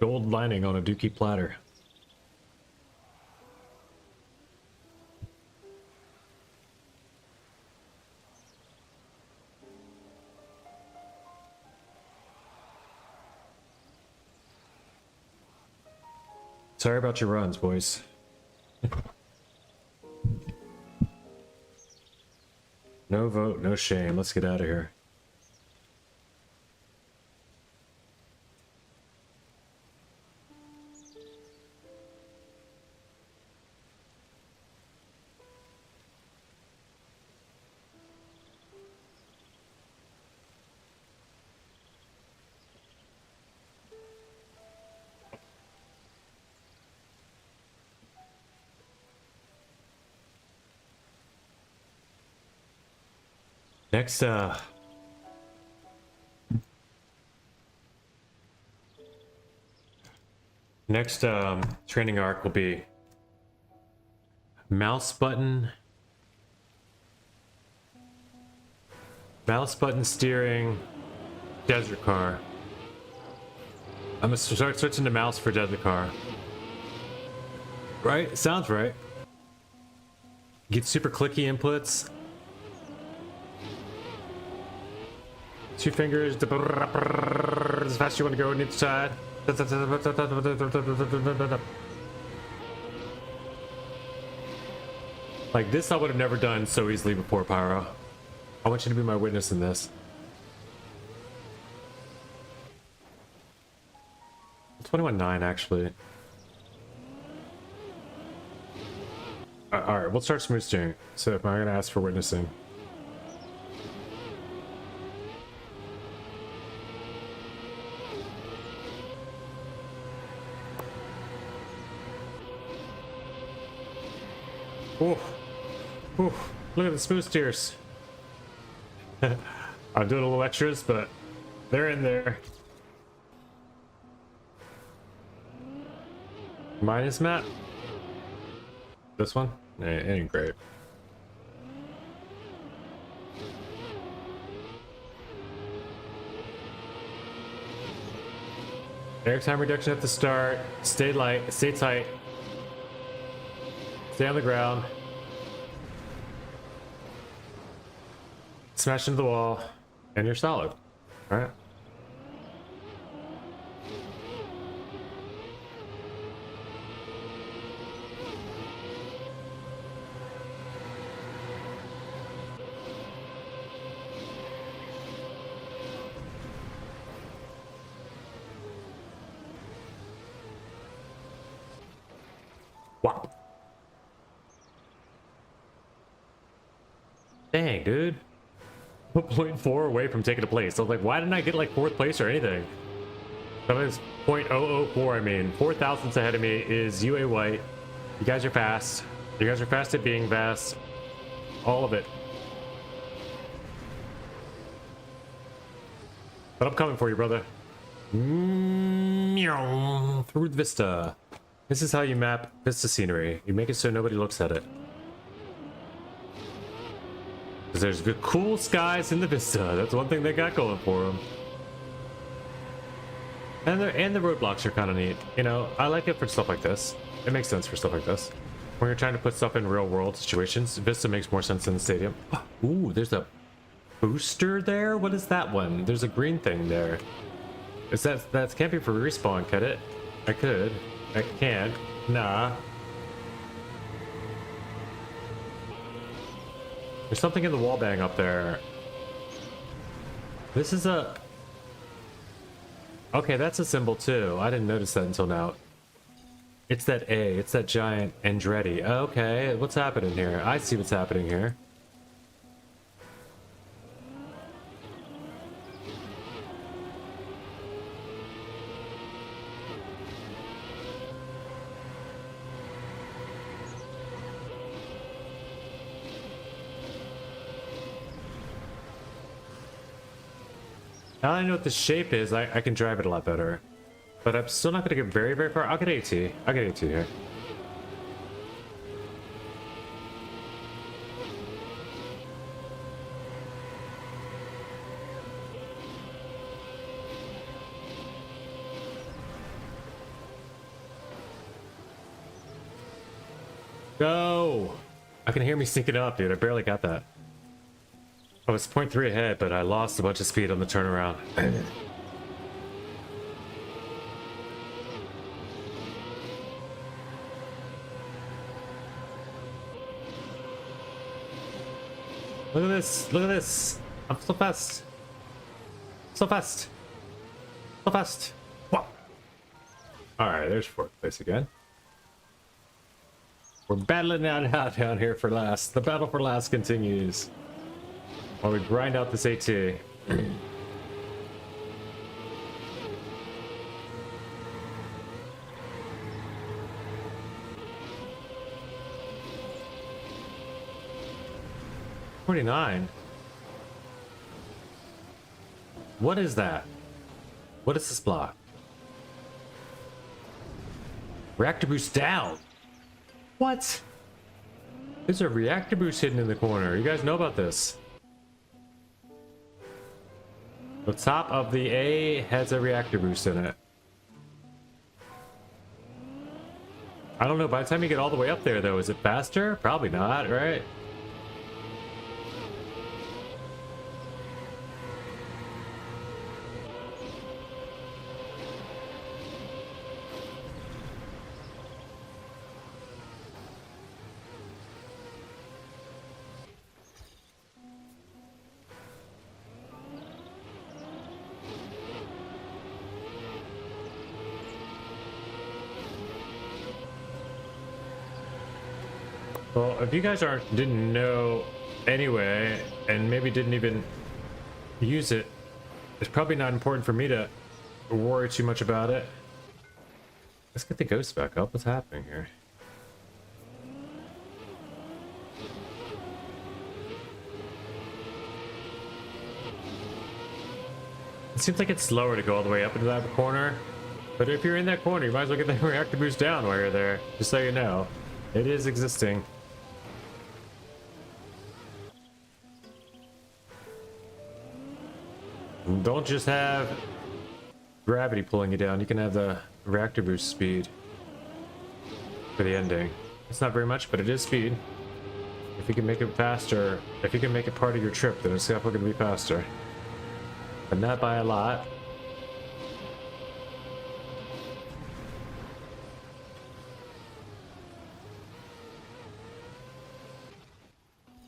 Gold lining on a dookie platter. Sorry about your runs, boys. No vote, no shame. Let's get out of here. Next training arc will be mouse button steering desert car. I'm gonna start switching to mouse for desert car. Right? Sounds right. Get super clicky inputs. 2 fingers, as fast as you want to go on each side. Like this I would have never done so easily before, Pyro. I want you to be my witness in this. 21.9 actually. Alright, we'll start smooth steering. So if I'm gonna ask for witnessing. Ooh. Ooh. Look at the smooth steers. I'm doing a little extras, but they're in there. Minus map. This one? It ain't great. Airtime reduction at the start. Stay light. Stay tight. Stay on the ground. Smash into the wall. And you're solid. Alright. Wow. Dang, dude. 0.4 away from taking a place. I was like, why didn't I get like 4th place or anything? That was 0.004, I mean. 4 thousandths ahead of me is UA White. You guys are fast. You guys are fast at being fast. All of it. But I'm coming for you, brother. Through the vista. This is how you map vista scenery. You make it so nobody looks at it. Because there's good cool skies in the vista. That's one thing they got going for them. And the roadblocks are kind of neat. You know, I like it for stuff like this. It makes sense for stuff like this. When you're trying to put stuff in real world situations, Vista makes more sense than the stadium. Ooh, there's a booster there? What is that one? There's a green thing there. Is that can't be for respawn, could it? I could. I can't. Nah. There's something in the wall bang up there. This is a... Okay, that's a symbol too. I didn't notice that until now. It's that A. It's that giant Andretti. Okay, what's happening here? I see what's happening here. Now I know what the shape is, I can drive it a lot better. But I'm still not going to get very, very far. I'll get AT. I'll get AT here. Go! I can hear me syncing up, dude. I barely got that. I was 0.3 ahead, but I lost a bunch of speed on the turnaround. Look at this! Look at this! I'm so fast! So fast! So fast! Wow! Alright, there's 4th place again. We're battling it out down here for last. The battle for last continues. While we grind out this AT. $49. What is that? What is this block? Reactor boost down. What? There's a reactor boost hidden in the corner. You guys know about this? The top of the A has a reactor boost in it. I don't know, by the time you get all the way up there though, is it faster? Probably not, right? Well, if you guys didn't know anyway, and maybe didn't even use it, it's probably not important for me to worry too much about it. Let's get the ghost back up. What's happening here? It seems like it's slower to go all the way up into that corner, but if you're in that corner, you might as well get the reactor boost down while you're there, just so you know. It is existing. Don't just have gravity pulling you down. You can have the reactor boost speed for the ending. It's not very much, but it is speed. If you can make it faster, if you can make it part of your trip, then it's definitely going to be faster. But not by a lot.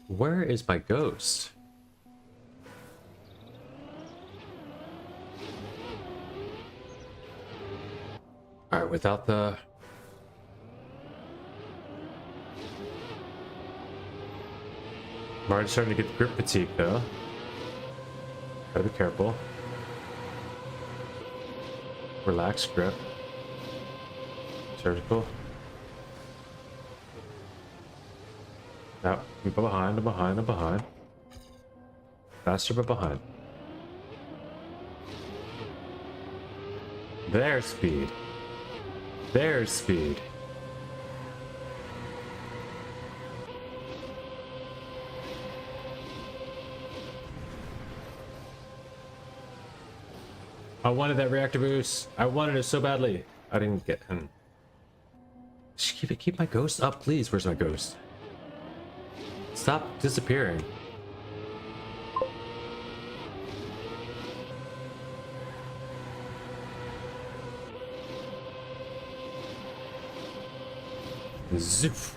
Where is my ghost? Alright, without the... I'm already starting to get grip fatigue though. Gotta be careful. Relax grip. Surgical. Now, I'm behind, I'm behind, I'm behind. Faster but behind. There's speed. There's speed. I wanted that reactor boost. I wanted it so badly. I didn't get him. Just keep my ghost up, please. Where's my ghost? Stop disappearing. Zoof.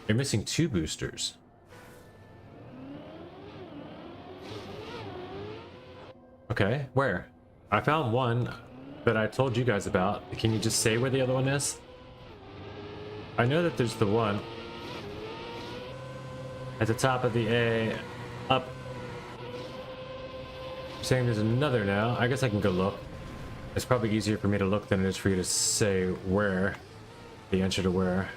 You're missing 2 boosters. Okay, where? I found one that I told you guys about. Can you just say where the other one is? I know that there's the one at the top of the A up. You're saying there's another now. I guess I can go look. It's probably easier for me to look than it is for you to say where. The answer to where.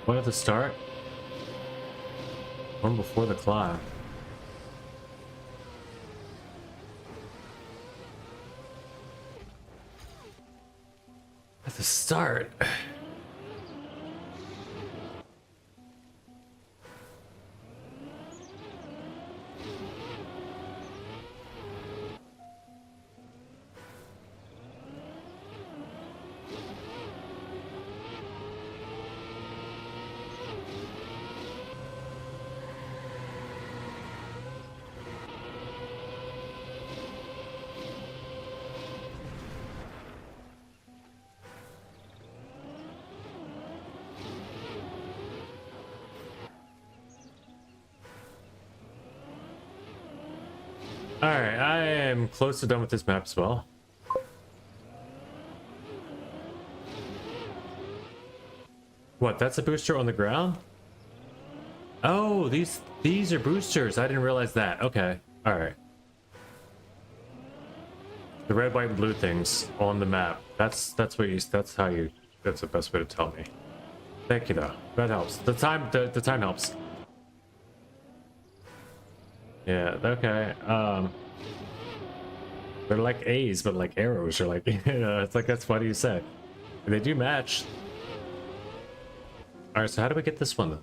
One at the start? One before the climb. At the start? Alright, I am close to done with this map as well. What, that's a booster on the ground? Oh, these are boosters. I didn't realize that. Okay. Alright. The red, white, and blue things on the map. That's the best way to tell me. Thank you though. That helps. The time helps. Yeah, okay. They're like A's, but like arrows, or like, you know, it's like, that's funny you said. And they do match. Alright, so how do we get this one then?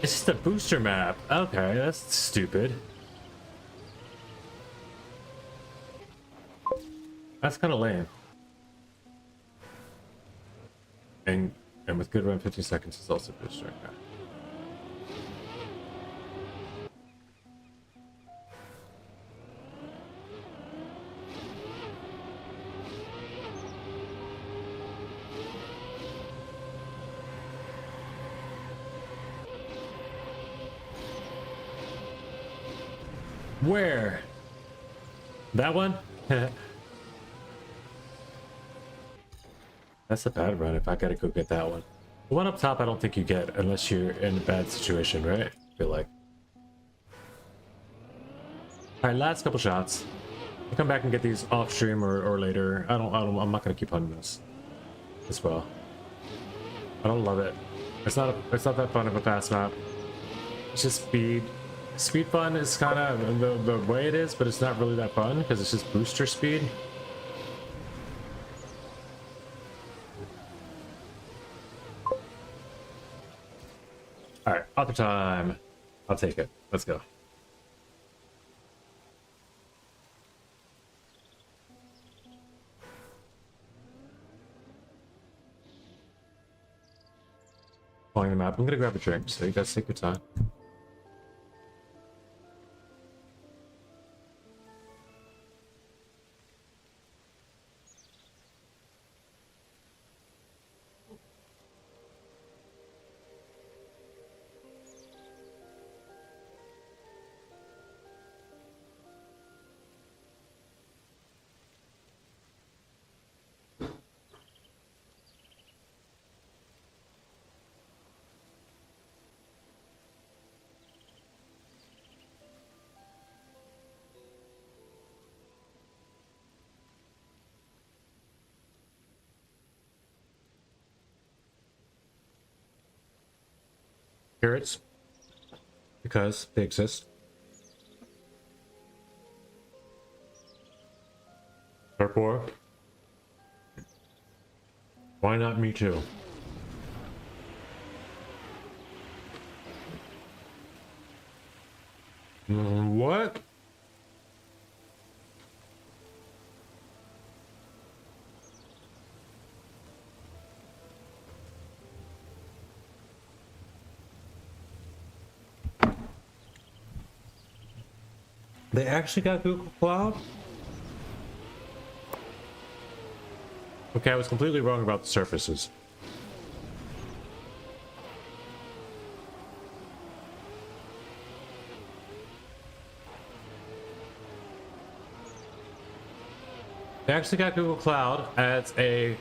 It's just a booster map. Okay, that's stupid. That's kind of lame. And with good run 15 seconds is also booster. Okay. Where? That one? That's a bad run if I gotta go get that one. The one up top I don't think you get unless you're in a bad situation, right? I feel like. Alright, last couple shots. I'll come back and get these off stream or later. I'm not gonna keep hunting this as well. I don't love it. It's not that fun of a fast map. It's just speed. Speed fun is kind of the way it is, but it's not really that fun because it's just booster speed. All right, author time. I'll take it. Let's go. Following the map. I'm gonna grab a drink, so you guys take your time. carrots because they exist. Therefore, why not me too? What? They actually got Google Cloud? Okay, I was completely wrong about the surfaces. They actually got Google Cloud as a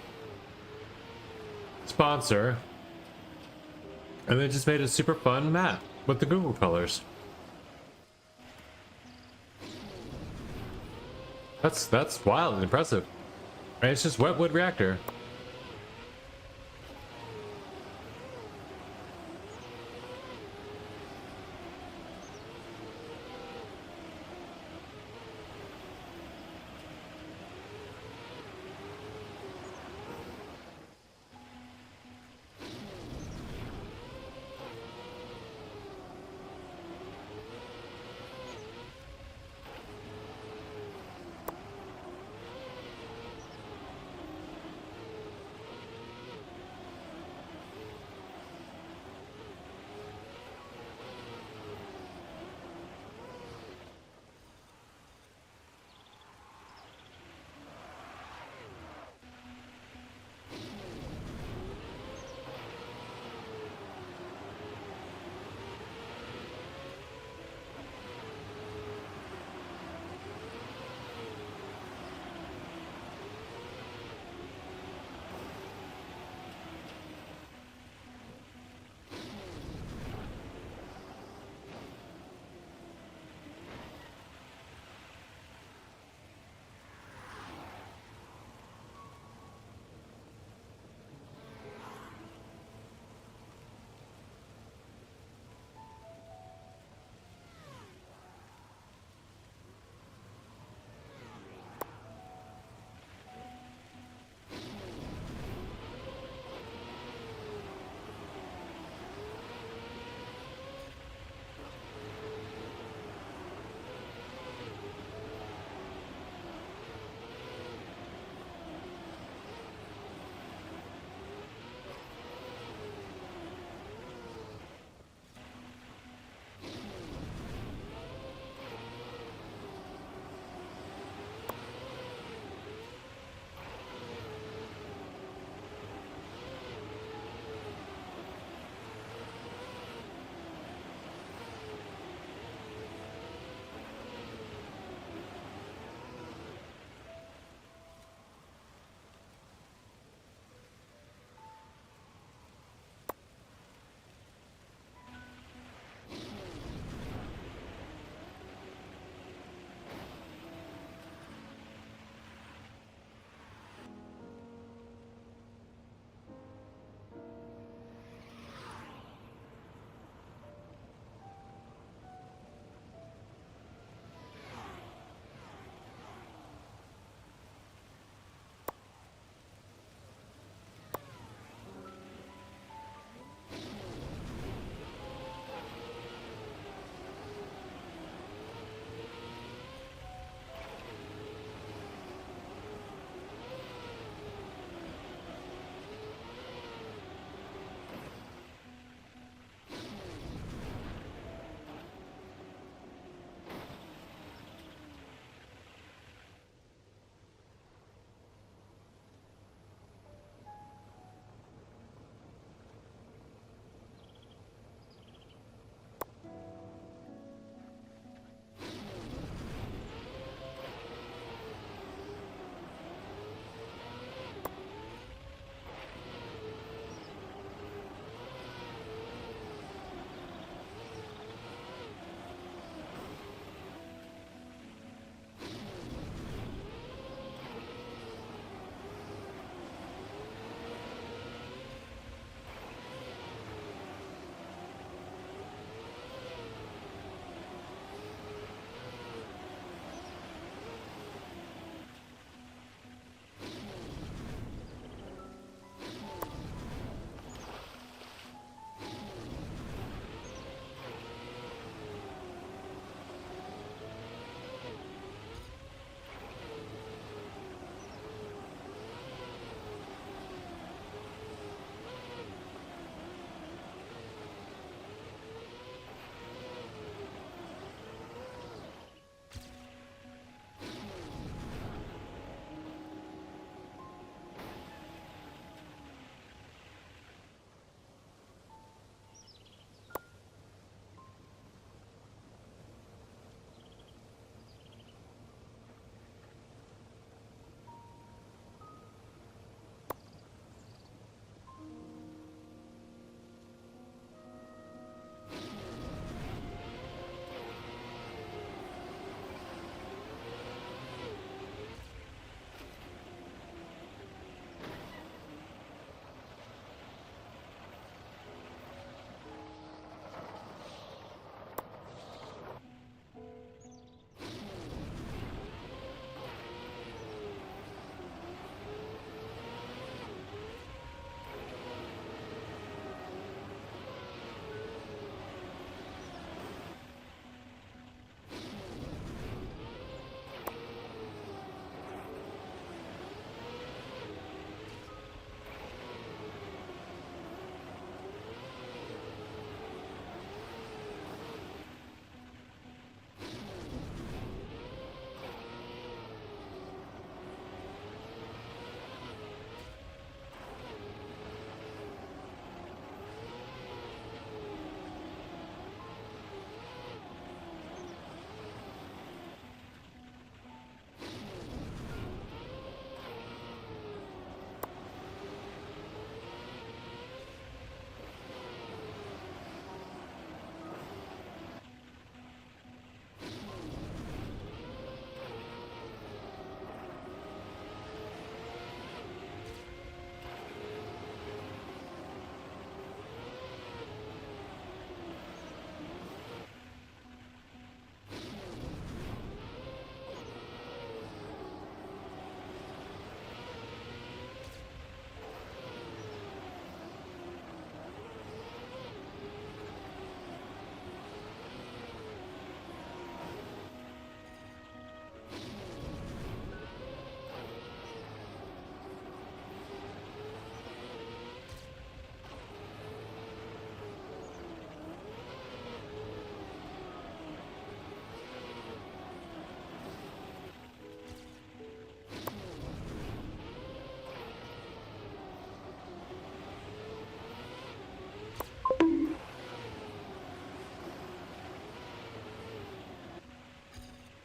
sponsor, and they just made a super fun map with the Google colors. That's wild and impressive. And it's just wet wood reactor.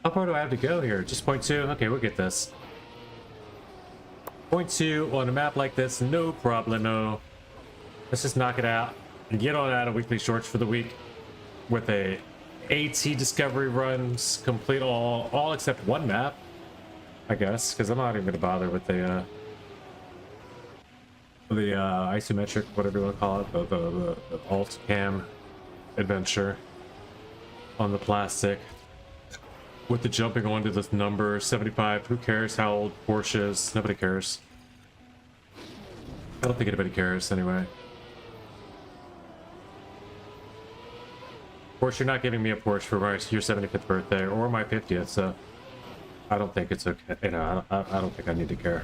How far do I have to go here? Just 0.2? Okay, we'll get this. 0.2 on a map like this, no problemo. Let's just knock it out and get on out of weekly shorts for the week with a AT discovery runs, complete all except one map, I guess, because I'm not even gonna bother with the isometric, whatever you want to call it, the alt cam adventure on the plastic with the jumping onto this number 75. Who cares how old Porsche is? Nobody cares. I don't think anybody cares anyway. Porsche, you're not giving me a Porsche for your 75th birthday or my 50th, so I don't think it's okay. You know, I don't think I need to care.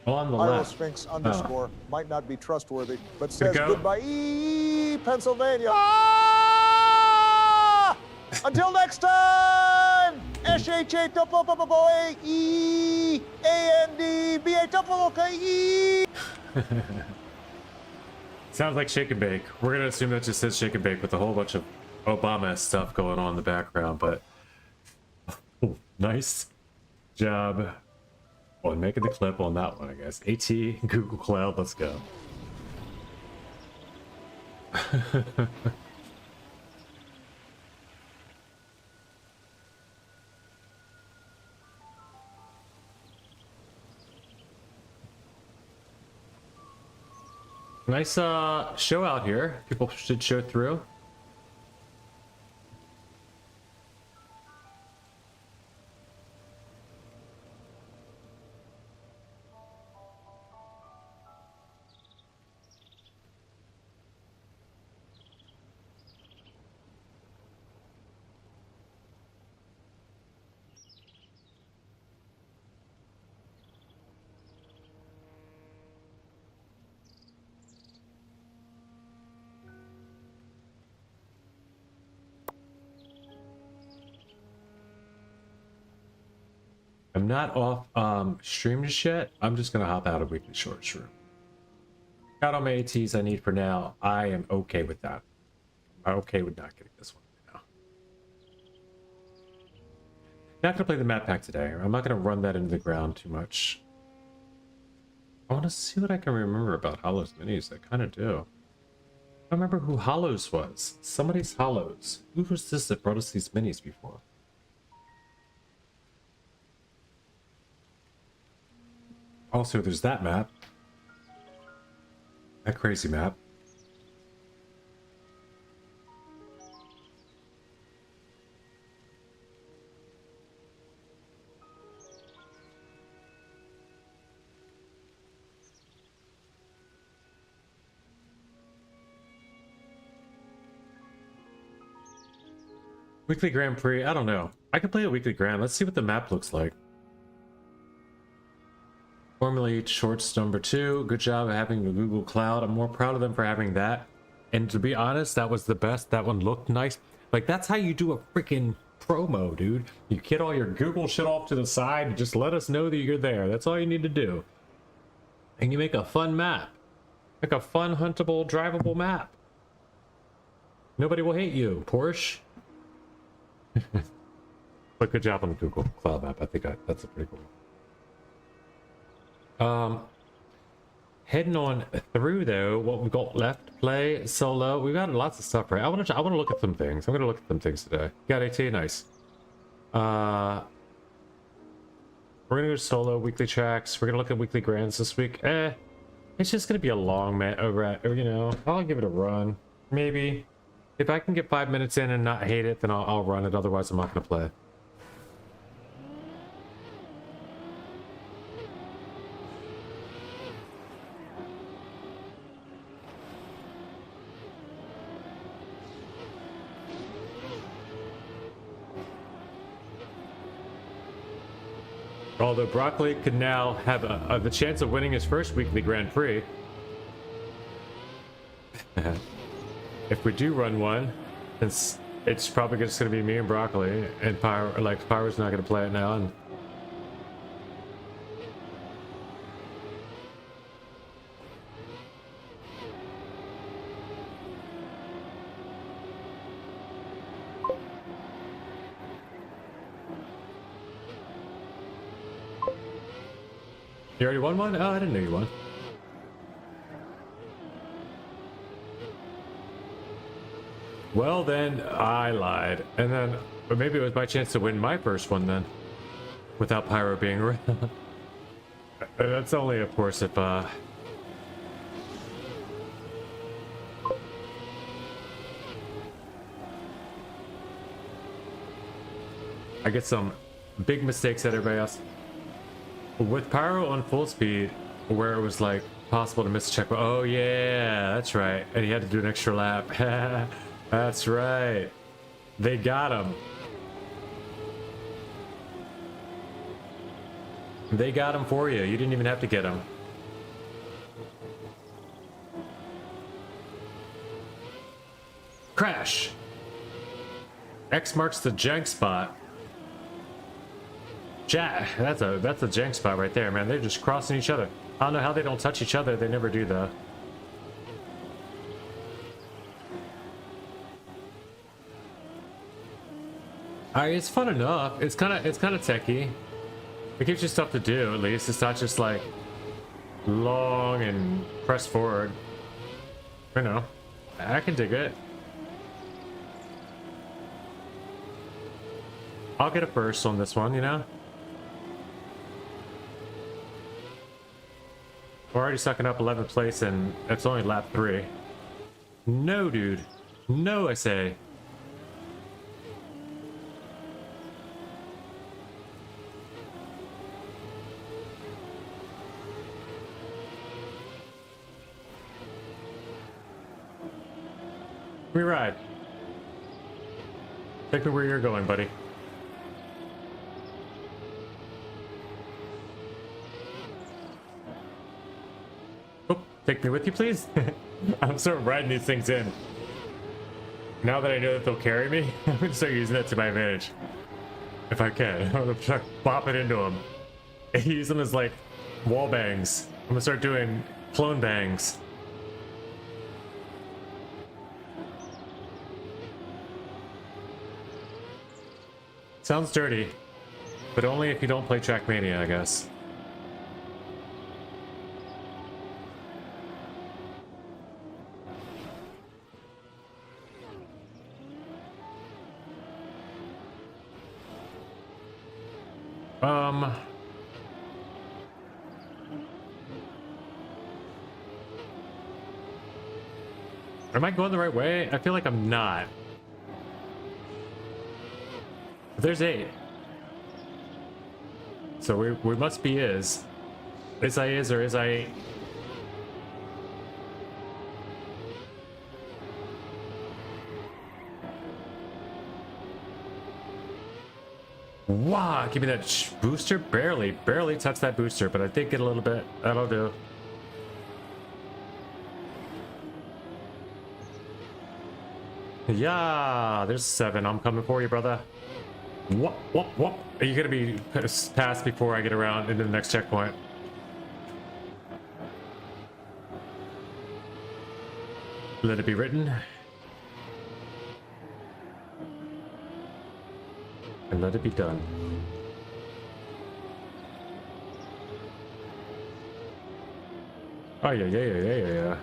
On the left. Sphinx underscore might not be trustworthy, but Here we says go. goodbye, Pennsylvania. Ah! Until next time. SHA-E-A-N-D-B-A-K-E. Sounds like shake and bake. We're gonna assume that just says shake and bake with a whole bunch of Obama stuff going on in the background, but nice job on making the clip on that one, I guess. AT, Google Cloud, let's go. Nice show out here. People should show through. I'm not off stream just yet. I'm just gonna hop out of weekly shorts room. Got all my ATs I need for now. I am okay with that. I'm okay with not getting this one right now. Not gonna play the map pack today. I'm not gonna run that into the ground too much. I want to see what I can remember about Hollows minis. I kind of do. I don't remember who Hollows was. Somebody's Hollows. Who was this that brought us these minis before? Also, there's that map. That crazy map. Weekly Grand Prix, I don't know. I could play a weekly Grand. Let's see what the map looks like. Formulate Shorts number 2. Good job of having the Google Cloud. I'm more proud of them for having that. And to be honest, that was the best. That one looked nice. Like, that's how you do a freaking promo, dude. You get all your Google shit off to the side and just let us know that you're there. That's all you need to do. And you make a fun map. Like a fun, huntable, drivable map. Nobody will hate you, Porsche. But good job on the Google Cloud map. I think that's a pretty cool one. Heading on through though, what we've got left to play solo. We've got lots of stuff, right? I want to look at some things. I'm gonna look at some things today. Got AT, nice. We're gonna go solo weekly tracks. We're gonna look at weekly grands this week. It's just gonna be a long you know, I'll give it a run. Maybe if I can get 5 minutes in and not hate it, then I'll run it. Otherwise, I'm not gonna play. Although Broccoli could now have the chance of winning his first weekly Grand Prix. If we do run one, it's probably just going to be me and Broccoli, and Pyro's not going to play it now. And you already won one? Oh, I didn't know you won. Well, then I lied. And then, or maybe it was my chance to win my first one then. Without Pyro being around. That's only, of course, if, I get some big mistakes at everybody else. With Pyro on full speed, where it was like possible to miss a checkpoint. Oh yeah, that's right. And he had to do an extra lap. That's right. They got him. They got him for you. You didn't even have to get him. Crash. X marks the jank spot. That's a jank spot right there, man. They're just crossing each other. I don't know how they don't touch each other. They never do though. It's fun enough. It's kind of techy. It gives you stuff to do at least. It's not just like long and press forward. You know, I can dig it. I'll get a first on this one, you know. We're already sucking up 11th place and it's only lap 3. No, dude. No, I say. We ride. Take me where you're going, buddy. Take me with you, please. I'm sort of riding these things in. Now that I know that they'll carry me, I'm gonna start using that to my advantage. If I can. I'm gonna start bopping into them. Use them as like wall bangs. I'm gonna start doing clone bangs. Sounds dirty, but only if you don't play Trackmania, I guess. Am I going the right way? I feel like I'm not. There's 8. So we must be is. Is I is or is I 8? Wow, give me that booster. Barely touched that booster, but I did get a little bit. That'll do. Yeah, there's 7. I'm coming for you, brother. What? Are you gonna be passed before I get around into the next checkpoint? Let it be written. And let it be done. Oh, yeah.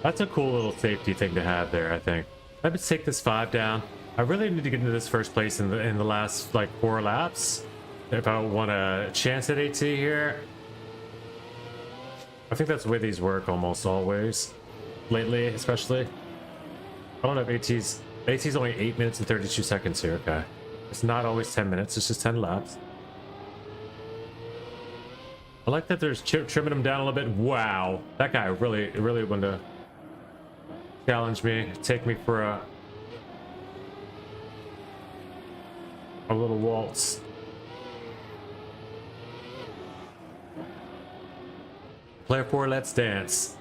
That's a cool little safety thing to have there, I think. Let's take this 5 down. I really need to get into this first place in the last like 4 laps if I want a chance at AT here. I think that's the way these work almost always. Lately, especially. I don't know if AT's only 8 minutes and 32 seconds here, okay. It's not always 10 minutes, it's just 10 laps. I like that there's trimming him down a little bit. Wow, that guy really wanted to challenge me, take me for a little waltz. Player 4, let's dance.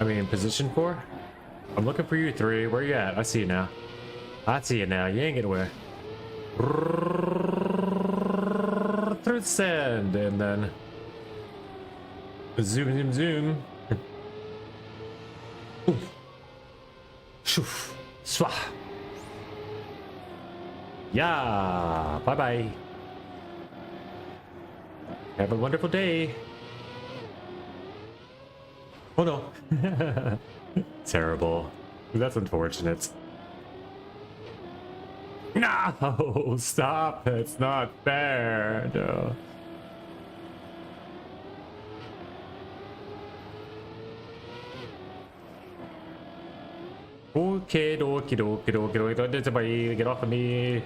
I mean, position 4? I'm looking for you, 3. Where you at? I see you now. I see you now. You ain't getting away. Through the sand, and then zoom, zoom, zoom. Shoof. Swah. Yeah. Bye bye. Have a wonderful day. Oh no. Terrible. That's unfortunate. No, stop. It's not fair. No. Okay, dokie, dokie, dokie, dokie. Get off of me.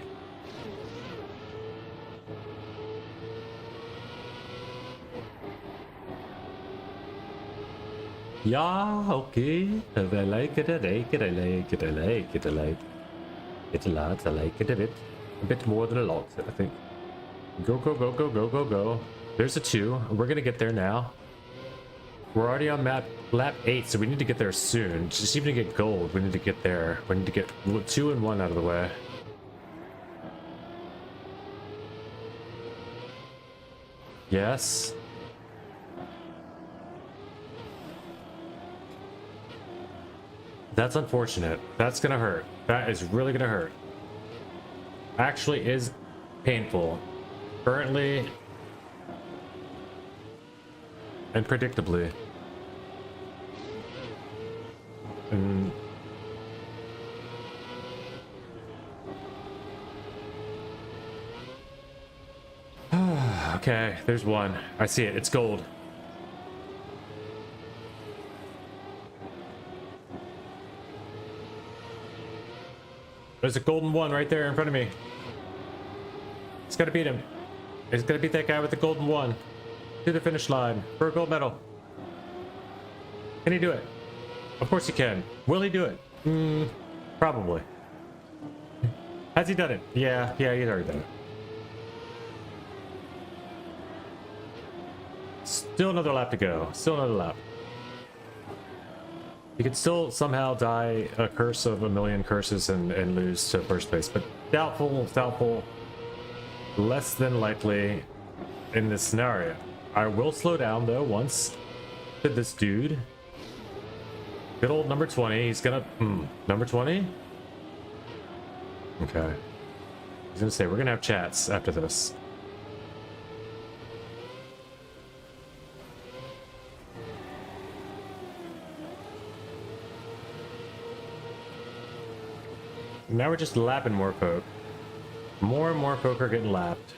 Yeah, okay. I like it, I like it, I like it, I like it, I like it a lot, I like it a bit more than a lot, I think. Go, go, go, go, go, go, go. There's a 2. We're gonna get there now. We're already on lap 8, so we need to get there soon. Just even to get gold, we need to get there. We need to get 2 and 1 out of the way. Yes. That's unfortunate. That's gonna hurt. That is really gonna hurt. Actually is painful. Currently and predictably. Okay, there's 1. I see it. It's gold. There's a golden 1 right there in front of me. It's gotta beat him. It's gotta beat that guy with the golden 1 to the finish line for a gold medal. Can he do it? Of course he can. Will he do it? Probably. Has he done it? Yeah, he's already done it. Still another lap to go. Still another lap. You could still somehow die a curse of a million curses and lose to first place, but doubtful, less than likely in this scenario. I will slow down though once to this dude. Good old number 20. He's gonna number 20. Okay. He's gonna say we're gonna have chats after this. Now we're just lapping more folk. More and more folk are getting lapped.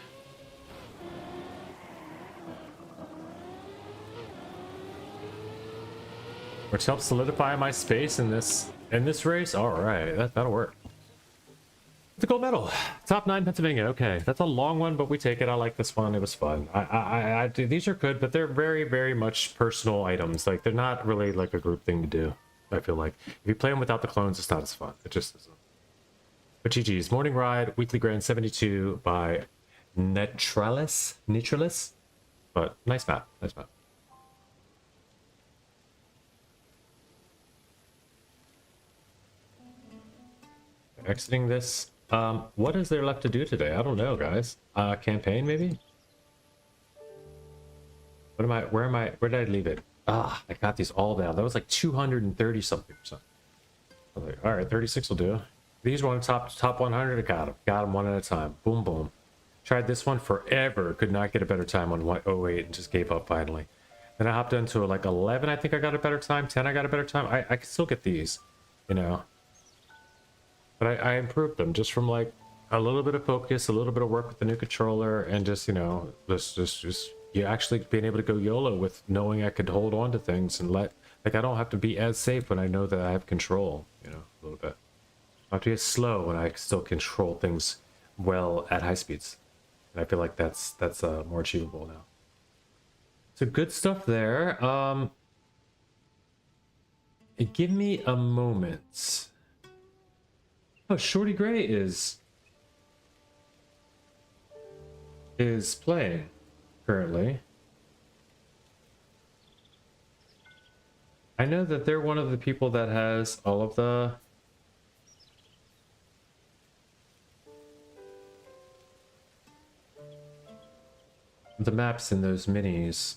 Which helps solidify my space in this race. All right, that'll work. It's a gold medal. Top 9 Pennsylvania. Okay, that's a long one, but we take it. I like this one. It was fun. These are good, but they're very, very much personal items. Like they're not really like a group thing to do. I feel like if you play them without the clones, it's not as fun. It just isn't. But GG's morning ride, weekly grand 72 by Neutralis. But nice map, nice map. Exiting this. What is there left to do today? I don't know, guys. Campaign maybe? Where did I leave it? I got these all down. That was like 230 something or something. I was like, all right, 36 will do. These were on top 100. I got them one at a time. Boom, boom. Tried this one forever. Could not get a better time on 08 and just gave up finally. Then I hopped into like 11. I think I got a better time. 10. I got a better time. I can still get these, you know. But I improved them just from like a little bit of focus, a little bit of work with the new controller, and just, you know, just you actually being able to go YOLO with knowing I could hold on to things and like I don't have to be as safe when I know that I have control, you know, a little bit. I have to get slow when I still control things well at high speeds. And I feel like that's more achievable now. So good stuff there. Give me a moment. Oh, Shorty Gray is playing currently. I know that they're one of the people that has all of the maps in those minis.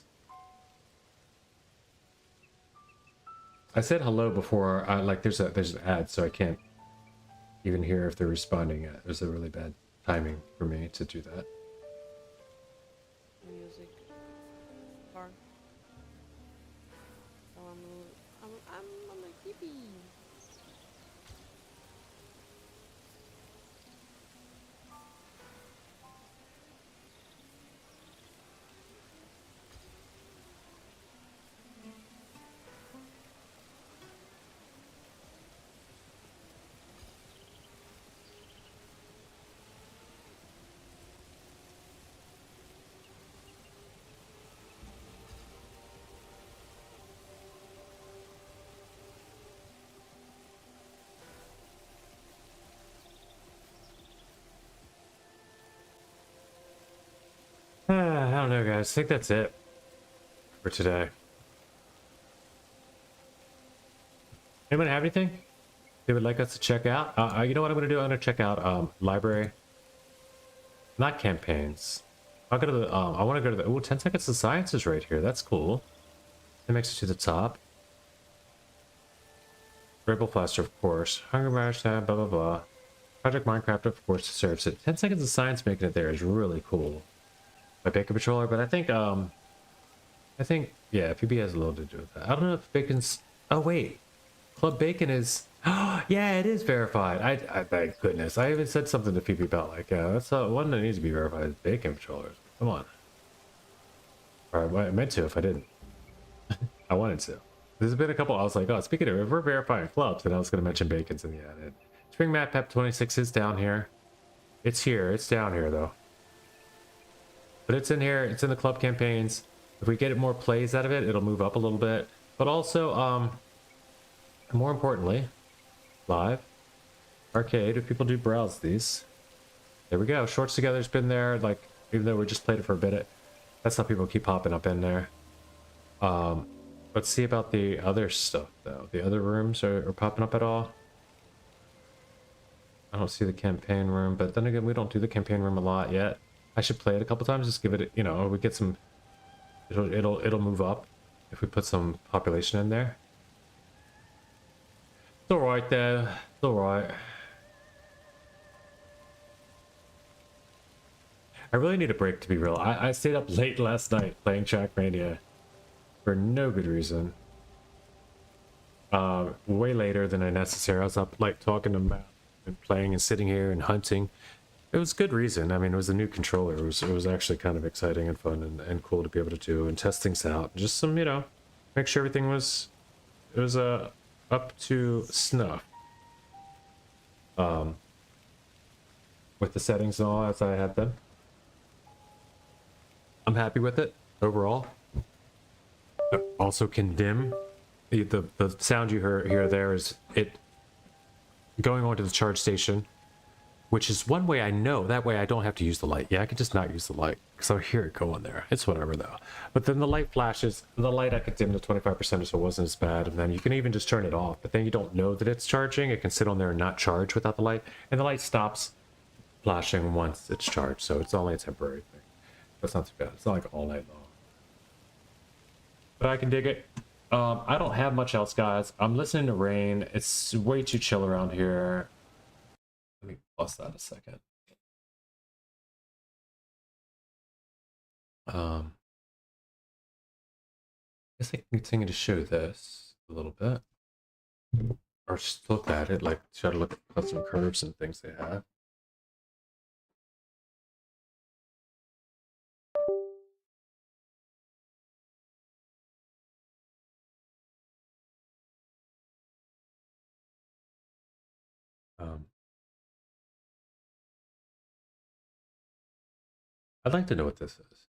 I said hello before. Like there's an ad, so I can't even hear if they're responding yet. There's a really bad timing for me to do that. Music bar. So I'm a hippie. I don't know, guys. I think that's it for today. Anyone have anything they would like us to check out? You know what I'm going to do? I'm going to check out library. Not campaigns. I'll go to the, I want to go to the, 10 seconds of science is right here. That's cool. It makes it to the top. Rebel Blaster, of course. Hunger March, blah, blah, blah. Project Minecraft, of course, deserves it. 10 seconds of science making it there is really cool. My Bacon Patroller, but I think, yeah, PB has a little to do with that. I don't know if Bacon's, oh, wait. Club Bacon is, yeah, it is verified. I thank goodness. I even said something to PB about, like, that's one that needs to be verified is Bacon Patrollers. Come on. Or I meant to if I didn't. I wanted to. There's been a couple, I was like, oh, speaking of, if we're verifying clubs, then I was going to mention Bacon's in the edit. Spring Map Pep 26 is down here. It's here. It's down here, though. But it's in here. It's in the club campaigns. If we get more plays out of it, it'll move up a little bit. But also, more importantly, live, arcade, if people do browse these. There we go. Shorts Together's been there, like, even though we just played it for a bit. That's how people keep popping up in there. Let's see about the other stuff, though. The other rooms are popping up at all? I don't see the campaign room, but then again, we don't do the campaign room a lot yet. I should play it a couple times, just give it, you know, we get some, it'll move up if we put some population in there. It's alright there, it's alright. I really need a break, to be real. I stayed up late last night playing Trackmania for no good reason. Way later than necessary. I was up like talking to Matt and playing and sitting here and hunting. It was good reason. I mean, it was a new controller. It was actually kind of exciting and fun and cool to be able to do and test things out. Just some, you know, make sure everything was up to snuff. With the settings and all as I had them. I'm happy with it overall. Also can dim. The sound you hear there is it going on to the charge station. Which is one way I know. That way I don't have to use the light. Yeah, I could just not use the light. Because I hear it going there. It's whatever though. But then the light flashes. The light I could dim to 25% so it wasn't as bad. And then you can even just turn it off. But then you don't know that it's charging. It can sit on there and not charge without the light. And the light stops flashing once it's charged. So it's only a temporary thing. That's not too bad. It's not like all night long. But I can dig it. I don't have much else, guys. I'm listening to rain. It's way too chill around here. Let me pause that a second. I guess I can continue to show this a little bit. Or just look at it, like try to look at some curves and things they have. I'd like to know what this is.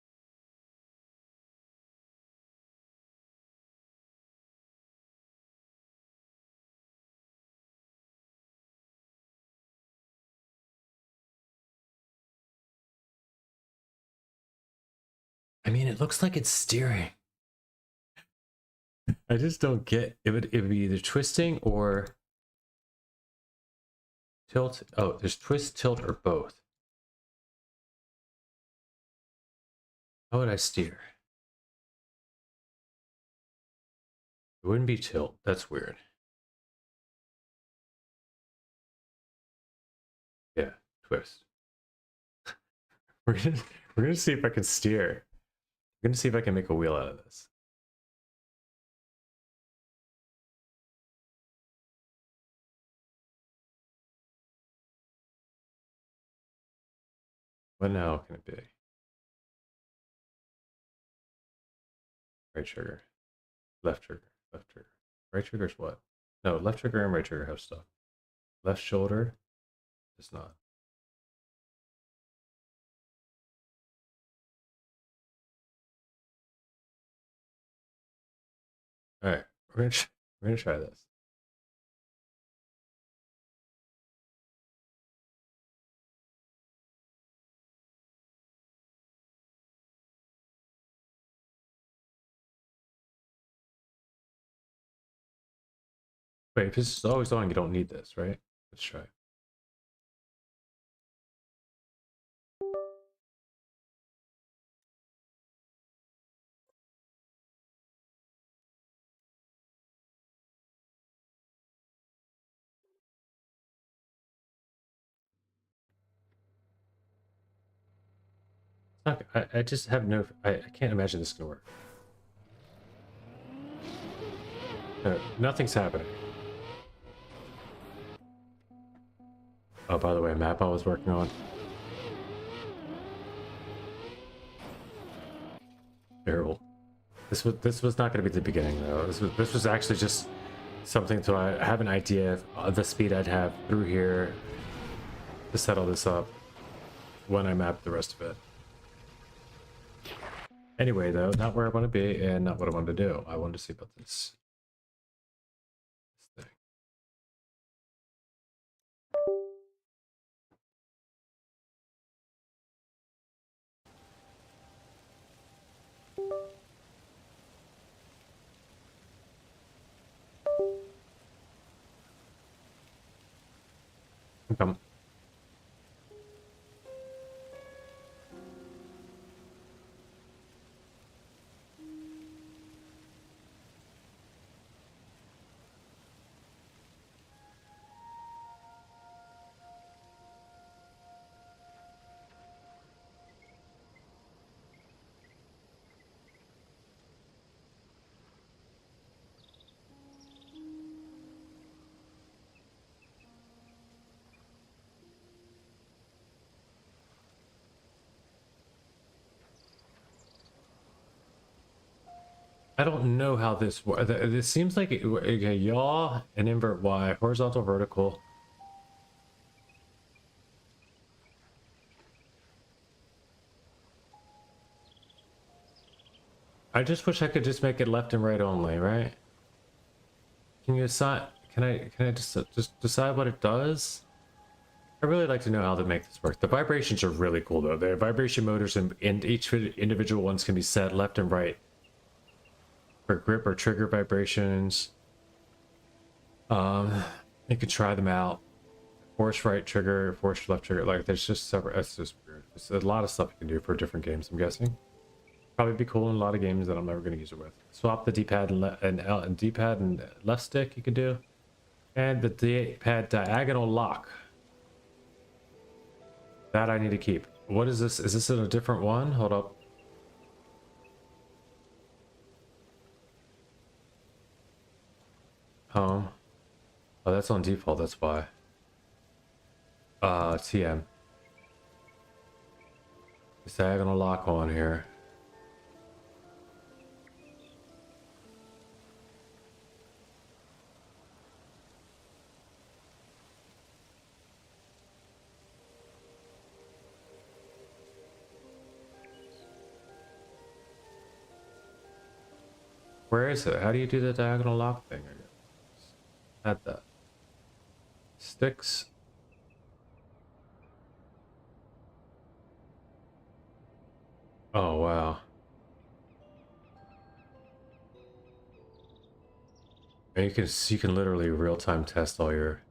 I mean, it looks like it's steering. I just don't get it would be either twisting or tilt. Oh, there's twist, tilt, or both. How would I steer? It wouldn't be tilt. That's weird. Yeah, twist. We're gonna we're gonna see if I can steer. We're gonna see if I can make a wheel out of this. What now can it be? Right trigger, left trigger, left trigger. Right trigger's what? No, left trigger and right trigger have stuff. Left shoulder does not. All right, we're gonna try this. Wait, if this is always on, you don't need this, right? Let's try. It's not, I just have no. I can't imagine this is gonna work. No, nothing's happening. Oh, by the way, map I was working on. Terrible. This was not going to be the beginning though. This was actually just something to have an idea of the speed I'd have through here to settle this up when I map the rest of it. Anyway, though, not where I want to be and not what I wanted to do. I wanted to see about this thing. Come. I don't know how this works. This seems like okay, yaw and invert Y, horizontal, vertical. I just wish I could just make it left and right only, right? Can you assign? Can I just decide what it does? I really like to know how to make this work. The vibrations are really cool though. The vibration motors and each individual ones can be set left and right for grip or trigger vibrations. You could try them out. Force right trigger, force left trigger. Like there's just separate. That's just weird. There's a lot of stuff you can do for different games. I'm guessing. Probably be cool in a lot of games that I'm never going to use it with. Swap the D-pad and D-pad and left stick you could do, and the D-pad diagonal lock. That I need to keep. What is this? Is this in a different one? Hold up. Home. Oh, that's on default. That's why. TM. This diagonal lock on here. Where is it? How do you do the diagonal lock thing? Add that. Sticks. Oh, wow. And you can literally real-time test all your...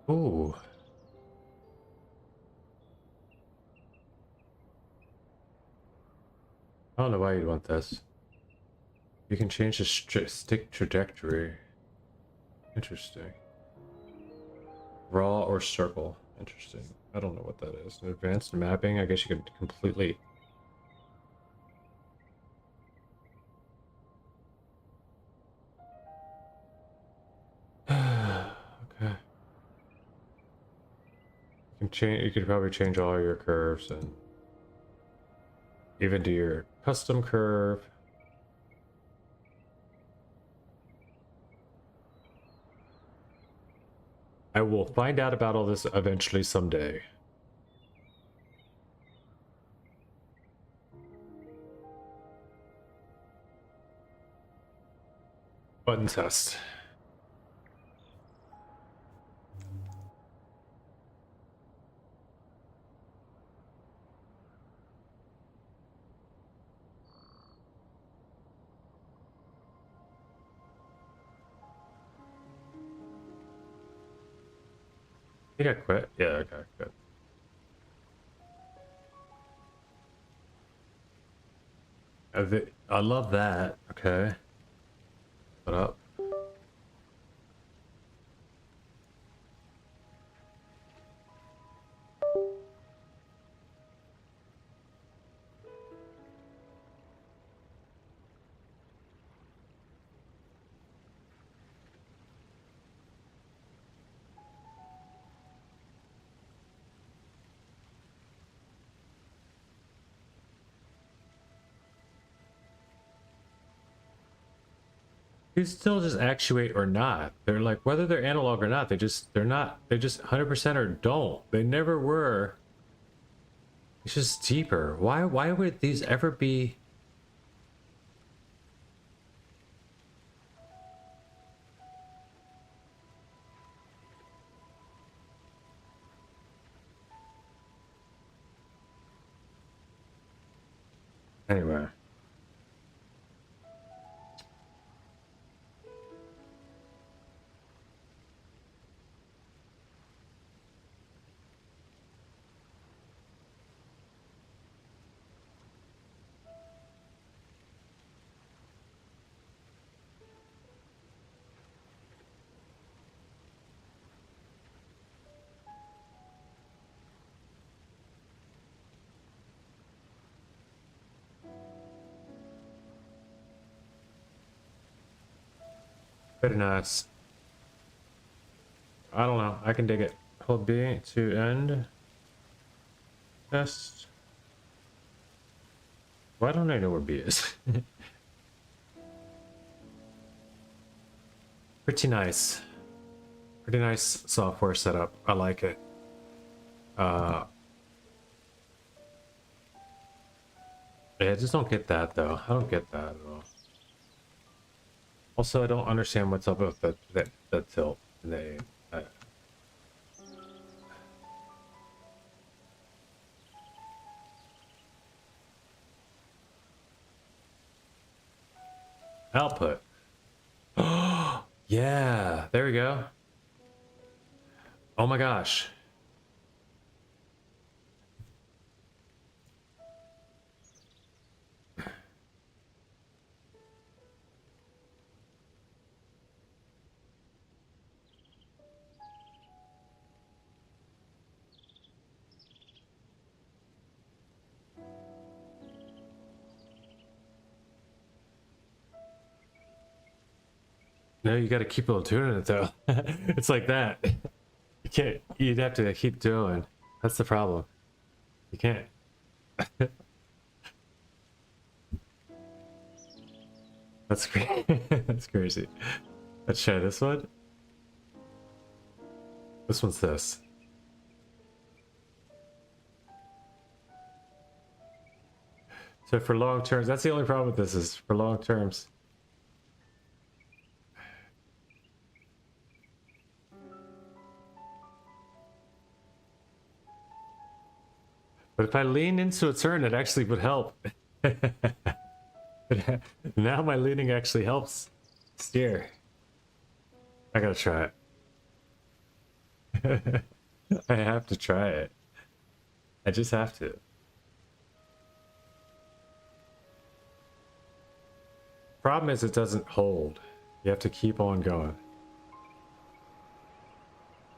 Ooh. I don't know why you'd want this. You can change the stick trajectory. Interesting. Raw or circle. Interesting. I don't know what that is. Advanced mapping. I guess you could completely... Okay. You can change. You could probably change all your curves and even do your custom curve. I will find out about all this eventually someday. Button test. I think I quit. Yeah, okay, good. I love that. Okay. What up? You still just actuate or not. They're like, whether they're analog or not, they're not, they just 100% or don't. They never were. It's just deeper. Why would these ever be? Anyway. Very nice. I don't know. I can dig it. Hold B to end. Test. Why don't I know where B is? Pretty nice. Pretty nice software setup. I like it. Yeah, I just don't get that though. I don't get that at all. Also, I don't understand what's up with that tilt in the aim. Output. Yeah, there we go. Oh my gosh. No, you got to keep on doing it though. It's like that. You can't. You'd have to keep doing. That's the problem. You can't. That's crazy. That's crazy. Let's try this one. This one's this. So for long terms, that's the only problem with this is for long terms. But if I lean into a turn, it actually would help. Now my leaning actually helps steer. I gotta try it. I have to try it. I just have to. Problem is it doesn't hold. You have to keep on going.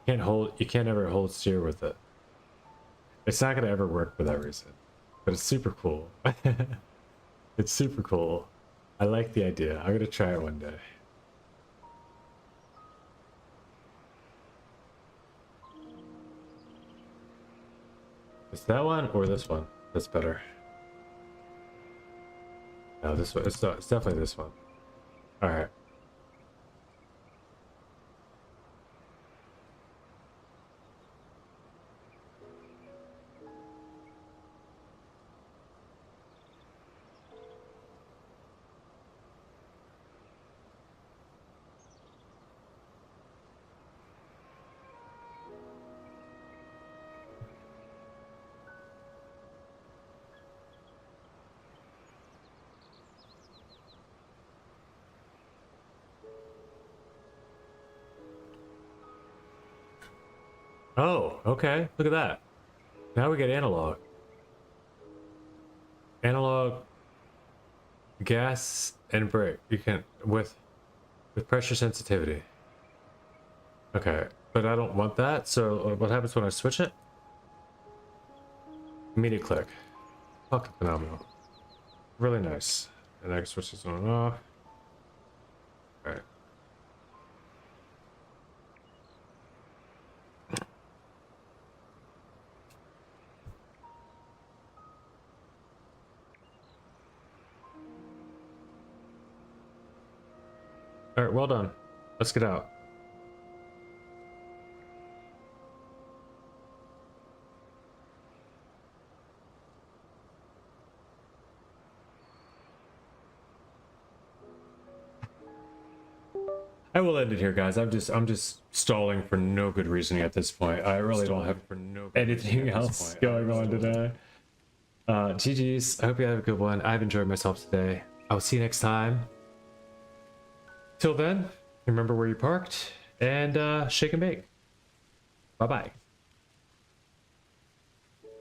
You can't ever hold steer with it. It's not gonna ever work for that reason. But it's super cool. It's super cool. I like the idea. I'm gonna try it one day. Is that one or this one? That's better. No, this one. It's definitely this one. All right. Oh, okay. Look at that. Now we get analog. Analog, gas, and brake. You can with pressure sensitivity. Okay, but I don't want that. So what happens when I switch it? Immediate click. Fucking phenomenal. Really nice. And I can switch this one off. All right. All right, well done. Let's get out. I will end it here, guys. I'm just stalling for no good reason at this point. I really don't have anything else going on today. GG's. I hope you have a good one. I've enjoyed myself today. I'll see you next time. Till then, remember where you parked and shake and bake. Bye bye.